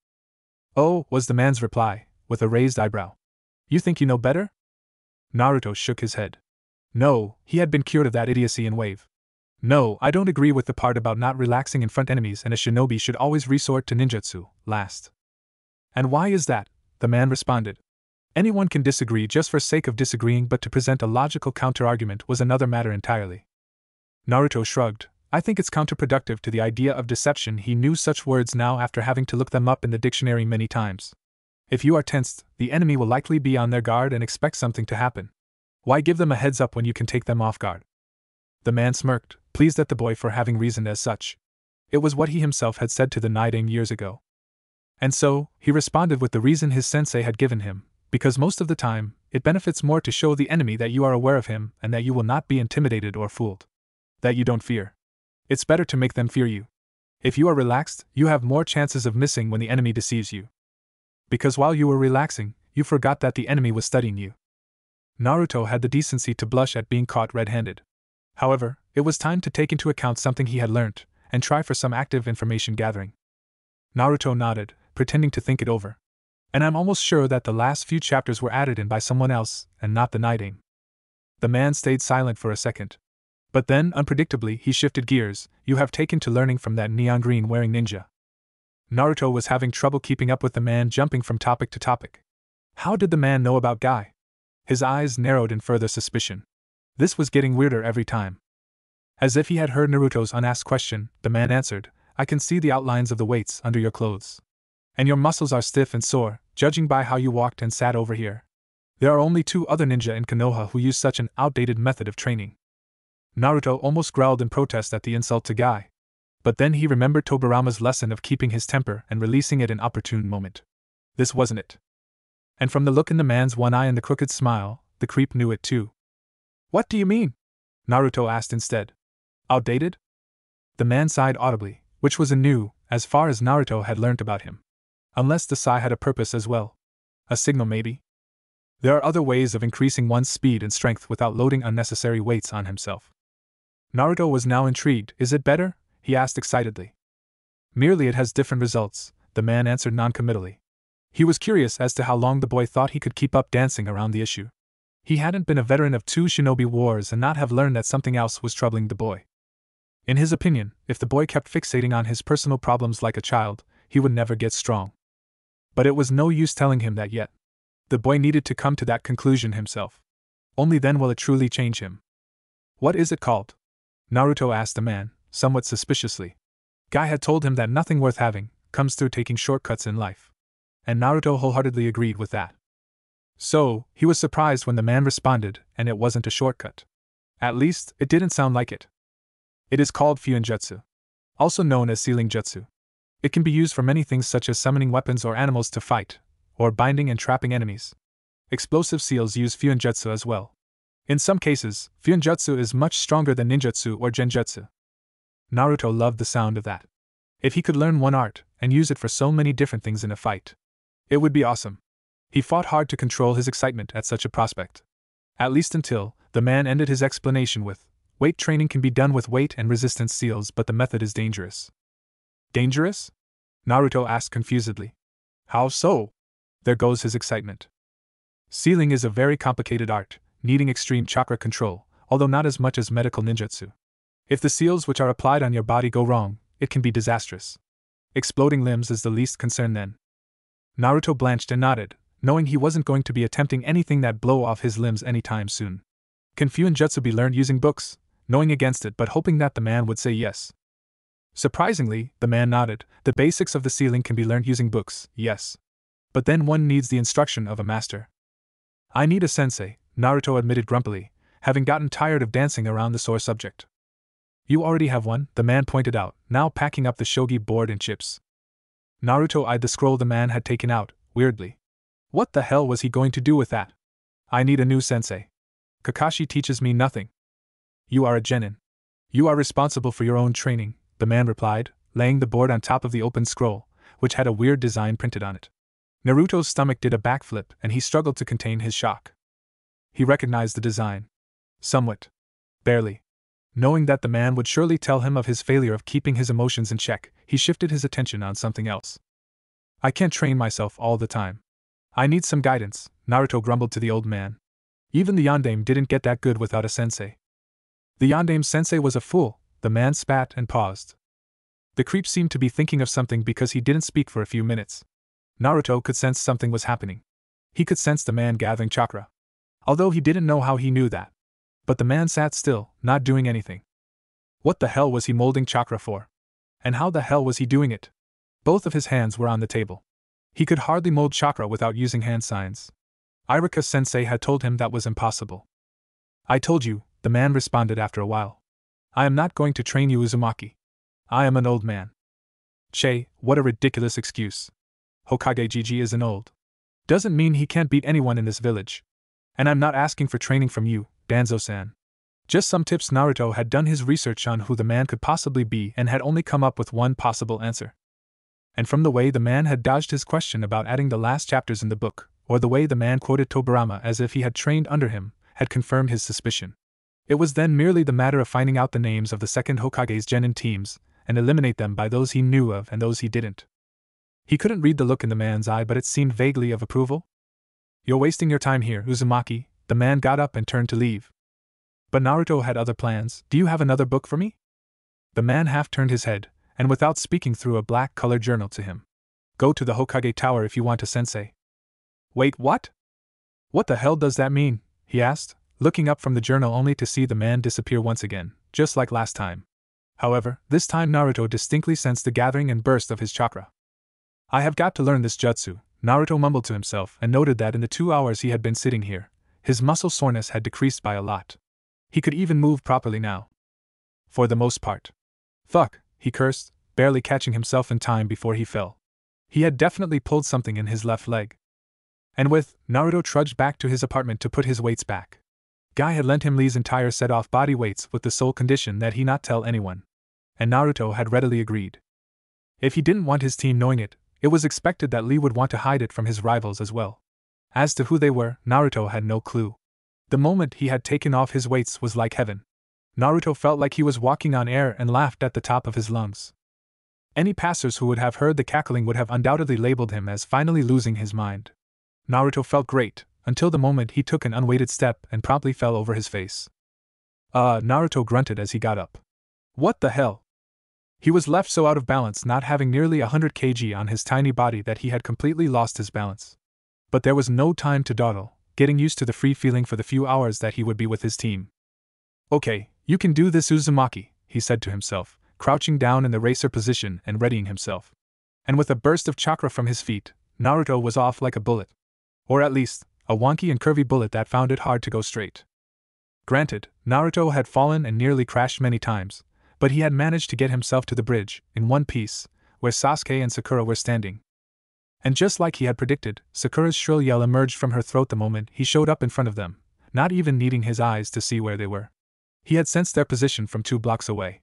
"Oh," was the man's reply, with a raised eyebrow. "You think you know better?" Naruto shook his head. No, he had been cured of that idiocy in Wave. "No, I don't agree with the part about not relaxing in front enemies, and a shinobi should always resort to ninjutsu, last." "And why is that?" the man responded. Anyone can disagree just for sake of disagreeing, but to present a logical counter-argument was another matter entirely. Naruto shrugged. "I think it's counterproductive to the idea of deception." He knew such words now after having to look them up in the dictionary many times. If you are tensed, the enemy will likely be on their guard and expect something to happen. Why give them a heads up when you can take them off guard? The man smirked, pleased at the boy for having reasoned as such. It was what he himself had said to the Nidaime years ago. And so, he responded with the reason his sensei had given him, because most of the time, it benefits more to show the enemy that you are aware of him and that you will not be intimidated or fooled. That you don't fear. It's better to make them fear you. If you are relaxed, you have more chances of missing when the enemy deceives you. Because while you were relaxing, you forgot that the enemy was studying you. Naruto had the decency to blush at being caught red-handed. However, it was time to take into account something he had learnt, and try for some active information gathering. Naruto nodded, pretending to think it over. "And I'm almost sure that the last few chapters were added in by someone else, and not the Nidaime." The man stayed silent for a second. But then, unpredictably, he shifted gears. "You have taken to learning from that neon green wearing ninja." Naruto was having trouble keeping up with the man, jumping from topic to topic. How did the man know about Guy? His eyes narrowed in further suspicion. This was getting weirder every time. As if he had heard Naruto's unasked question, the man answered, "I can see the outlines of the weights under your clothes. And your muscles are stiff and sore, judging by how you walked and sat over here. There are only 2 other ninja in Konoha who use such an outdated method of training." Naruto almost growled in protest at the insult to Guy. But then he remembered Tobirama's lesson of keeping his temper and releasing it in opportune moment. This wasn't it. And from the look in the man's one eye and the crooked smile, the creep knew it too. "What do you mean?" Naruto asked instead. "Outdated?" The man sighed audibly, which was anew, as far as Naruto had learnt about him. Unless the sigh had a purpose as well. A signal maybe? There are other ways of increasing one's speed and strength without loading unnecessary weights on himself. Naruto was now intrigued. "Is it better?" he asked excitedly. "Merely it has different results," the man answered noncommittally. He was curious as to how long the boy thought he could keep up dancing around the issue. He hadn't been a veteran of 2 shinobi wars and not have learned that something else was troubling the boy. In his opinion, if the boy kept fixating on his personal problems like a child, he would never get strong. But it was no use telling him that yet. The boy needed to come to that conclusion himself. Only then will it truly change him. "What is it called?" Naruto asked the man, somewhat suspiciously. Guy had told him that nothing worth having comes through taking shortcuts in life. And Naruto wholeheartedly agreed with that. So, he was surprised when the man responded, and it wasn't a shortcut. At least, it didn't sound like it. "It is called Fuinjutsu, also known as Sealing Jutsu. It can be used for many things such as summoning weapons or animals to fight, or binding and trapping enemies. Explosive seals use Fuinjutsu as well. In some cases, Fuinjutsu is much stronger than ninjutsu or genjutsu." Naruto loved the sound of that. If he could learn one art, and use it for so many different things in a fight, it would be awesome. He fought hard to control his excitement at such a prospect. At least until the man ended his explanation with, "Weight training can be done with weight and resistance seals, but the method is dangerous." Dangerous? Naruto asked confusedly. How so? There goes his excitement. Sealing is a very complicated art, needing extreme chakra control, although not as much as medical ninjutsu. If the seals which are applied on your body go wrong, it can be disastrous. Exploding limbs is the least concern then. Naruto blanched and nodded, knowing he wasn't going to be attempting anything that blow off his limbs anytime soon. Can Fuinjutsu be learned using books? Knowing against it but hoping that the man would say yes. Surprisingly, the man nodded. The basics of the sealing can be learned using books, yes. But then one needs the instruction of a master. I need a sensei, Naruto admitted grumpily, having gotten tired of dancing around the sore subject. You already have one, the man pointed out, now packing up the shogi board and chips. Naruto eyed the scroll the man had taken out, weirdly. What the hell was he going to do with that? I need a new sensei. Kakashi teaches me nothing. You are a genin. You are responsible for your own training, the man replied, laying the board on top of the open scroll, which had a weird design printed on it. Naruto's stomach did a backflip and he struggled to contain his shock. He recognized the design. Somewhat. Barely. Knowing that the man would surely tell him of his failure of keeping his emotions in check, he shifted his attention on something else. I can't train myself all the time. I need some guidance, Naruto grumbled to the old man. Even the yondaime didn't get that good without a sensei. The yondaime sensei was a fool, the man spat and paused. The creep seemed to be thinking of something because he didn't speak for a few minutes. Naruto could sense something was happening. He could sense the man gathering chakra. Although he didn't know how he knew that. But the man sat still, not doing anything. What the hell was he molding chakra for? And how the hell was he doing it? Both of his hands were on the table. He could hardly mold chakra without using hand signs. Irika-sensei had told him that was impossible. I told you, the man responded after a while. I am not going to train you, Uzumaki. I am an old man. Che, what a ridiculous excuse. Hokage Gigi isn't old. Doesn't mean he can't beat anyone in this village. And I'm not asking for training from you, Danzo-san. Just some tips. Naruto had done his research on who the man could possibly be and had only come up with one possible answer. And from the way the man had dodged his question about adding the last chapters in the book, or the way the man quoted Tobirama as if he had trained under him, had confirmed his suspicion. It was then merely the matter of finding out the names of the second Hokage's genin teams, and eliminate them by those he knew of and those he didn't. He couldn't read the look in the man's eye, but it seemed vaguely of approval. You're wasting your time here, Uzumaki. The man got up and turned to leave. But Naruto had other plans. Do you have another book for me? The man half turned his head, and without speaking threw a black-colored journal to him. Go to the Hokage Tower if you want a sensei. Wait, what? What the hell does that mean? He asked, looking up from the journal only to see the man disappear once again, just like last time. However, this time Naruto distinctly sensed the gathering and burst of his chakra. I have got to learn this jutsu, Naruto mumbled to himself and noted that in the 2 hours he had been sitting here, his muscle soreness had decreased by a lot. He could even move properly now. For the most part. Fuck, he cursed, barely catching himself in time before he fell. He had definitely pulled something in his left leg. And Naruto trudged back to his apartment to put his weights back. Guy had lent him Lee's entire set-off body weights with the sole condition that he not tell anyone. And Naruto had readily agreed. If he didn't want his team knowing it, it was expected that Lee would want to hide it from his rivals as well. As to who they were, Naruto had no clue. The moment he had taken off his weights was like heaven. Naruto felt like he was walking on air and laughed at the top of his lungs. Any passers who would have heard the cackling would have undoubtedly labeled him as finally losing his mind. Naruto felt great, until the moment he took an unweighted step and promptly fell over his face. Naruto grunted as he got up. What the hell? He was left so out of balance, not having nearly 100 kg on his tiny body, that he had completely lost his balance. But there was no time to dawdle, getting used to the free feeling for the few hours that he would be with his team. Okay, you can do this, Uzumaki, he said to himself, crouching down in the racer position and readying himself. And with a burst of chakra from his feet, Naruto was off like a bullet. Or at least, a wonky and curvy bullet that found it hard to go straight. Granted, Naruto had fallen and nearly crashed many times, but he had managed to get himself to the bridge, in one piece, where Sasuke and Sakura were standing. And just like he had predicted, Sakura's shrill yell emerged from her throat the moment he showed up in front of them, not even needing his eyes to see where they were. He had sensed their position from 2 blocks away.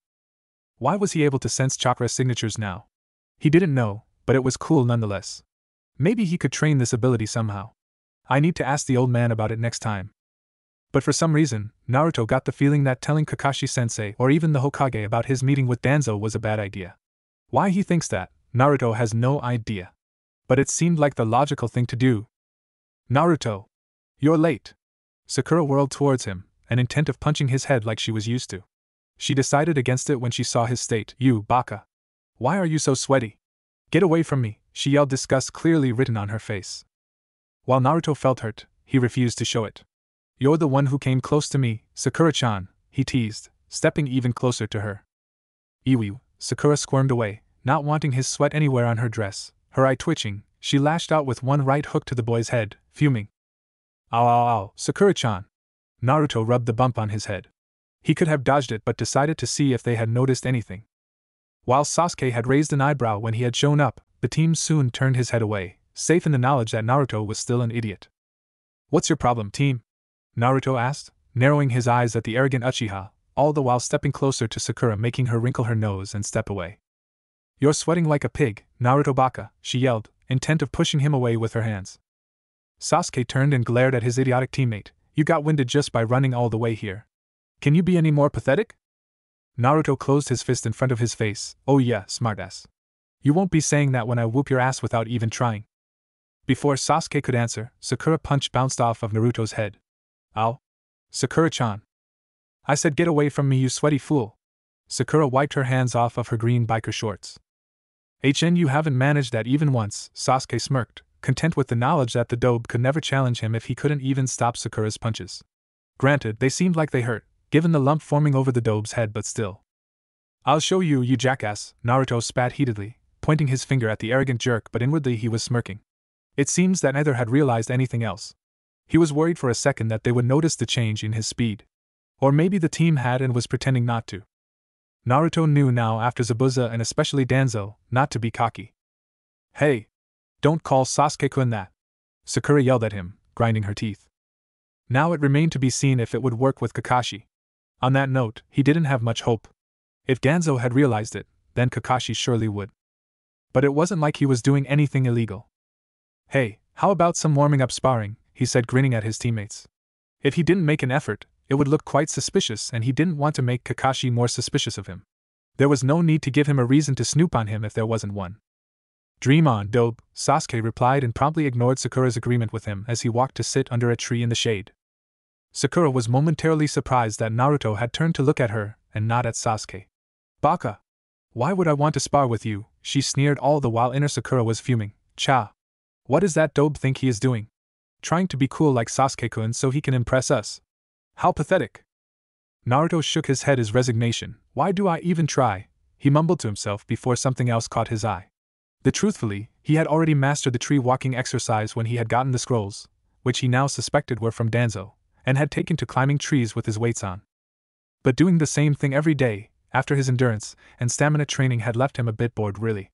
Why was he able to sense chakra signatures now? He didn't know, but it was cool nonetheless. Maybe he could train this ability somehow. I need to ask the old man about it next time. But for some reason, Naruto got the feeling that telling Kakashi-sensei or even the Hokage about his meeting with Danzo was a bad idea. Why he thinks that, Naruto has no idea. But it seemed like the logical thing to do. Naruto! You're late! Sakura whirled towards him, an intent of punching his head like she was used to. She decided against it when she saw his state. You, baka! Why are you so sweaty? Get away from me, she yelled, disgust clearly written on her face. While Naruto felt hurt, he refused to show it. You're the one who came close to me, Sakura-chan, he teased, stepping even closer to her. Iwi, Sakura squirmed away, not wanting his sweat anywhere on her dress. Her eye twitching, she lashed out with one right hook to the boy's head, fuming. Ow ow ow, Sakura-chan! Naruto rubbed the bump on his head. He could have dodged it but decided to see if they had noticed anything. While Sasuke had raised an eyebrow when he had shown up, the team soon turned his head away, safe in the knowledge that Naruto was still an idiot. What's your problem, team? Naruto asked, narrowing his eyes at the arrogant Uchiha, all the while stepping closer to Sakura, making her wrinkle her nose and step away. You're sweating like a pig, Naruto baka, she yelled, intent of pushing him away with her hands. Sasuke turned and glared at his idiotic teammate. You got winded just by running all the way here. Can you be any more pathetic? Naruto closed his fist in front of his face. Oh yeah, smartass. You won't be saying that when I whoop your ass without even trying. Before Sasuke could answer, Sakura punch bounced off of Naruto's head. Ow. Sakura-chan. I said get away from me, you sweaty fool. Sakura wiped her hands off of her green biker shorts. You haven't managed that even once, Sasuke smirked, content with the knowledge that the dobe could never challenge him if he couldn't even stop Sakura's punches. Granted, they seemed like they hurt, given the lump forming over the dobe's head, but still. I'll show you, you jackass, Naruto spat heatedly, pointing his finger at the arrogant jerk, but inwardly he was smirking. It seems that neither had realized anything else. He was worried for a second that they would notice the change in his speed. Or maybe the team had and was pretending not to. Naruto knew now, after Zabuza and especially Danzo, not to be cocky. Hey! Don't call Sasuke-kun that! Sakura yelled at him, grinding her teeth. Now it remained to be seen if it would work with Kakashi. On that note, he didn't have much hope. If Danzo had realized it, then Kakashi surely would. But it wasn't like he was doing anything illegal. Hey, how about some warming up sparring, he said, grinning at his teammates. If he didn't make an effort, it would look quite suspicious, and he didn't want to make Kakashi more suspicious of him. There was no need to give him a reason to snoop on him if there wasn't one. Dream on, dope, Sasuke replied and promptly ignored Sakura's agreement with him as he walked to sit under a tree in the shade. Sakura was momentarily surprised that Naruto had turned to look at her and not at Sasuke. Baka! Why would I want to spar with you? She sneered, all the while inner Sakura was fuming. Cha! What does that dope think he is doing? Trying to be cool like Sasuke-kun so he can impress us? How pathetic! Naruto shook his head as resignation. Why do I even try? He mumbled to himself before something else caught his eye. Truthfully, he had already mastered the tree walking exercise when he had gotten the scrolls, which he now suspected were from Danzo, and had taken to climbing trees with his weights on. But doing the same thing every day, after his endurance and stamina training, had left him a bit bored, really.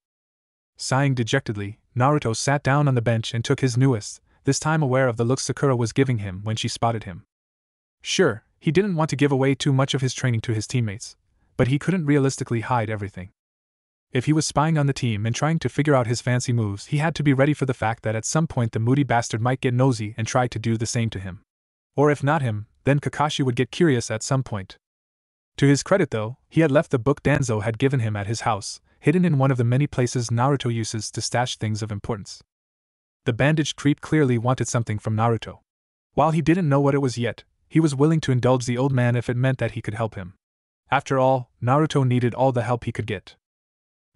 Sighing dejectedly, Naruto sat down on the bench and took his newest, this time aware of the look Sakura was giving him when she spotted him. Sure, he didn't want to give away too much of his training to his teammates, but he couldn't realistically hide everything. If he was spying on the team and trying to figure out his fancy moves, he had to be ready for the fact that at some point the moody bastard might get nosy and try to do the same to him. Or if not him, then Kakashi would get curious at some point. To his credit though, he had left the book Danzo had given him at his house, hidden in one of the many places Naruto uses to stash things of importance. The bandaged creep clearly wanted something from Naruto. While he didn't know what it was yet, he was willing to indulge the old man if it meant that he could help him. After all, Naruto needed all the help he could get.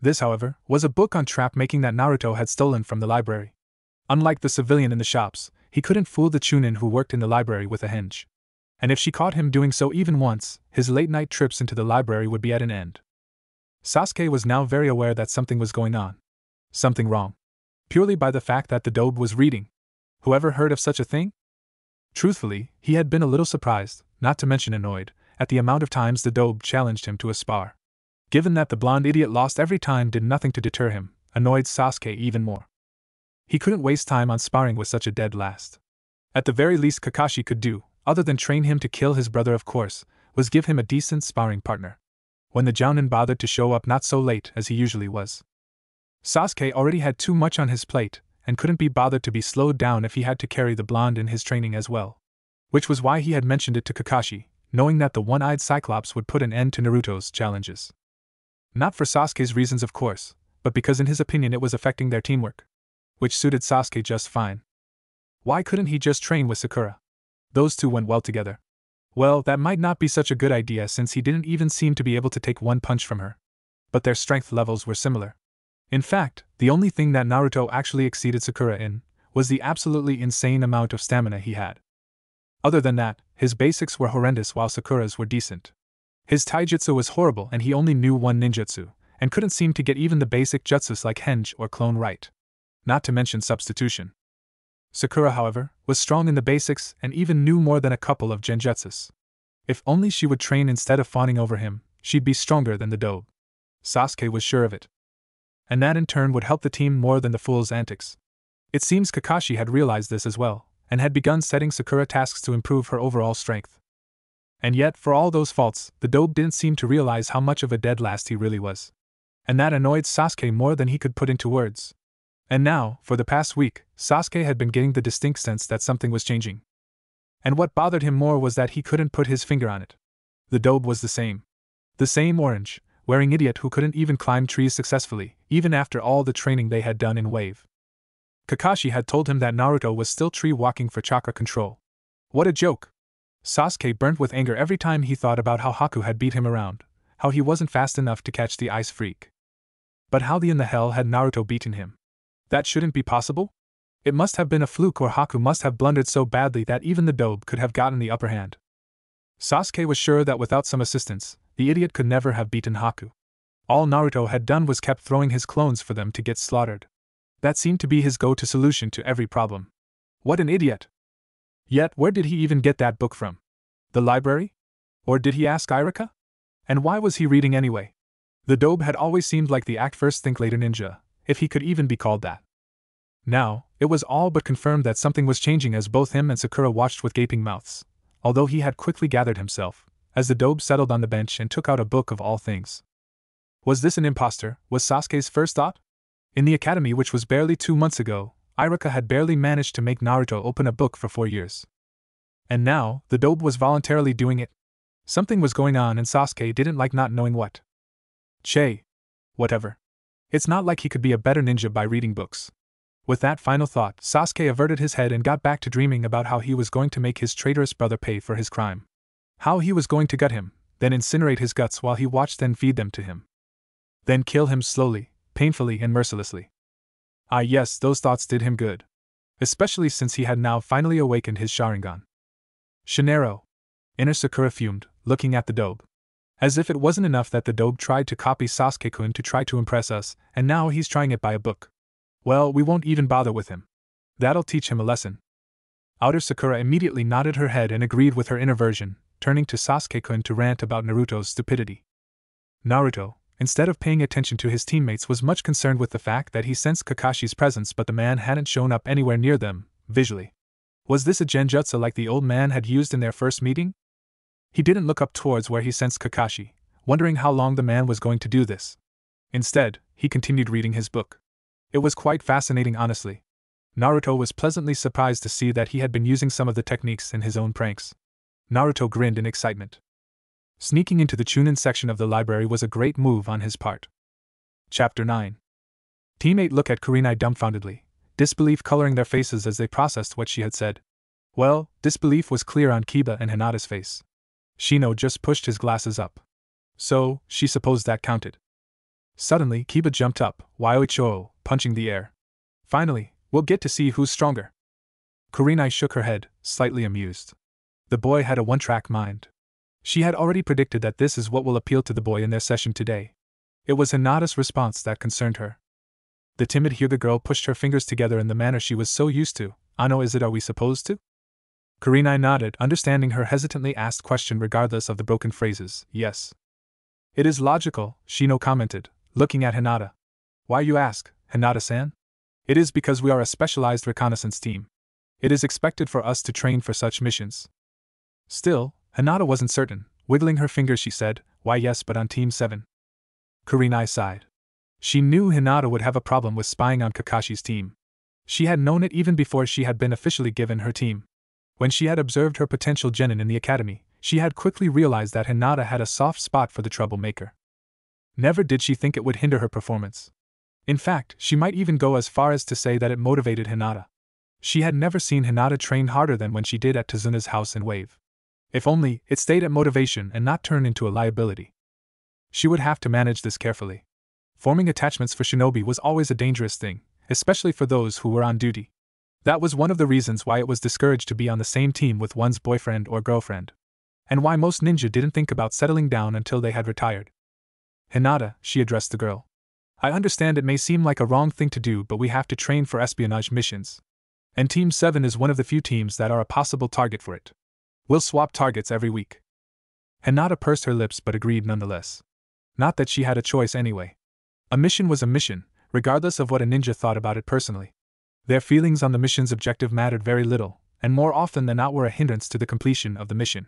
This, however, was a book on trap making that Naruto had stolen from the library. Unlike the civilian in the shops, he couldn't fool the chunin who worked in the library with a henge. And if she caught him doing so even once, his late-night trips into the library would be at an end. Sasuke was now very aware that something was going on. Something wrong. Purely by the fact that the dobe was reading. Whoever heard of such a thing? Truthfully, he had been a little surprised, not to mention annoyed, at the amount of times the dobe challenged him to a spar. Given that the blonde idiot lost every time did nothing to deter him, annoyed Sasuke even more. He couldn't waste time on sparring with such a dead last. At the very least Kakashi could do, other than train him to kill his brother of course, was give him a decent sparring partner. When the Jounin bothered to show up not so late as he usually was. Sasuke already had too much on his plate, and couldn't be bothered to be slowed down if he had to carry the blonde in his training as well. Which was why he had mentioned it to Kakashi, knowing that the one-eyed Cyclops would put an end to Naruto's challenges. Not for Sasuke's reasons, of course, but because in his opinion it was affecting their teamwork, which suited Sasuke just fine. Why couldn't he just train with Sakura? Those two went well together. Well, that might not be such a good idea since he didn't even seem to be able to take one punch from her. But their strength levels were similar. In fact, the only thing that Naruto actually exceeded Sakura in was the absolutely insane amount of stamina he had. Other than that, his basics were horrendous while Sakura's were decent. His taijutsu was horrible and he only knew one ninjutsu, and couldn't seem to get even the basic jutsus like henge or clone right. Not to mention substitution. Sakura, however, was strong in the basics and even knew more than a couple of genjutsus. If only she would train instead of fawning over him, she'd be stronger than the dobe. Sasuke was sure of it. And that in turn would help the team more than the fool's antics. It seems Kakashi had realized this as well, and had begun setting Sakura tasks to improve her overall strength. And yet, for all those faults, the dobe didn't seem to realize how much of a dead last he really was. And that annoyed Sasuke more than he could put into words. And now, for the past week, Sasuke had been getting the distinct sense that something was changing. And what bothered him more was that he couldn't put his finger on it. The dobe was the same. The same orange, wearing idiot who couldn't even climb trees successfully, even after all the training they had done in Wave. Kakashi had told him that Naruto was still tree walking for chakra control. What a joke! Sasuke burnt with anger every time he thought about how Haku had beat him around, how he wasn't fast enough to catch the ice freak. But how in the hell had Naruto beaten him? That shouldn't be possible? It must have been a fluke, or Haku must have blundered so badly that even the dobe could have gotten the upper hand. Sasuke was sure that without some assistance, the idiot could never have beaten Haku. All Naruto had done was kept throwing his clones for them to get slaughtered. That seemed to be his go-to solution to every problem. What an idiot! Yet, where did he even get that book from? The library? Or did he ask Irika? And why was he reading anyway? The dobe had always seemed like the act first think later ninja, if he could even be called that. Now, it was all but confirmed that something was changing as both him and Sakura watched with gaping mouths, although he had quickly gathered himself, as the dobe settled on the bench and took out a book of all things. Was this an imposter, was Sasuke's first thought? In the academy, which was barely 2 months ago, Irika had barely managed to make Naruto open a book for 4 years. And now, the dobe was voluntarily doing it. Something was going on and Sasuke didn't like not knowing what. Whatever. It's not like he could be a better ninja by reading books. With that final thought, Sasuke averted his head and got back to dreaming about how he was going to make his traitorous brother pay for his crime. How he was going to gut him, then incinerate his guts while he watched, then feed them to him. Then kill him slowly, painfully and mercilessly. Ah yes, those thoughts did him good. Especially since he had now finally awakened his Sharingan. Shinero. Inner Sakura fumed, looking at the dobe. As if it wasn't enough that the dobe tried to copy Sasuke-kun to try to impress us, and now he's trying it by a book. Well, we won't even bother with him. That'll teach him a lesson. Outer Sakura immediately nodded her head and agreed with her inner version, turning to Sasuke-kun to rant about Naruto's stupidity. Naruto, instead of paying attention to his teammates, was much concerned with the fact that he sensed Kakashi's presence but the man hadn't shown up anywhere near them, visually. Was this a genjutsu like the old man had used in their first meeting? He didn't look up towards where he sensed Kakashi, wondering how long the man was going to do this. Instead, he continued reading his book. It was quite fascinating, honestly. Naruto was pleasantly surprised to see that he had been using some of the techniques in his own pranks. Naruto grinned in excitement. Sneaking into the Chunin section of the library was a great move on his part. Chapter 9. Team 8 looked at Kurenai dumbfoundedly, disbelief coloring their faces as they processed what she had said. Well, disbelief was clear on Kiba and Hinata's face. Shino just pushed his glasses up. So, she supposed that counted. Suddenly, Kiba jumped up, Waicho, punching the air. Finally, we'll get to see who's stronger. Kurenai shook her head, slightly amused. The boy had a one-track mind. She had already predicted that this is what will appeal to the boy in their session today. It was Hinata's response that concerned her. The timid Hyuga girl pushed her fingers together in the manner she was so used to. Ano, is it, are we supposed to? Kurenai nodded, understanding her hesitantly asked question regardless of the broken phrases. Yes. It is logical, Shino commented, looking at Hinata. Why, you ask, Hinata-san? It is because we are a specialized reconnaissance team. It is expected for us to train for such missions. Still, Hinata wasn't certain. Wiggling her fingers, she said, why yes, but on Team 7. Kurenai sighed. She knew Hinata would have a problem with spying on Kakashi's team. She had known it even before she had been officially given her team. When she had observed her potential genin in the academy, she had quickly realized that Hinata had a soft spot for the troublemaker. Never did she think it would hinder her performance. In fact, she might even go as far as to say that it motivated Hinata. She had never seen Hinata train harder than when she did at Tazuna's house in Wave. If only it stayed at motivation and not turned into a liability. She would have to manage this carefully. Forming attachments for shinobi was always a dangerous thing, especially for those who were on duty. That was one of the reasons why it was discouraged to be on the same team with one's boyfriend or girlfriend. And why most ninja didn't think about settling down until they had retired. Hinata, she addressed the girl. I understand it may seem like a wrong thing to do, but we have to train for espionage missions. And Team 7 is one of the few teams that are a possible target for it. We'll swap targets every week. Hinata pursed her lips but agreed nonetheless. Not that she had a choice anyway. A mission was a mission, regardless of what a ninja thought about it personally. Their feelings on the mission's objective mattered very little, and more often than not were a hindrance to the completion of the mission.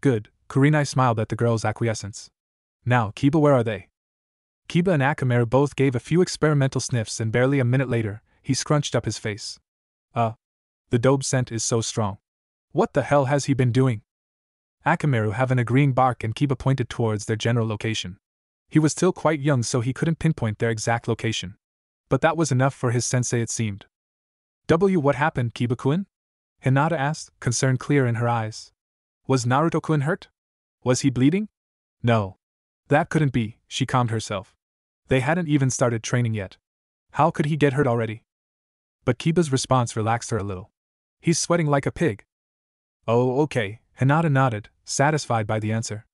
Good, Kurenai smiled at the girl's acquiescence. Now, Kiba, where are they? Kiba and Akamaru both gave a few experimental sniffs, and barely a minute later, he scrunched up his face. The dope scent is so strong. What the hell has he been doing? Akamaru have an agreeing bark, and Kiba pointed towards their general location. He was still quite young, so he couldn't pinpoint their exact location. But that was enough for his sensei, it seemed. What happened, Kiba-kun? Hinata asked, concern clear in her eyes. Was Naruto-kun hurt? Was he bleeding? No. That couldn't be, she calmed herself. They hadn't even started training yet. How could he get hurt already? But Kiba's response relaxed her a little. He's sweating like a pig. Oh, okay, Hinata nodded, satisfied by the answer.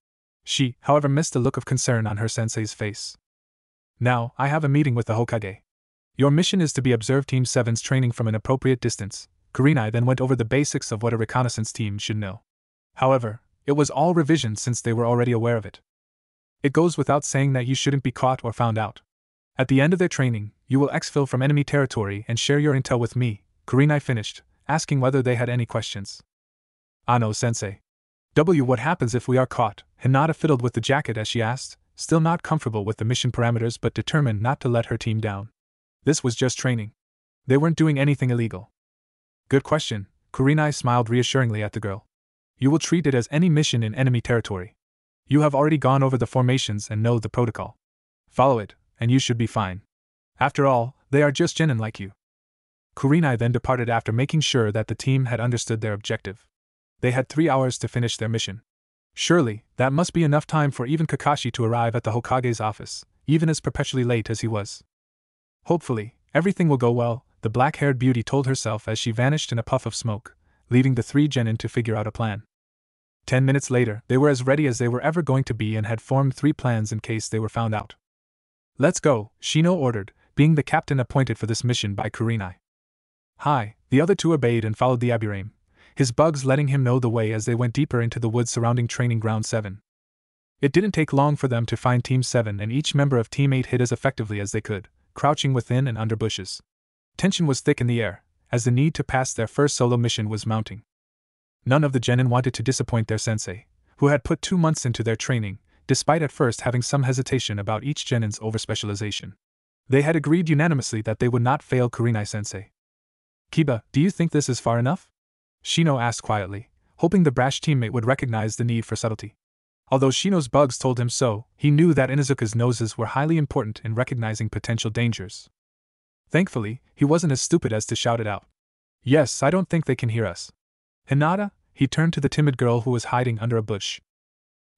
She, however, missed a look of concern on her sensei's face. Now, I have a meeting with the Hokage. Your mission is to be observe Team 7's training from an appropriate distance. Kurenai then went over the basics of what a reconnaissance team should know. However, it was all revision since they were already aware of it. It goes without saying that you shouldn't be caught or found out. At the end of their training, you will exfil from enemy territory and share your intel with me, Kurenai finished, asking whether they had any questions. Ano-sensei. What happens if we are caught? Hinata fiddled with the jacket as she asked, still not comfortable with the mission parameters but determined not to let her team down. This was just training. They weren't doing anything illegal. Good question, Kurenai smiled reassuringly at the girl. You will treat it as any mission in enemy territory. You have already gone over the formations and know the protocol. Follow it, and you should be fine. After all, they are just genin like you. Kurenai then departed after making sure that the team had understood their objective. They had 3 hours to finish their mission. Surely, that must be enough time for even Kakashi to arrive at the Hokage's office, even as perpetually late as he was. Hopefully, everything will go well, the black-haired beauty told herself as she vanished in a puff of smoke, leaving the 3 genin to figure out a plan. 10 minutes later, they were as ready as they were ever going to be and had formed 3 plans in case they were found out. Let's go, Shino ordered, being the captain appointed for this mission by Kurenai. Hi, the other 2 obeyed and followed the Abirame, his bugs letting him know the way as they went deeper into the woods surrounding Training Ground 7. It didn't take long for them to find Team 7, and each member of Team 8 hid as effectively as they could, crouching within and under bushes. Tension was thick in the air, as the need to pass their first solo mission was mounting. None of the genin wanted to disappoint their sensei, who had put 2 months into their training, despite at first having some hesitation about each genin's overspecialization. They had agreed unanimously that they would not fail Kurenai-sensei. Kiba, do you think this is far enough? Shino asked quietly, hoping the brash teammate would recognize the need for subtlety. Although Shino's bugs told him so, he knew that Inuzuka's noses were highly important in recognizing potential dangers. Thankfully, he wasn't as stupid as to shout it out. Yes, I don't think they can hear us. Hinata, he turned to the timid girl who was hiding under a bush.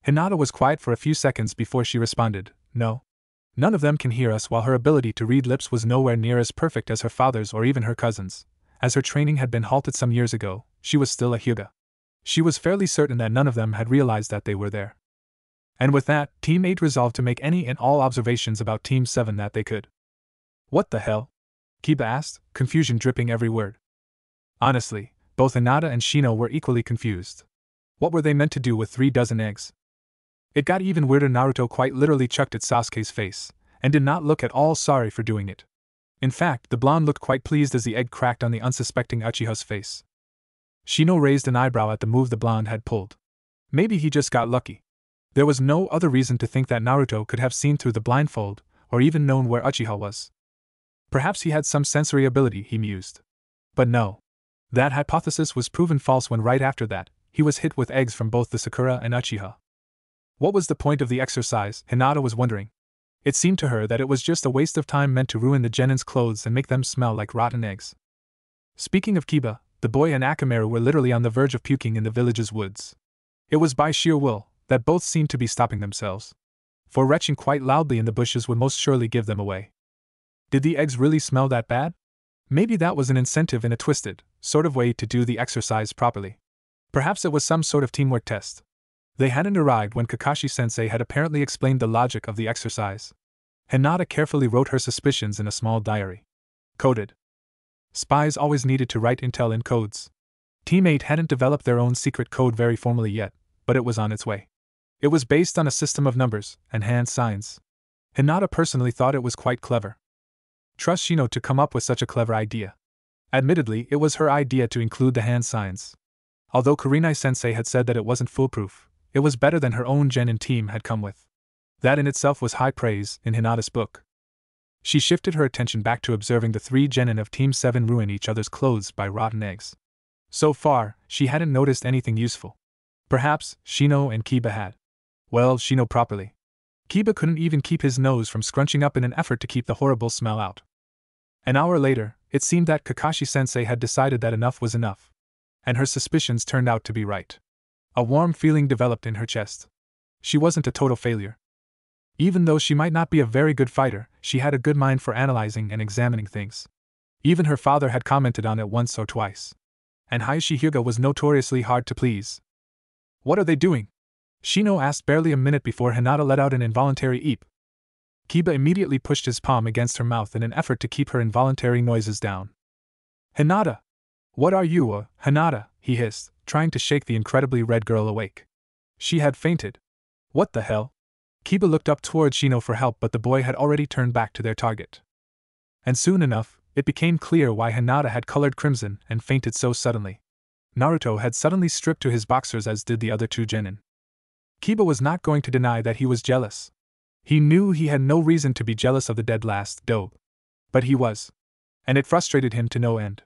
Hinata was quiet for a few seconds before she responded, no. None of them can hear us. While her ability to read lips was nowhere near as perfect as her father's or even her cousin's, as her training had been halted some years ago, she was still a Hyuga. She was fairly certain that none of them had realized that they were there. And with that, Team 8 resolved to make any and all observations about Team 7 that they could. What the hell? Kiba asked, confusion dripping every word. Honestly, both Hinata and Shino were equally confused. What were they meant to do with 3 dozen eggs? It got even weirder. Naruto quite literally chucked at Sasuke's face, and did not look at all sorry for doing it. In fact, the blonde looked quite pleased as the egg cracked on the unsuspecting Uchiha's face. Shino raised an eyebrow at the move the blonde had pulled. Maybe he just got lucky. There was no other reason to think that Naruto could have seen through the blindfold, or even known where Uchiha was. Perhaps he had some sensory ability, he mused. But no. That hypothesis was proven false when right after that, he was hit with eggs from both the Sakura and Uchiha. What was the point of the exercise, Hinata was wondering. It seemed to her that it was just a waste of time meant to ruin the genin's clothes and make them smell like rotten eggs. Speaking of Kiba, the boy and Akamaru were literally on the verge of puking in the village's woods. It was by sheer will that both seemed to be stopping themselves. For retching quite loudly in the bushes would most surely give them away. Did the eggs really smell that bad? Maybe that was an incentive in a twisted, sort of way to do the exercise properly. Perhaps it was some sort of teamwork test. They hadn't arrived when Kakashi-sensei had apparently explained the logic of the exercise. Hinata carefully wrote her suspicions in a small diary. Coded. Spies always needed to write intel in codes. Team 8 hadn't developed their own secret code very formally yet, but it was on its way. It was based on a system of numbers and hand signs. Hinata personally thought it was quite clever. Trust Shino to come up with such a clever idea. Admittedly, it was her idea to include the hand signs. Although Kurenai-sensei had said that it wasn't foolproof, it was better than her own genin team had come with. That in itself was high praise in Hinata's book. She shifted her attention back to observing the 3 genin of Team 7 ruin each other's clothes by rotten eggs. So far, she hadn't noticed anything useful. Perhaps Shino and Kiba had. Well, Shino properly. Kiba couldn't even keep his nose from scrunching up in an effort to keep the horrible smell out. An hour later, it seemed that Kakashi-sensei had decided that enough was enough. And her suspicions turned out to be right. A warm feeling developed in her chest. She wasn't a total failure. Even though she might not be a very good fighter, she had a good mind for analyzing and examining things. Even her father had commented on it once or twice. And Hayashi Hyuga was notoriously hard to please. What are they doing? Shino asked barely a minute before Hinata let out an involuntary eep. Kiba immediately pushed his palm against her mouth in an effort to keep her involuntary noises down. Hinata! What are you, Hinata? He hissed, trying to shake the incredibly red girl awake. She had fainted. What the hell? Kiba looked up towards Shino for help, but the boy had already turned back to their target. And soon enough, it became clear why Hinata had colored crimson and fainted so suddenly. Naruto had suddenly stripped to his boxers, as did the other 2 genin. Kiba was not going to deny that he was jealous. He knew he had no reason to be jealous of the dead last dobe. But he was. And it frustrated him to no end.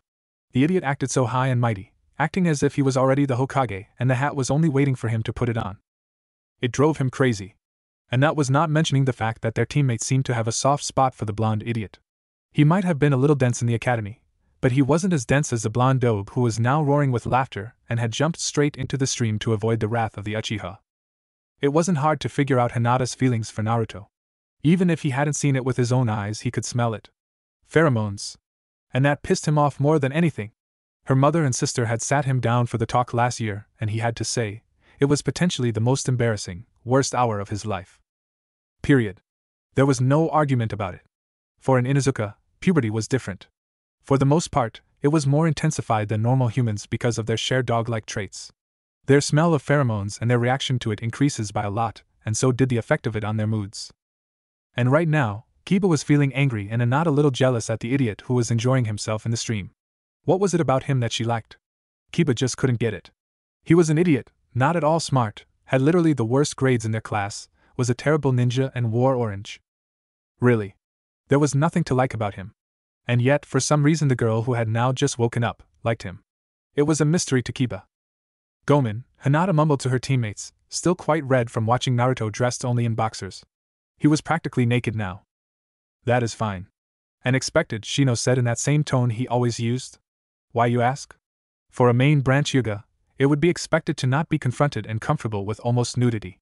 The idiot acted so high and mighty, acting as if he was already the Hokage and the hat was only waiting for him to put it on. It drove him crazy. And that was not mentioning the fact that their teammates seemed to have a soft spot for the blonde idiot. He might have been a little dense in the academy, but he wasn't as dense as the blonde dobe who was now roaring with laughter and had jumped straight into the stream to avoid the wrath of the Uchiha. It wasn't hard to figure out Hinata's feelings for Naruto. Even if he hadn't seen it with his own eyes, he could smell it. Pheromones. And that pissed him off more than anything. Her mother and sister had sat him down for the talk last year, and he had to say, it was potentially the most embarrassing, worst hour of his life. Period. There was no argument about it. For in Inuzuka, puberty was different. For the most part, it was more intensified than normal humans because of their shared dog-like traits. Their smell of pheromones and their reaction to it increases by a lot, and so did the effect of it on their moods. And right now, Kiba was feeling angry and not a little jealous at the idiot who was enjoying himself in the stream. What was it about him that she liked? Kiba just couldn't get it. He was an idiot, not at all smart, had literally the worst grades in their class, was a terrible ninja and wore orange. Really. There was nothing to like about him. And yet, for some reason the girl who had now just woken up liked him. It was a mystery to Kiba. Gomen, Hinata mumbled to her teammates, still quite red from watching Naruto dressed only in boxers. He was practically naked now. That is fine. And expected, Shino said in that same tone he always used. Why, you ask? For a main branch Hyuga, it would be expected to not be confronted and comfortable with almost nudity.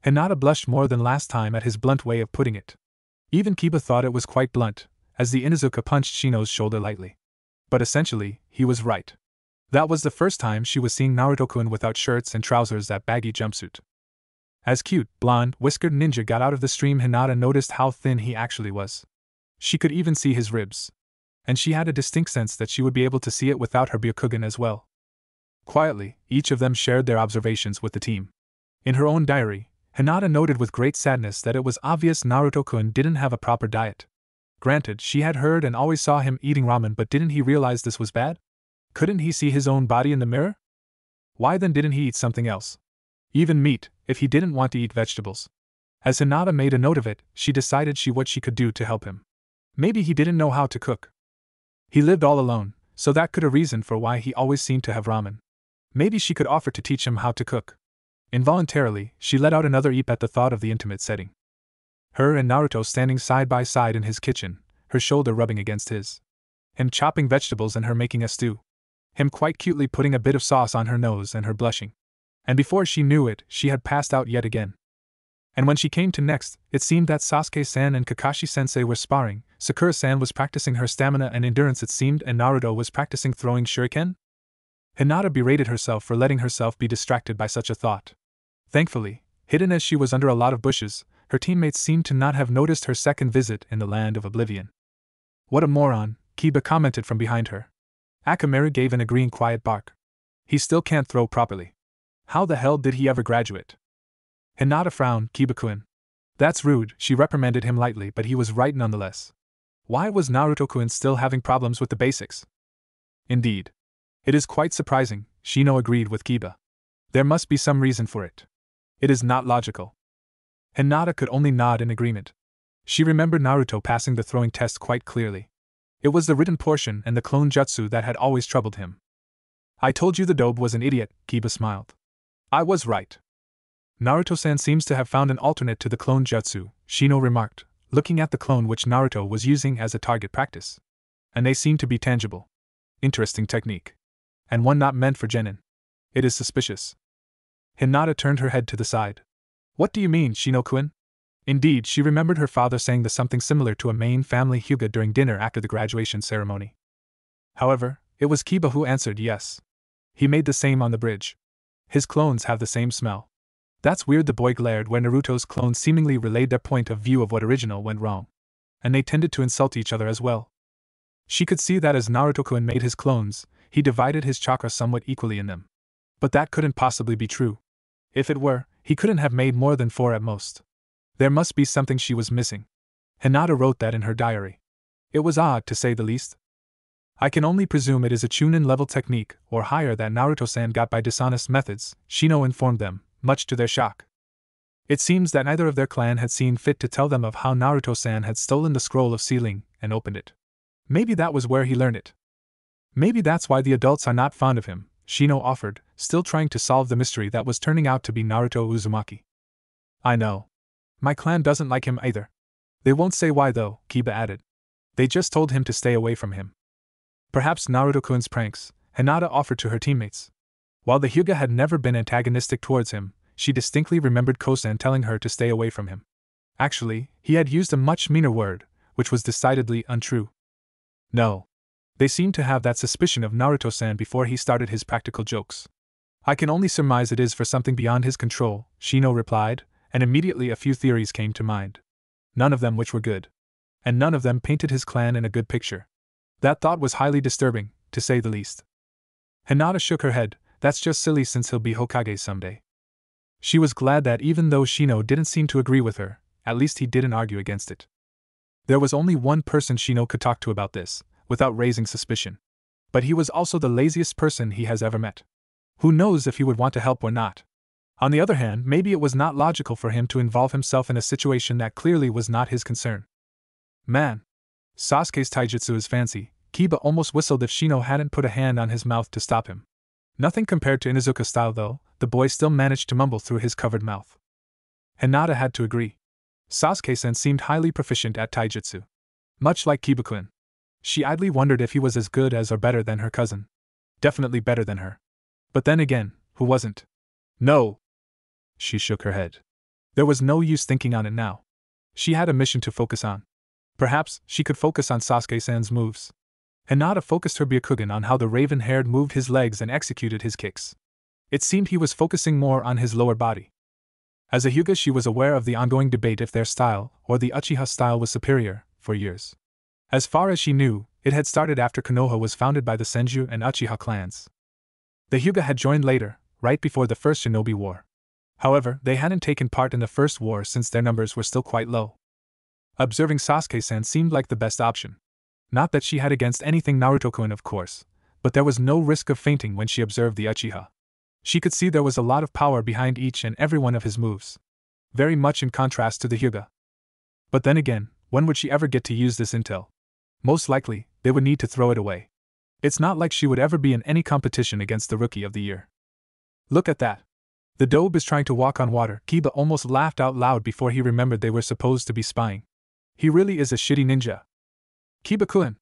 Hinata blushed more than last time at his blunt way of putting it. Even Kiba thought it was quite blunt, as the Inuzuka punched Shino's shoulder lightly. But essentially, he was right. That was the first time she was seeing Naruto-kun without shirts and trousers, that baggy jumpsuit. As cute, blonde, whiskered ninja got out of the stream, Hinata noticed how thin he actually was. She could even see his ribs. And she had a distinct sense that she would be able to see it without her Byakugan as well. Quietly, each of them shared their observations with the team. In her own diary, Hinata noted with great sadness that it was obvious Naruto-kun didn't have a proper diet. Granted, she had heard and always saw him eating ramen, but didn't he realize this was bad? Couldn't he see his own body in the mirror? Why then didn't he eat something else? Even meat, if he didn't want to eat vegetables. As Hinata made a note of it, she decided what she could do to help him. Maybe he didn't know how to cook. He lived all alone, so that could be a reason for why he always seemed to have ramen. Maybe she could offer to teach him how to cook. Involuntarily, she let out another eep at the thought of the intimate setting. Her and Naruto standing side by side in his kitchen, her shoulder rubbing against his. Him chopping vegetables and her making a stew. Him quite cutely putting a bit of sauce on her nose and her blushing. And before she knew it, she had passed out yet again. And when she came to next, it seemed that Sasuke-san and Kakashi-sensei were sparring, Sakura-san was practicing her stamina and endurance it seemed, and Naruto was practicing throwing shuriken? Hinata berated herself for letting herself be distracted by such a thought. Thankfully, hidden as she was under a lot of bushes, her teammates seemed to not have noticed her second visit in the land of oblivion. What a moron, Kiba commented from behind her. Akamaru gave an agreeing quiet bark. He still can't throw properly. How the hell did he ever graduate? Hinata frowned. Kiba-kun. That's rude, she reprimanded him lightly, but he was right nonetheless. Why was Naruto-kun still having problems with the basics? Indeed. It is quite surprising, Shino agreed with Kiba. There must be some reason for it. It is not logical. Hinata could only nod in agreement. She remembered Naruto passing the throwing test quite clearly. It was the written portion and the clone jutsu that had always troubled him. I told you the dobe was an idiot, Kiba smiled. I was right. Naruto-san seems to have found an alternate to the clone jutsu, Shino remarked, looking at the clone which Naruto was using as a target practice. And they seem to be tangible. Interesting technique. And one not meant for genin. It is suspicious. Hinata turned her head to the side. What do you mean, Shino-kun? Indeed, she remembered her father saying something similar to a main family hyuga during dinner after the graduation ceremony. However, it was Kiba who answered yes. He made the same on the bridge. His clones have the same smell. That's weird, the boy glared where Naruto's clones seemingly relayed their point of view of what original went wrong. And they tended to insult each other as well. She could see that as Naruto-kun made his clones, he divided his chakra somewhat equally in them. But that couldn't possibly be true. If it were, he couldn't have made more than 4 at most. There must be something she was missing. Hinata wrote that in her diary. It was odd, to say the least. I can only presume it is a Chunin level technique, or higher, that Naruto-san got by dishonest methods, Shino informed them, much to their shock. It seems that neither of their clan had seen fit to tell them of how Naruto-san had stolen the scroll of sealing and opened it. Maybe that was where he learned it. Maybe that's why the adults are not fond of him, Shino offered, still trying to solve the mystery that was turning out to be Naruto Uzumaki. I know. My clan doesn't like him either. They won't say why though, Kiba added. They just told him to stay away from him. Perhaps Naruto-kun's pranks, Hinata offered to her teammates. While the Hyuga had never been antagonistic towards him, she distinctly remembered Kosan telling her to stay away from him. Actually, he had used a much meaner word, which was decidedly untrue. No. They seemed to have that suspicion of Naruto-san before he started his practical jokes. I can only surmise it is for something beyond his control, Shino replied, and immediately a few theories came to mind. None of them which were good. And none of them painted his clan in a good picture. That thought was highly disturbing, to say the least. Hinata shook her head. That's just silly since he'll be Hokage someday. She was glad that even though Shino didn't seem to agree with her, at least he didn't argue against it. There was only one person Shino could talk to about this, without raising suspicion. But he was also the laziest person he has ever met. Who knows if he would want to help or not? On the other hand, maybe it was not logical for him to involve himself in a situation that clearly was not his concern. Man. Sasuke's taijutsu is fancy, Kiba almost whistled if Shino hadn't put a hand on his mouth to stop him. Nothing compared to Inuzuka style though, the boy still managed to mumble through his covered mouth. Hinata had to agree. Sasuke-san seemed highly proficient at taijutsu. Much like Kiba-kun. She idly wondered if he was as good as or better than her cousin. Definitely better than her. But then again, who wasn't? No. She shook her head. There was no use thinking on it now. She had a mission to focus on. Perhaps she could focus on Sasuke-san's moves. Hinata focused her Byakugan on how the raven-haired moved his legs and executed his kicks. It seemed he was focusing more on his lower body. As a Hyuga, she was aware of the ongoing debate if their style, or the Uchiha style, was superior, for years. As far as she knew, it had started after Konoha was founded by the Senju and Uchiha clans. The Hyuga had joined later, right before the First Shinobi War. However, they hadn't taken part in the First War since their numbers were still quite low. Observing Sasuke-san seemed like the best option. Not that she had against anything Naruto-kun, of course, but there was no risk of fainting when she observed the Uchiha. She could see there was a lot of power behind each and every one of his moves. Very much in contrast to the Hyuga. But then again, When would she ever get to use this intel? Most likely, they would need to throw it away. It's not like she would ever be in any competition against the Rookie of the Year. Look at that. The dobe is trying to walk on water. Kiba almost laughed out loud before he remembered they were supposed to be spying. He really is a shitty ninja. Kiba-kun!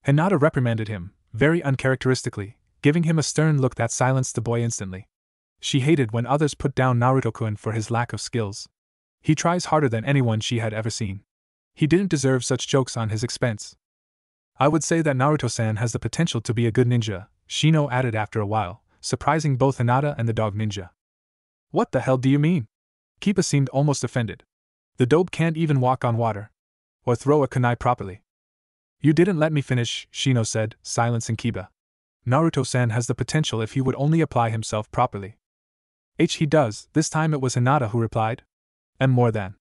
Hinata reprimanded him, very uncharacteristically, giving him a stern look that silenced the boy instantly. She hated when others put down Naruto-kun for his lack of skills. He tries harder than anyone she had ever seen. He didn't deserve such jokes on his expense. I would say that Naruto-san has the potential to be a good ninja, Shino added after a while, surprising both Hinata and the dog ninja. What the hell do you mean? Kiba seemed almost offended. The dobe can't even walk on water. Or throw a kunai properly. You didn't let me finish, Shino said, silencing Kiba. Naruto-san has the potential if he would only apply himself properly. He does. This time it was Hinata who replied. And more than.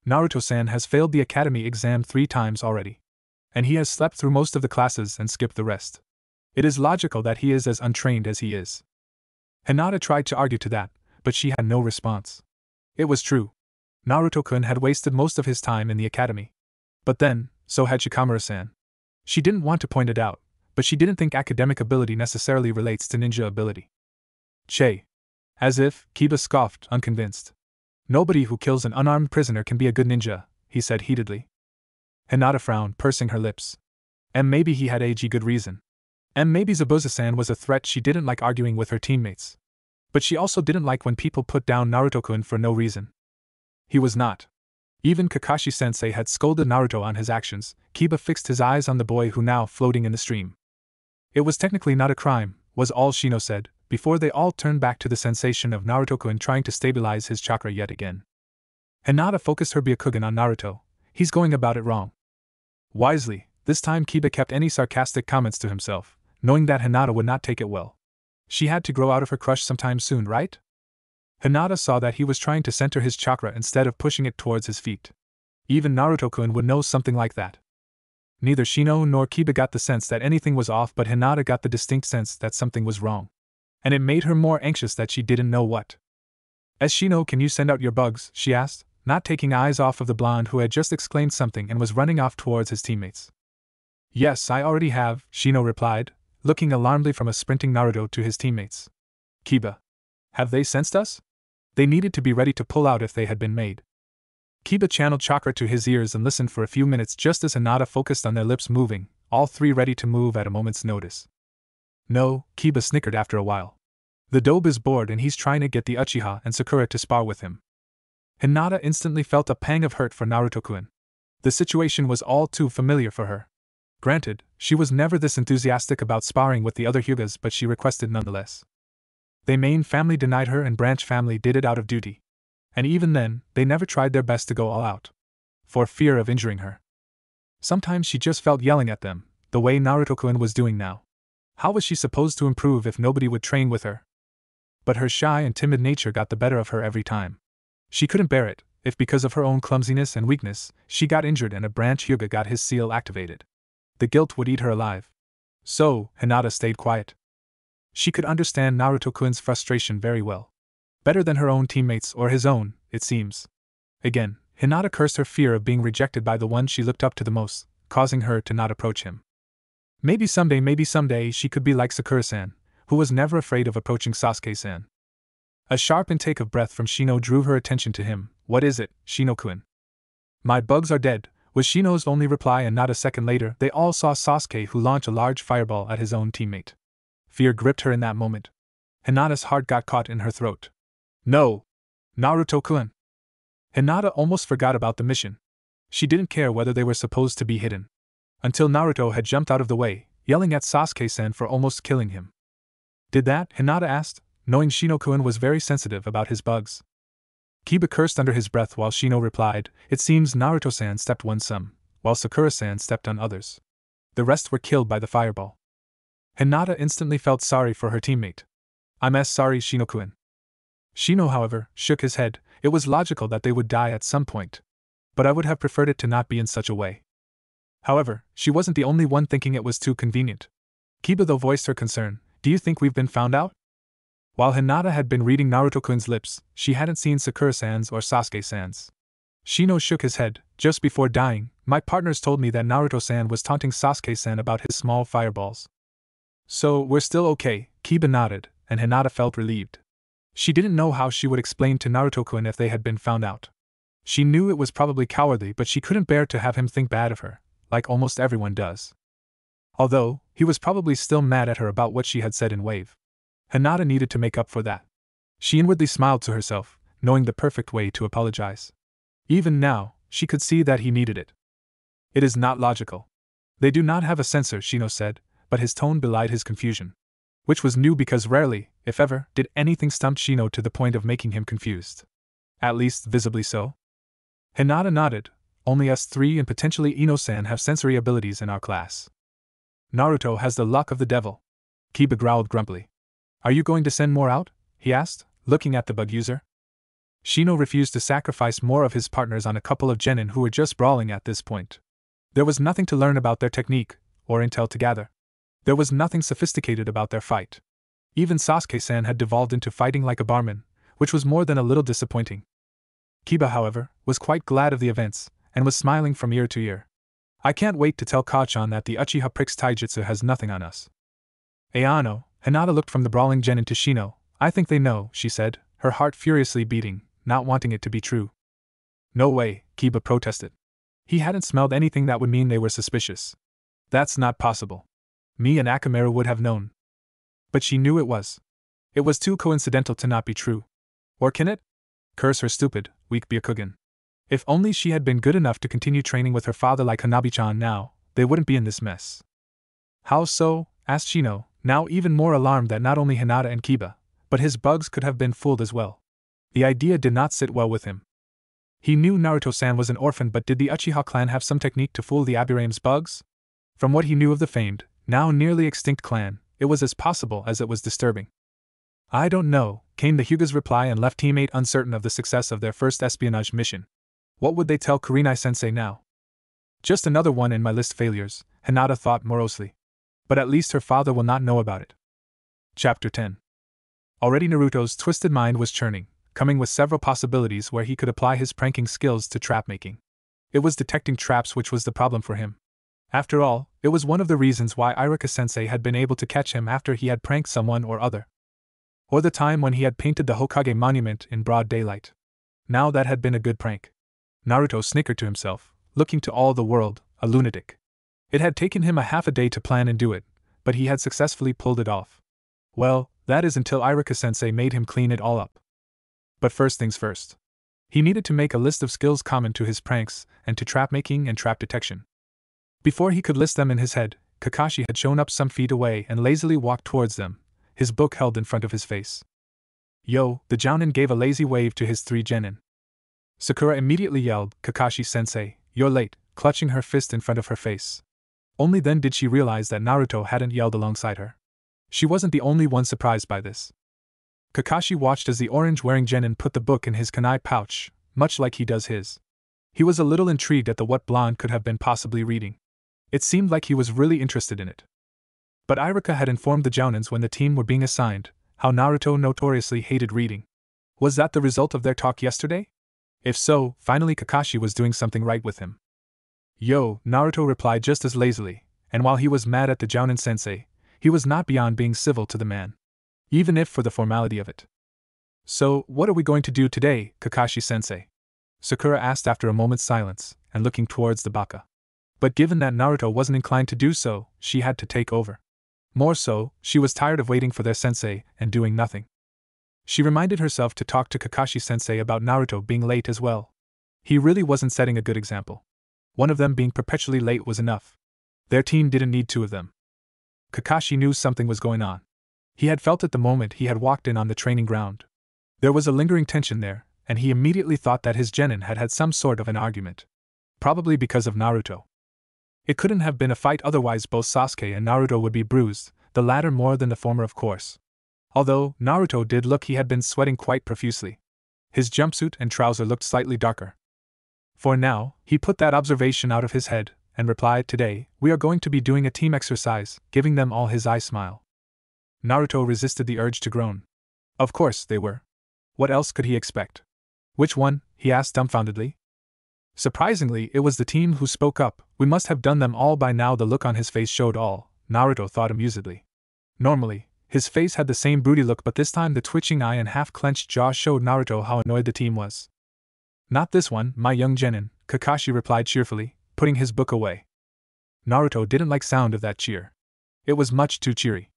Naruto-san has failed the academy exam 3 times already. And he has slept through most of the classes and skipped the rest. It is logical that he is as untrained as he is. Hinata tried to argue to that, but she had no response. It was true. Naruto-kun had wasted most of his time in the academy. But then, so had Shikamaru-san. She didn't want to point it out, but she didn't think academic ability necessarily relates to ninja ability. Che. As if, Kiba scoffed, unconvinced. Nobody who kills an unarmed prisoner can be a good ninja, he said heatedly. Hinata frowned, pursing her lips. And maybe he had a good reason. And maybe Zabuza-san was a threat. She didn't like arguing with her teammates. But she also didn't like when people put down Naruto-kun for no reason. He was not. Even Kakashi-sensei had scolded Naruto on his actions. Kiba fixed his eyes on the boy who now floating in the stream. It was technically not a crime, was all Shino said, before they all turned back to the sensation of Naruto-kun trying to stabilize his chakra yet again. Hinata focused her Byakugan on Naruto. He's going about it wrong. Wisely, this time Kiba kept any sarcastic comments to himself, knowing that Hinata would not take it well. She had to grow out of her crush sometime soon, right? Hinata saw that he was trying to center his chakra instead of pushing it towards his feet. Even Naruto-kun would know something like that. Neither Shino nor Kiba got the sense that anything was off, but Hinata got the distinct sense that something was wrong. And it made her more anxious that she didn't know what. As Shino, can you send out your bugs? She asked, not taking eyes off of the blonde who had just exclaimed something and was running off towards his teammates. Yes, I already have, Shino replied, looking alarmedly from a sprinting Naruto to his teammates. Kiba. Have they sensed us? They needed to be ready to pull out if they had been made. Kiba channeled chakra to his ears and listened for a few minutes just as Hinata focused on their lips moving, all 3 ready to move at a moment's notice. No, Kiba snickered after a while. The dobe is bored and he's trying to get the Uchiha and Sakura to spar with him. Hinata instantly felt a pang of hurt for Naruto-kun. The situation was all too familiar for her. Granted, she was never this enthusiastic about sparring with the other Hyugas, but she requested nonetheless. They main family denied her and branch family did it out of duty. And even then, they never tried their best to go all out. For fear of injuring her. Sometimes she just felt yelling at them, the way Naruto-kun was doing now. How was she supposed to improve if nobody would train with her? But her shy and timid nature got the better of her every time. She couldn't bear it, if because of her own clumsiness and weakness, she got injured and a branch Hyuga got his seal activated. The guilt would eat her alive. So, Hinata stayed quiet. She could understand Naruto-kun's frustration very well. Better than her own teammates or his own, it seems. Again, Hinata cursed her fear of being rejected by the one she looked up to the most, causing her to not approach him. Maybe someday she could be like Sakura-san, who was never afraid of approaching Sasuke-san. A sharp intake of breath from Shino drew her attention to him. What is it, Shino-kun? My bugs are dead, was Shino's only reply, and not a second later they all saw Sasuke, who launched a large fireball at his own teammate. Fear gripped her in that moment. Hinata's heart got caught in her throat. No! Naruto-kun! Hinata almost forgot about the mission. She didn't care whether they were supposed to be hidden. Until Naruto had jumped out of the way, yelling at Sasuke-san for almost killing him. Did that? Hinata asked, knowing Shino-kun was very sensitive about his bugs. Kiba cursed under his breath while Shino replied, it seems Naruto-san stepped on some, while Sakura-san stepped on others. The rest were killed by the fireball. Hinata instantly felt sorry for her teammate. I'm as sorry, Shino-kun. Shino, however, shook his head. It was logical that they would die at some point. But I would have preferred it to not be in such a way. However, she wasn't the only one thinking it was too convenient. Kiba though voiced her concern. Do you think we've been found out? While Hinata had been reading Naruto-kun's lips, she hadn't seen Sakura-san's or Sasuke-san's. Shino shook his head. Just before dying, my partners told me that Naruto-san was taunting Sasuke-san about his small fireballs. So, we're still okay, Kiba nodded, and Hinata felt relieved. She didn't know how she would explain to Naruto-kun if they had been found out. She knew it was probably cowardly, but she couldn't bear to have him think bad of her, like almost everyone does. Although, he was probably still mad at her about what she had said in Wave. Hinata needed to make up for that. She inwardly smiled to herself, knowing the perfect way to apologize. Even now, she could see that he needed it. It is not logical. They do not have a censor, Shino said, but his tone belied his confusion. Which was new because rarely, if ever, did anything stump Shino to the point of making him confused. At least visibly so. Hinata nodded. Only us three and potentially Ino-san have sensory abilities in our class. Naruto has the luck of the devil. Kiba growled grumpily. Are you going to send more out? He asked, looking at the bug user. Shino refused to sacrifice more of his partners on a couple of genin who were just brawling at this point. There was nothing to learn about their technique, or intel to gather. There was nothing sophisticated about their fight. Even Sasuke-san had devolved into fighting like a barman, which was more than a little disappointing. Kiba, however, was quite glad of the events, and was smiling from ear to ear. I can't wait to tell Kachan that the Uchiha Pricks Taijutsu has nothing on us. Ayano, Hinata looked from the brawling genin to Shino. I think they know, she said, her heart furiously beating, not wanting it to be true. No way, Kiba protested. He hadn't smelled anything that would mean they were suspicious. That's not possible. Me and Akamaru would have known. But she knew it was. It was too coincidental to not be true. Or can it? Curse her stupid, weak Byakugan. If only she had been good enough to continue training with her father like Hanabi-chan now, they wouldn't be in this mess. How so? Asked Shino, now even more alarmed that not only Hinata and Kiba, but his bugs could have been fooled as well. The idea did not sit well with him. He knew Naruto-san was an orphan, but did the Uchiha clan have some technique to fool the Aburame's bugs? From what he knew of the famed, now nearly extinct clan, it was as possible as it was disturbing. I don't know, came the Hyuga's reply and left teammate uncertain of the success of their first espionage mission. What would they tell Kurenai-sensei now? Just another one in my list of failures, Hinata thought morosely. But at least her father will not know about it. Chapter 10. Already Naruto's twisted mind was churning, coming with several possibilities where he could apply his pranking skills to trap making. It was detecting traps which was the problem for him. After all, it was one of the reasons why Iruka-sensei had been able to catch him after he had pranked someone or other. Or the time when he had painted the Hokage monument in broad daylight. Now that had been a good prank. Naruto snickered to himself, looking to all the world, a lunatic. It had taken him a half a day to plan and do it, but he had successfully pulled it off. Well, that is until Iruka-sensei made him clean it all up. But first things first. He needed to make a list of skills common to his pranks and to trap making and trap detection. Before he could list them in his head, Kakashi had shown up some feet away and lazily walked towards them, his book held in front of his face. Yo, the Jounin gave a lazy wave to his three genin. Sakura immediately yelled, Kakashi-sensei, you're late, clutching her fist in front of her face. Only then did she realize that Naruto hadn't yelled alongside her. She wasn't the only one surprised by this. Kakashi watched as the orange-wearing genin put the book in his kunai pouch, much like he does his. He was a little intrigued at what blonde could have been possibly reading. It seemed like he was really interested in it. But Iruka had informed the Jounins when the team were being assigned, how Naruto notoriously hated reading. Was that the result of their talk yesterday? If so, finally Kakashi was doing something right with him. Yo, Naruto replied just as lazily, and while he was mad at the Jounin sensei, he was not beyond being civil to the man. Even if for the formality of it. So, what are we going to do today, Kakashi-sensei? Sakura asked after a moment's silence, and looking towards the baka. But given that Naruto wasn't inclined to do so, she had to take over. More so, she was tired of waiting for their sensei and doing nothing. She reminded herself to talk to Kakashi-sensei about Naruto being late as well. He really wasn't setting a good example. One of them being perpetually late was enough. Their team didn't need two of them. Kakashi knew something was going on. He had felt it the moment he had walked in on the training ground. There was a lingering tension there, and he immediately thought that his genin had had some sort of an argument. Probably because of Naruto. It couldn't have been a fight, otherwise both Sasuke and Naruto would be bruised, the latter more than the former of course. Although, Naruto did look he had been sweating quite profusely. His jumpsuit and trouser looked slightly darker. For now, he put that observation out of his head, and replied, today, we are going to be doing a team exercise, giving them all his eye smile. Naruto resisted the urge to groan. Of course they were. What else could he expect? Which one? He asked dumbfoundedly. Surprisingly, it was the team who spoke up. We must have done them all by now. The look on his face showed all, Naruto thought amusedly. Normally, his face had the same broody look, but this time the twitching eye and half-clenched jaw showed Naruto how annoyed the team was. Not this one, my young genin, Kakashi replied cheerfully, putting his book away. Naruto didn't like sound of that cheer. It was much too cheery.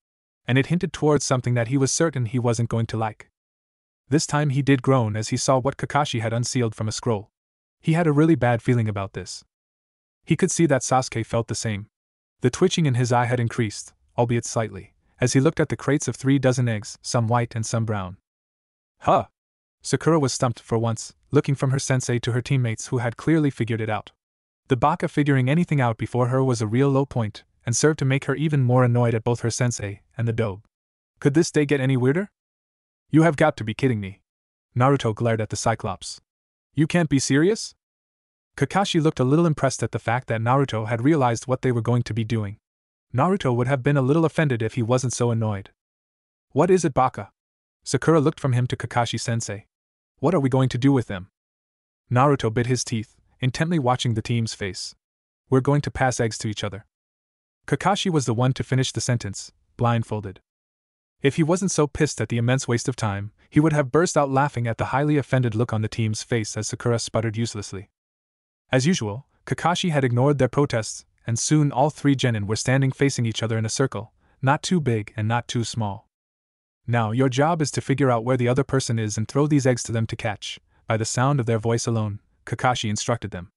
And it hinted towards something that he was certain he wasn't going to like. This time he did groan as he saw what Kakashi had unsealed from a scroll. He had a really bad feeling about this. He could see that Sasuke felt the same. The twitching in his eye had increased, albeit slightly, as he looked at the crates of 3 dozen eggs, some white and some brown. Huh! Sakura was stumped for once, looking from her sensei to her teammates who had clearly figured it out. The baka figuring anything out before her was a real low point, and served to make her even more annoyed at both her sensei and the dobe. Could this day get any weirder? You have got to be kidding me. Naruto glared at the Cyclops. You can't be serious? Kakashi looked a little impressed at the fact that Naruto had realized what they were going to be doing. Naruto would have been a little offended if he wasn't so annoyed. What is it, baka? Sakura looked from him to Kakashi-sensei. What are we going to do with them? Naruto bit his teeth, intently watching the team's face. We're going to pass eggs to each other. Kakashi was the one to finish the sentence, blindfolded. If he wasn't so pissed at the immense waste of time, he would have burst out laughing at the highly offended look on the team's face as Sakura sputtered uselessly. As usual, Kakashi had ignored their protests, and soon all 3 genin were standing facing each other in a circle, not too big and not too small. Now your job is to figure out where the other person is and throw these eggs to them to catch. By the sound of their voice alone, Kakashi instructed them.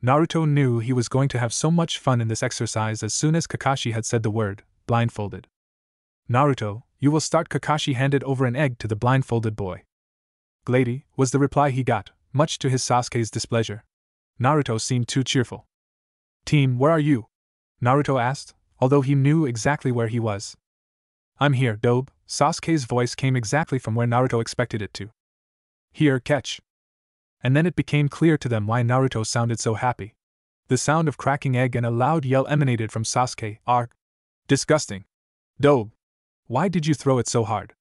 Naruto knew he was going to have so much fun in this exercise as soon as Kakashi had said the word, blindfolded. Naruto, you will start. Kakashi handed over an egg to the blindfolded boy. Glady, was the reply he got, much to his Sasuke's displeasure. Naruto seemed too cheerful. Team, where are you? Naruto asked, although he knew exactly where he was. I'm here, Dobe. Sasuke's voice came exactly from where Naruto expected it to. Here, catch. And then it became clear to them why Naruto sounded so happy. The sound of cracking egg and a loud yell emanated from Sasuke. Arg! Disgusting. Dobe! Why did you throw it so hard?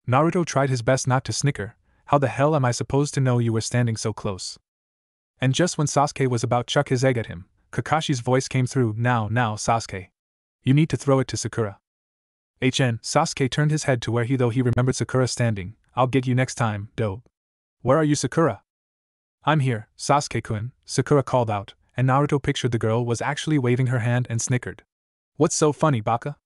Naruto tried his best not to snicker. How the hell am I supposed to know you were standing so close? And just when Sasuke was about to chuck his egg at him, Kakashi's voice came through. Now, Sasuke. You need to throw it to Sakura. Sasuke turned his head to where though he remembered Sakura standing. I'll get you next time, Dobe. Where are you, Sakura? I'm here, Sasuke-kun, Sakura called out, and Naruto pictured the girl was actually waving her hand and snickered. What's so funny, baka?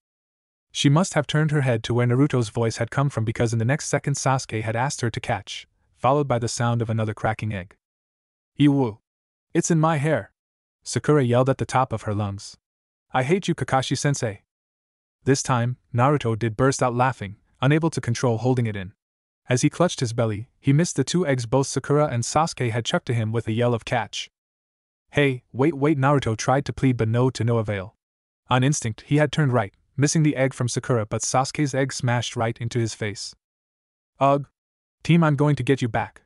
She must have turned her head to where Naruto's voice had come from because in the next second Sasuke had asked her to catch, followed by the sound of another cracking egg. Iwoo! It's in my hair! Sakura yelled at the top of her lungs. I hate you, Kakashi-sensei! This time, Naruto did burst out laughing, unable to control holding it in. As he clutched his belly, he missed the 2 eggs both Sakura and Sasuke had chucked to him with a yell of catch. Hey, wait, Naruto tried to plead but to no avail. On instinct, he had turned right, missing the egg from Sakura, but Sasuke's egg smashed right into his face. Ugh! Team, I'm going to get you back.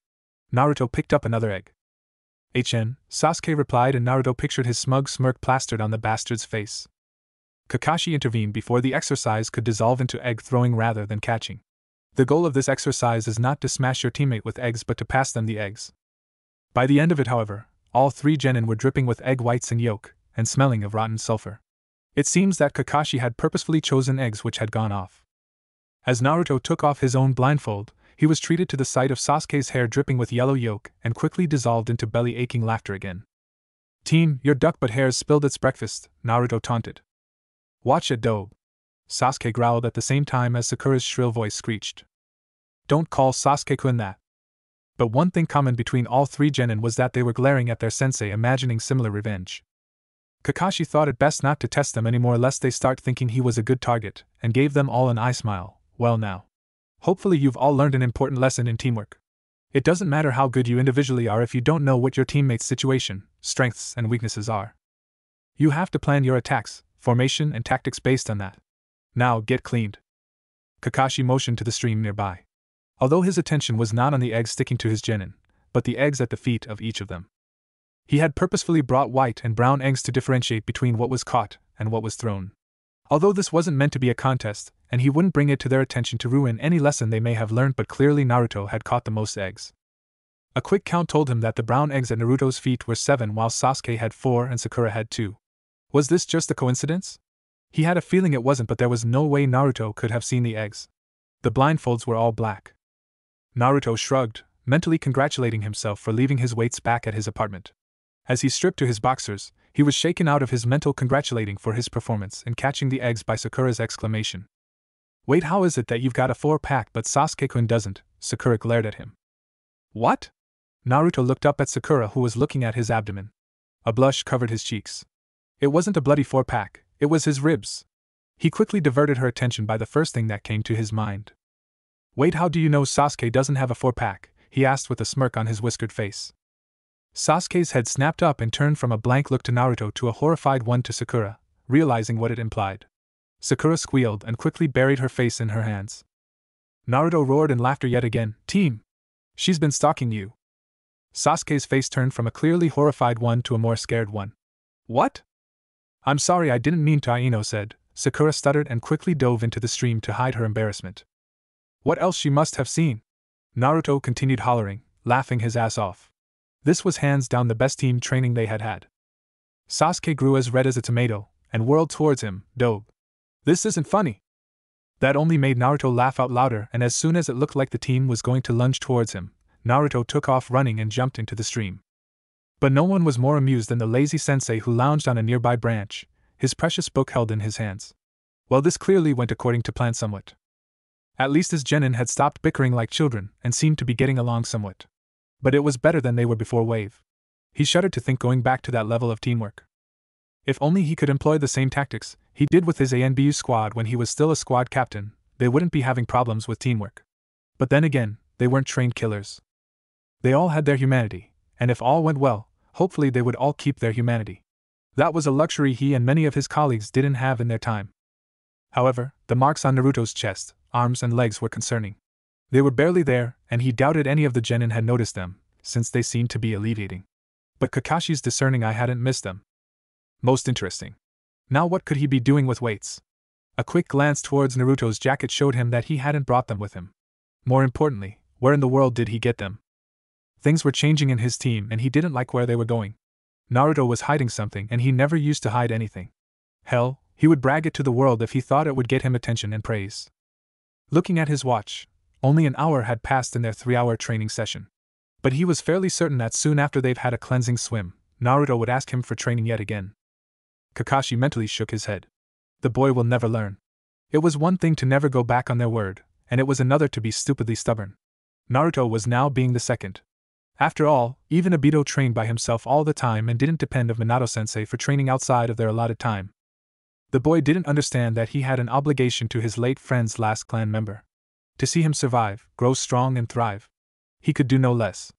Naruto picked up another egg. Sasuke replied, and Naruto pictured his smug smirk plastered on the bastard's face. Kakashi intervened before the exercise could dissolve into egg throwing rather than catching. The goal of this exercise is not to smash your teammate with eggs but to pass them the eggs. By the end of it, however, all 3 genin were dripping with egg whites and yolk, and smelling of rotten sulfur. It seems that Kakashi had purposefully chosen eggs which had gone off. As Naruto took off his own blindfold, he was treated to the sight of Sasuke's hair dripping with yellow yolk and quickly dissolved into belly-aching laughter again. Team, your duck butt hair's spilled its breakfast, Naruto taunted. Watch it, Dobe. Sasuke growled at the same time as Sakura's shrill voice screeched. Don't call Sasuke-kun that. But one thing common between all 3 genin was that they were glaring at their sensei, imagining similar revenge. Kakashi thought it best not to test them anymore lest they start thinking he was a good target, and gave them all an eye smile. Well now. Hopefully you've all learned an important lesson in teamwork. It doesn't matter how good you individually are if you don't know what your teammate's situation, strengths, and weaknesses are. You have to plan your attacks, formation, and tactics based on that. Now get cleaned. Kakashi motioned to the stream nearby. Although his attention was not on the eggs sticking to his genin, but the eggs at the feet of each of them. He had purposefully brought white and brown eggs to differentiate between what was caught and what was thrown. Although this wasn't meant to be a contest, and he wouldn't bring it to their attention to ruin any lesson they may have learned, but clearly Naruto had caught the most eggs. A quick count told him that the brown eggs at Naruto's feet were 7 while Sasuke had 4 and Sakura had 2. Was this just a coincidence? He had a feeling it wasn't, but there was no way Naruto could have seen the eggs. The blindfolds were all black. Naruto shrugged, mentally congratulating himself for leaving his weights back at his apartment. As he stripped to his boxers, he was shaken out of his mental congratulating for his performance and catching the eggs by Sakura's exclamation. Wait, how is it that you've got a 4-pack but Sasuke-kun doesn't? Sakura glared at him. What? Naruto looked up at Sakura, who was looking at his abdomen. A blush covered his cheeks. It wasn't a bloody 4-pack, it was his ribs. He quickly diverted her attention by the first thing that came to his mind. Wait, how do you know Sasuke doesn't have a 4-pack? He asked with a smirk on his whiskered face. Sasuke's head snapped up and turned from a blank look to Naruto to a horrified one to Sakura, realizing what it implied. Sakura squealed and quickly buried her face in her hands. Naruto roared in laughter yet again. Team! She's been stalking you. Sasuke's face turned from a clearly horrified one to a more scared one. What? I'm sorry, I didn't mean to, Ino said. Sakura stuttered and quickly dove into the stream to hide her embarrassment. What else she must have seen? Naruto continued hollering, laughing his ass off. This was hands down the best team training they had had. Sasuke grew as red as a tomato and whirled towards him. Dope. This isn't funny. That only made Naruto laugh out louder, and as soon as it looked like the team was going to lunge towards him, Naruto took off running and jumped into the stream. But no one was more amused than the lazy sensei who lounged on a nearby branch, his precious book held in his hands. Well, this clearly went according to plan somewhat. At least his genin had stopped bickering like children and seemed to be getting along somewhat. But it was better than they were before Wave. He shuddered to think going back to that level of teamwork. If only he could employ the same tactics he did with his ANBU squad when he was still a squad captain, they wouldn't be having problems with teamwork. But then again, they weren't trained killers. They all had their humanity, and if all went well, hopefully they would all keep their humanity. That was a luxury he and many of his colleagues didn't have in their time. However, the marks on Naruto's chest, arms and legs were concerning. They were barely there, and he doubted any of the genin had noticed them, since they seemed to be alleviating. But Kakashi's discerning eye hadn't missed them. Most interesting. Now what could he be doing with weights? A quick glance towards Naruto's jacket showed him that he hadn't brought them with him. More importantly, where in the world did he get them? Things were changing in his team and he didn't like where they were going. Naruto was hiding something and he never used to hide anything. Hell, he would brag it to the world if he thought it would get him attention and praise. Looking at his watch, only an hour had passed in their 3-hour training session. But he was fairly certain that soon after they've had a cleansing swim, Naruto would ask him for training yet again. Kakashi mentally shook his head. The boy will never learn. It was one thing to never go back on their word, and it was another to be stupidly stubborn. Naruto was now being the second. After all, even Obito trained by himself all the time and didn't depend on Minato-sensei for training outside of their allotted time. The boy didn't understand that he had an obligation to his late friend's last clan member. To see him survive, grow strong and thrive. He could do no less.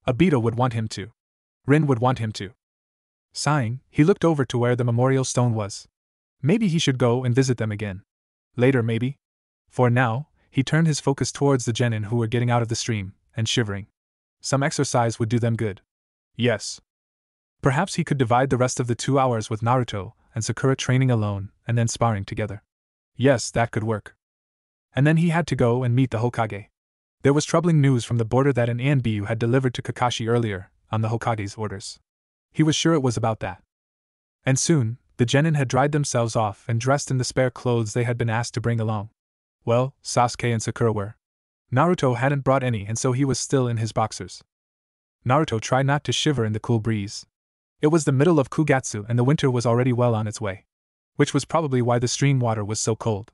Obito would want him to. Rin would want him to. Sighing, he looked over to where the memorial stone was. Maybe he should go and visit them again. Later, maybe. For now, he turned his focus towards the genin who were getting out of the stream, and shivering. Some exercise would do them good. Yes. Perhaps he could divide the rest of the 2 hours with Naruto and Sakura training alone, and then sparring together. Yes, that could work. And then he had to go and meet the Hokage. There was troubling news from the border that an ANBU had delivered to Kakashi earlier, on the Hokage's orders. He was sure it was about that. And soon, the genin had dried themselves off and dressed in the spare clothes they had been asked to bring along. Well, Sasuke and Sakura were. Naruto hadn't brought any and so he was still in his boxers. Naruto tried not to shiver in the cool breeze. It was the middle of Kugatsu and the winter was already well on its way. Which was probably why the stream water was so cold.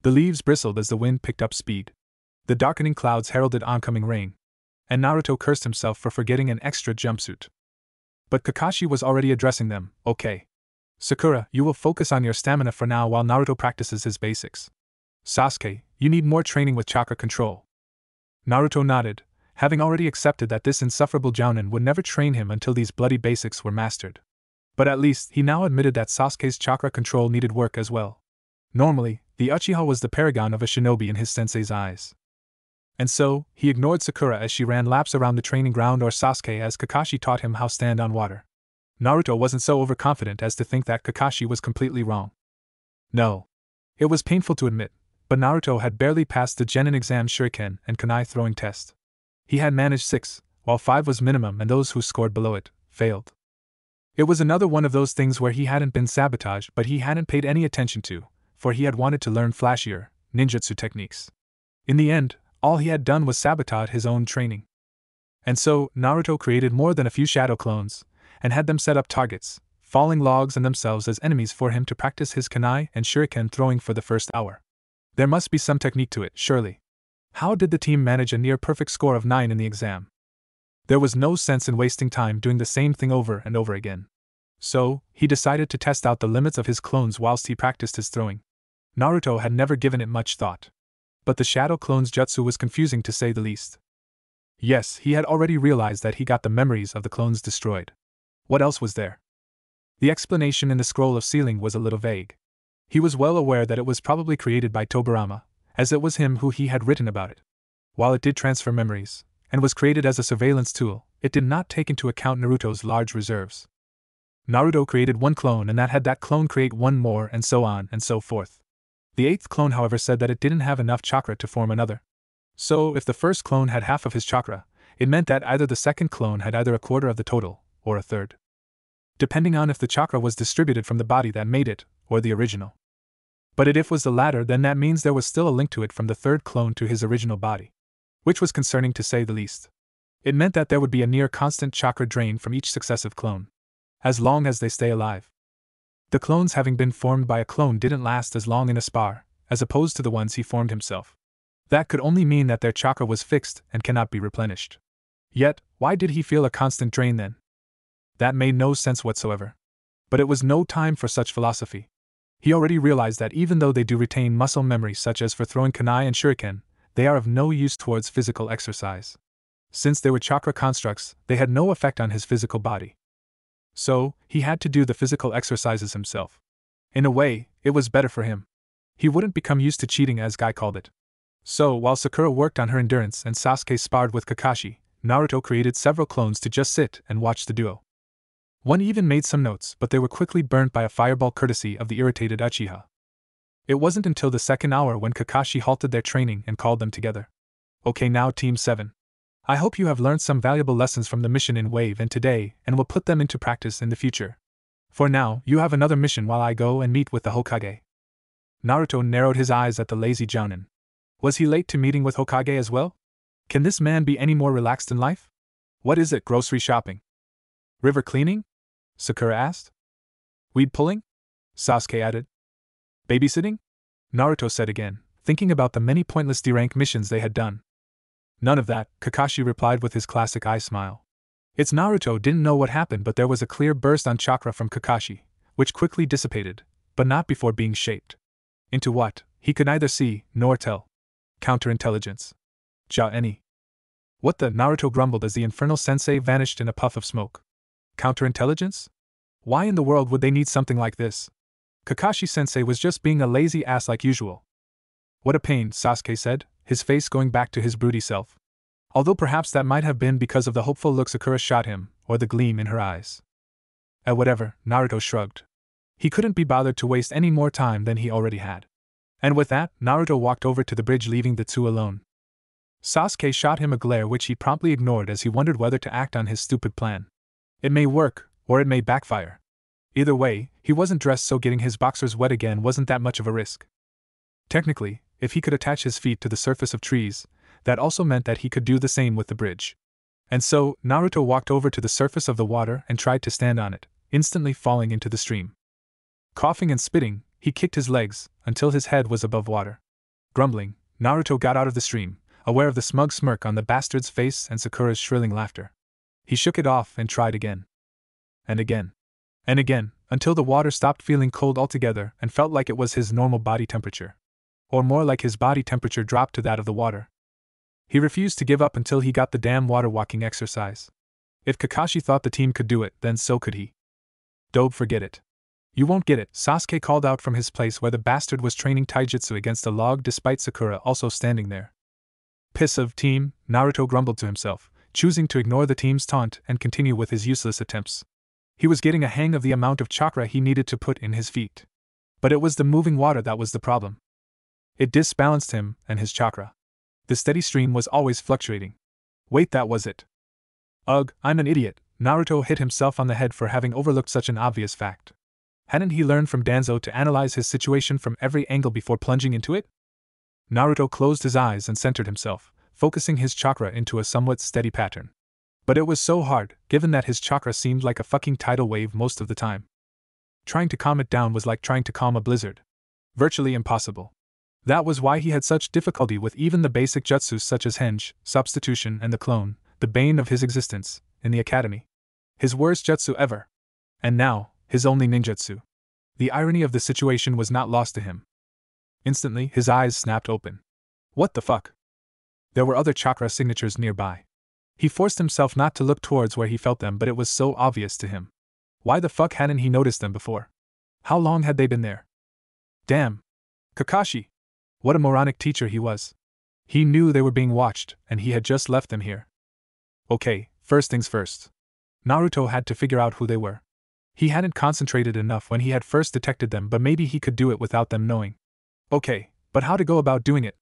The leaves bristled as the wind picked up speed. The darkening clouds heralded oncoming rain. And Naruto cursed himself for forgetting an extra jumpsuit. But Kakashi was already addressing them. Okay. Sakura, you will focus on your stamina for now while Naruto practices his basics. Sasuke, you need more training with chakra control. Naruto nodded, having already accepted that this insufferable jounin would never train him until these bloody basics were mastered. But at least he now admitted that Sasuke's chakra control needed work as well. Normally, the Uchiha was the paragon of a shinobi in his sensei's eyes. And so, he ignored Sakura as she ran laps around the training ground or Sasuke as Kakashi taught him how to stand on water. Naruto wasn't so overconfident as to think that Kakashi was completely wrong. No. It was painful to admit, but Naruto had barely passed the genin exam shuriken and kunai throwing test. He had managed 6 while 5 was minimum and those who scored below it failed. It was another one of those things where he hadn't been sabotaged but he hadn't paid any attention to, for he had wanted to learn flashier ninjutsu techniques. In the end, all he had done was sabotage his own training. And so, Naruto created more than a few shadow clones, and had them set up targets, falling logs and themselves as enemies for him to practice his kunai and shuriken throwing for the first hour. There must be some technique to it, surely. How did the team manage a near-perfect score of 9 in the exam? There was no sense in wasting time doing the same thing over and over again. So, he decided to test out the limits of his clones whilst he practiced his throwing. Naruto had never given it much thought. But the shadow clone's jutsu was confusing to say the least. Yes, he had already realized that he got the memories of the clones destroyed. What else was there? The explanation in the scroll of sealing was a little vague. He was well aware that it was probably created by Tobirama, as it was him who he had written about it. While it did transfer memories, and was created as a surveillance tool, it did not take into account Naruto's large reserves. Naruto created one clone and that had that clone create one more and so on and so forth. The 8th clone however said that it didn't have enough chakra to form another. So if the first clone had half of his chakra, it meant that either the second clone had either a quarter of the total, or a third. Depending on if the chakra was distributed from the body that made it, or the original. But if it was the latter, then that means there was still a link to it from the third clone to his original body. Which was concerning to say the least. It meant that there would be a near constant chakra drain from each successive clone. As long as they stay alive. The clones having been formed by a clone didn't last as long in a spar, as opposed to the ones he formed himself. That could only mean that their chakra was fixed and cannot be replenished. Yet, why did he feel a constant drain then? That made no sense whatsoever. But it was no time for such philosophy. He already realized that even though they do retain muscle memory such as for throwing kunai and shuriken, they are of no use towards physical exercise. Since they were chakra constructs, they had no effect on his physical body. So, he had to do the physical exercises himself. In a way, it was better for him. He wouldn't become used to cheating as Guy called it. So, while Sakura worked on her endurance and Sasuke sparred with Kakashi, Naruto created several clones to just sit and watch the duo. One even made some notes, but they were quickly burnt by a fireball courtesy of the irritated Uchiha. It wasn't until the second hour when Kakashi halted their training and called them together. Okay, now Team 7. I hope you have learned some valuable lessons from the mission in Wave and today and will put them into practice in the future. For now, you have another mission while I go and meet with the Hokage. Naruto narrowed his eyes at the lazy Jounin. Was he late to meeting with Hokage as well? Can this man be any more relaxed in life? What is it, grocery shopping? River cleaning? Sakura asked. Weed pulling? Sasuke added. Babysitting? Naruto said again, thinking about the many pointless D-rank missions they had done. None of that, Kakashi replied with his classic eye smile. It's Naruto didn't know what happened, but there was a clear burst on chakra from Kakashi, which quickly dissipated, but not before being shaped. Into what, he could neither see nor tell. Counterintelligence. Ja-any. What the, Naruto grumbled as the infernal sensei vanished in a puff of smoke. Counterintelligence? Why in the world would they need something like this? Kakashi-sensei was just being a lazy ass like usual. What a pain, Sasuke said, his face going back to his broody self. Although perhaps that might have been because of the hopeful look Sakura shot him, or the gleam in her eyes. Whatever, Naruto shrugged. He couldn't be bothered to waste any more time than he already had. And with that, Naruto walked over to the bridge leaving the two alone. Sasuke shot him a glare which he promptly ignored as he wondered whether to act on his stupid plan. It may work, or it may backfire. Either way, he wasn't dressed so getting his boxers wet again wasn't that much of a risk. Technically, if he could attach his feet to the surface of trees, that also meant that he could do the same with the bridge. And so, Naruto walked over to the surface of the water and tried to stand on it, instantly falling into the stream. Coughing and spitting, he kicked his legs, until his head was above water. Grumbling, Naruto got out of the stream, aware of the smug smirk on the bastard's face and Sakura's shrilling laughter. He shook it off and tried again. And again. And again, until the water stopped feeling cold altogether and felt like it was his normal body temperature. Or more like his body temperature dropped to that of the water. He refused to give up until he got the damn water walking exercise. If Kakashi thought the team could do it, then so could he. Dobe, forget it. You won't get it, Sasuke called out from his place where the bastard was training taijutsu against a log despite Sakura also standing there. Piss of team, Naruto grumbled to himself, choosing to ignore the team's taunt and continue with his useless attempts. He was getting a hang of the amount of chakra he needed to put in his feet. But it was the moving water that was the problem. It disbalanced him and his chakra. The steady stream was always fluctuating. Wait, that was it. Ugh, I'm an idiot. Naruto hit himself on the head for having overlooked such an obvious fact. Hadn't he learned from Danzo to analyze his situation from every angle before plunging into it? Naruto closed his eyes and centered himself, focusing his chakra into a somewhat steady pattern. But it was so hard, given that his chakra seemed like a fucking tidal wave most of the time. Trying to calm it down was like trying to calm a blizzard. Virtually impossible. That was why he had such difficulty with even the basic jutsus such as henge, substitution, and the clone, the bane of his existence, in the academy. His worst jutsu ever. And now, his only ninjutsu. The irony of the situation was not lost to him. Instantly, his eyes snapped open. What the fuck? There were other chakra signatures nearby. He forced himself not to look towards where he felt them, but it was so obvious to him. Why the fuck hadn't he noticed them before? How long had they been there? Damn. Kakashi! What a moronic teacher he was. He knew they were being watched, and he had just left them here. Okay, first things first. Naruto had to figure out who they were. He hadn't concentrated enough when he had first detected them, but maybe he could do it without them knowing. Okay, but how to go about doing it?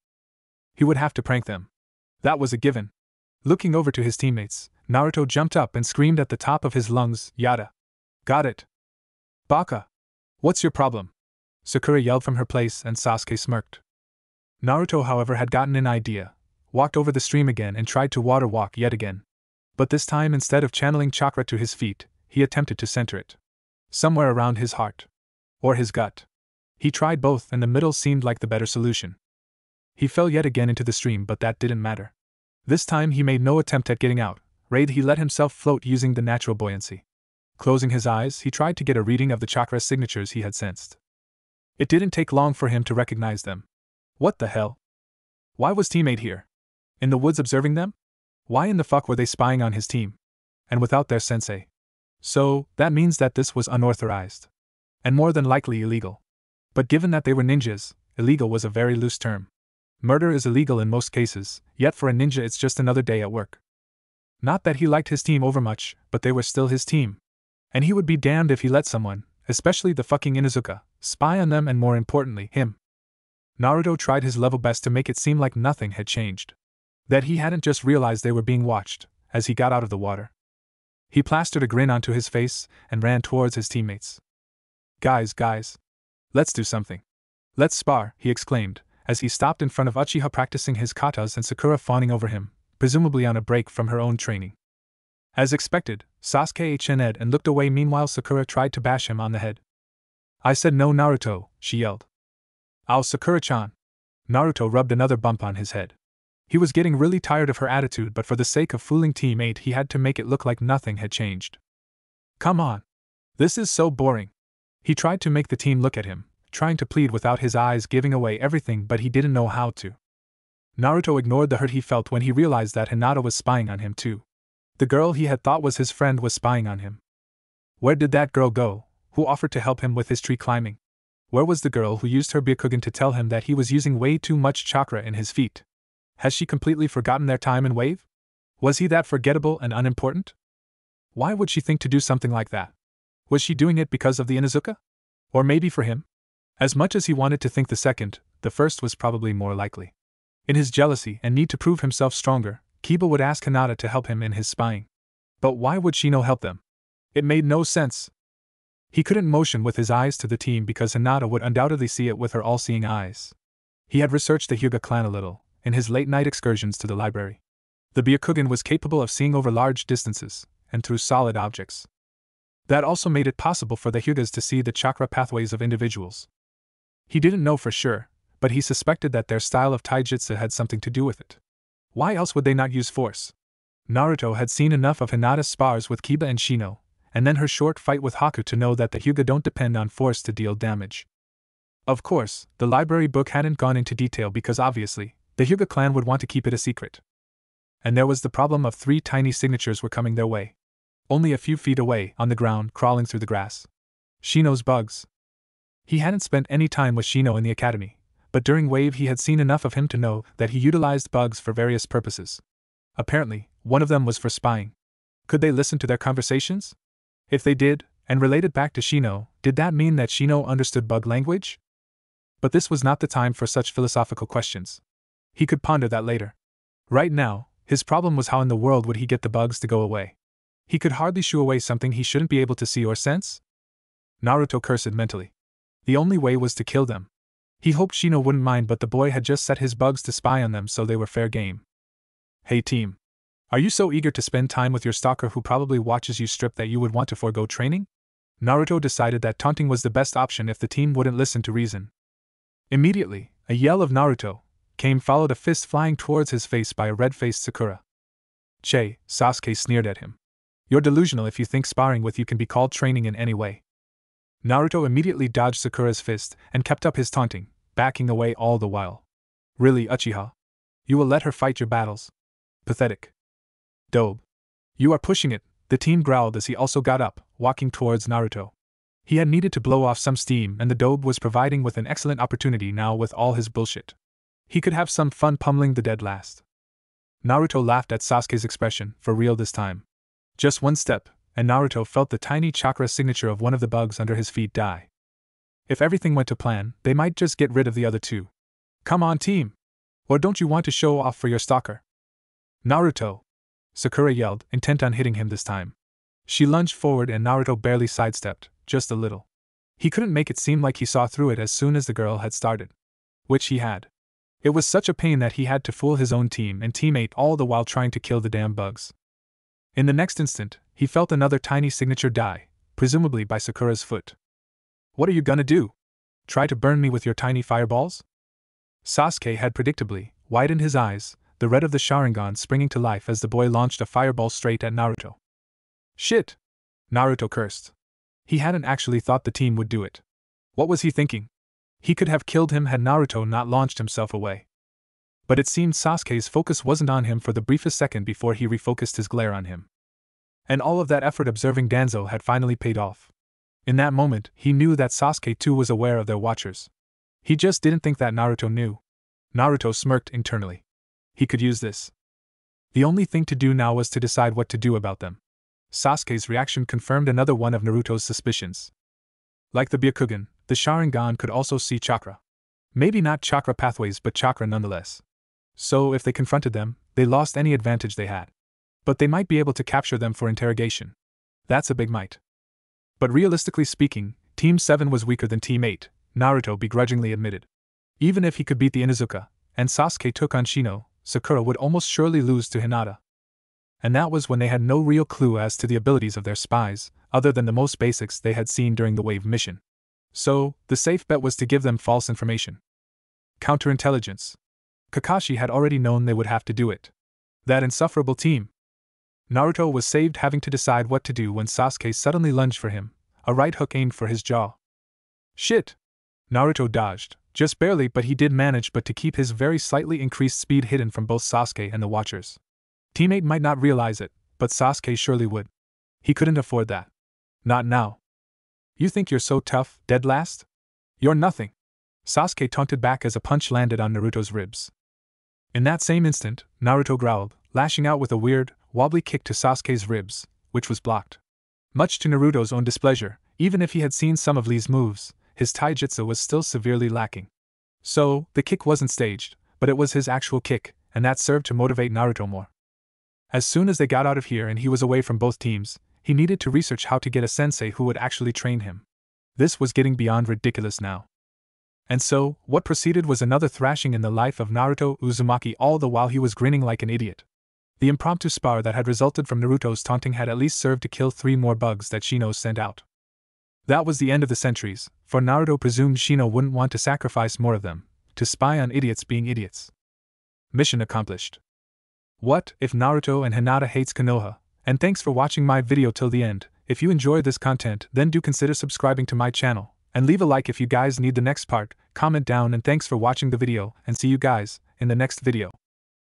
He would have to prank them. That was a given. Looking over to his teammates, Naruto jumped up and screamed at the top of his lungs, "Yada! Got it! Baka! What's your problem?" Sakura yelled from her place and Sasuke smirked. Naruto, however, had gotten an idea, walked over the stream again and tried to water walk yet again. But this time, instead of channeling chakra to his feet, he attempted to center it. Somewhere around his heart. Or his gut. He tried both, and the middle seemed like the better solution. He fell yet again into the stream, but that didn't matter. This time he made no attempt at getting out, rather he let himself float using the natural buoyancy. Closing his eyes, he tried to get a reading of the chakra signatures he had sensed. It didn't take long for him to recognize them. What the hell? Why was teammate here? In the woods observing them? Why in the fuck were they spying on his team? And without their sensei? So, that means that this was unauthorized. And more than likely illegal. But given that they were ninjas, illegal was a very loose term. Murder is illegal in most cases, yet for a ninja it's just another day at work. Not that he liked his team overmuch, but they were still his team. And he would be damned if he let someone, especially the fucking Inuzuka, spy on them and more importantly, him. Naruto tried his level best to make it seem like nothing had changed. That he hadn't just realized they were being watched, as he got out of the water. He plastered a grin onto his face and ran towards his teammates. Guys. Let's do something. Let's spar, he exclaimed, as he stopped in front of Uchiha practicing his katas and Sakura fawning over him, presumably on a break from her own training. As expected, Sasuke HN'd and looked away. Meanwhile Sakura tried to bash him on the head. I said no, Naruto, she yelled. Ow, Sakura-chan. Naruto rubbed another bump on his head. He was getting really tired of her attitude, but for the sake of fooling teammate he had to make it look like nothing had changed. Come on. This is so boring. He tried to make the team look at him, trying to plead without his eyes giving away everything, but he didn't know how to. Naruto ignored the hurt he felt when he realized that Hinata was spying on him too. The girl he had thought was his friend was spying on him. Where did that girl go, who offered to help him with his tree climbing? Where was the girl who used her Byakugan to tell him that he was using way too much chakra in his feet? Has she completely forgotten their time in Wave? Was he that forgettable and unimportant? Why would she think to do something like that? Was she doing it because of the Inuzuka? Or maybe for him? As much as he wanted to think the second, the first was probably more likely. In his jealousy and need to prove himself stronger, Kiba would ask Hinata to help him in his spying. But why would Shino help them? It made no sense. He couldn't motion with his eyes to the team because Hinata would undoubtedly see it with her all-seeing eyes. He had researched the Hyuga clan a little, in his late-night excursions to the library. The Byakugan was capable of seeing over large distances, and through solid objects. That also made it possible for the Hyugas to see the chakra pathways of individuals. He didn't know for sure, but he suspected that their style of taijutsu had something to do with it. Why else would they not use force? Naruto had seen enough of Hinata's spars with Kiba and Shino, and then her short fight with Haku to know that the Hyuga don't depend on force to deal damage. Of course, the library book hadn't gone into detail because obviously, the Hyuga clan would want to keep it a secret. And there was the problem of 3 tiny signatures were coming their way. Only a few feet away, on the ground, crawling through the grass. Shino's bugs. He hadn't spent any time with Shino in the academy, but during Wave he had seen enough of him to know that he utilized bugs for various purposes. Apparently, one of them was for spying. Could they listen to their conversations? If they did, and related back to Shino, did that mean that Shino understood bug language? But this was not the time for such philosophical questions. He could ponder that later. Right now, His problem was how in the world would he get the bugs to go away? He could hardly shoo away something he shouldn't be able to see or sense? Naruto cursed mentally. The only way was to kill them. He hoped Shino wouldn't mind, but the boy had just set his bugs to spy on them, so they were fair game. Hey team. Are you so eager to spend time with your stalker who probably watches you strip that you would want to forego training? Naruto decided that taunting was the best option if the team wouldn't listen to reason. Immediately, a yell of Naruto came, followed a fist flying towards his face by a red-faced Sakura. Che, Sasuke sneered at him. You're delusional if you think sparring with you can be called training in any way. Naruto immediately dodged Sakura's fist and kept up his taunting, backing away all the while. Really, Uchiha? You will let her fight your battles? Pathetic. Dobe. You are pushing it, the team growled as he also got up, walking towards Naruto. He had needed to blow off some steam, and the Dobe was providing with an excellent opportunity now with all his bullshit. He could have some fun pummeling the dead last. Naruto laughed at Sasuke's expression, for real this time. Just one step, and Naruto felt the tiny chakra signature of one of the bugs under his feet die. If everything went to plan, they might just get rid of the other two. Come on, team! Or don't you want to show off for your stalker? Naruto! Sakura yelled, intent on hitting him this time. She lunged forward and Naruto barely sidestepped, just a little. He couldn't make it seem like he saw through it as soon as the girl had started. Which he had. It was such a pain that he had to fool his own team and teammate all the while trying to kill the damn bugs. In the next instant, he felt another tiny signature die, presumably by Sakura's foot. What are you gonna do? Try to burn me with your tiny fireballs? Sasuke had predictably widened his eyes, the red of the Sharingan springing to life as the boy launched a fireball straight at Naruto. Shit! Naruto cursed. He hadn't actually thought the team would do it. What was he thinking? He could have killed him had Naruto not launched himself away. But it seemed Sasuke's focus wasn't on him for the briefest second before he refocused his glare on him. And all of that effort observing Danzo had finally paid off. In that moment, he knew that Sasuke too was aware of their watchers. He just didn't think that Naruto knew. Naruto smirked internally. He could use this. The only thing to do now was to decide what to do about them. Sasuke's reaction confirmed another one of Naruto's suspicions. Like the Byakugan, the Sharingan could also see chakra. Maybe not chakra pathways, but chakra nonetheless. So if they confronted them, they lost any advantage they had. But they might be able to capture them for interrogation. That's a big might. But realistically speaking, Team 7 was weaker than Team 8, Naruto begrudgingly admitted. Even if he could beat the Inuzuka, and Sasuke took on Shino, Sakura would almost surely lose to Hinata. And that was when they had no real clue as to the abilities of their spies, other than the most basics they had seen during the wave mission. So, the safe bet was to give them false information. Counterintelligence. Kakashi had already known they would have to do it. That insufferable team. Naruto was saved having to decide what to do when Sasuke suddenly lunged for him, a right hook aimed for his jaw. Shit! Naruto dodged, just barely, but he did manage to keep his very slightly increased speed hidden from both Sasuke and the watchers. Teammate might not realize it, but Sasuke surely would. He couldn't afford that. Not now. You think you're so tough, dead last? You're nothing. Sasuke taunted back as a punch landed on Naruto's ribs. In that same instant, Naruto growled, lashing out with a weird, wobbly kick to Sasuke's ribs, which was blocked. Much to Naruto's own displeasure, even if he had seen some of Lee's moves, his taijutsu was still severely lacking. So, the kick wasn't staged, but it was his actual kick, and that served to motivate Naruto more. As soon as they got out of here and he was away from both teams, he needed to research how to get a sensei who would actually train him. This was getting beyond ridiculous now. And so, what proceeded was another thrashing in the life of Naruto Uzumaki, all the while he was grinning like an idiot. The impromptu spar that had resulted from Naruto's taunting had at least served to kill 3 more bugs that Shino sent out. That was the end of the sentries, for Naruto presumed Shino wouldn't want to sacrifice more of them, to spy on idiots being idiots. Mission accomplished. What if Naruto and Hinata hates Konoha? And thanks for watching my video till the end. If you enjoyed this content, then do consider subscribing to my channel, and leave a like if you guys need the next part, comment down, and thanks for watching the video, and see you guys in the next video.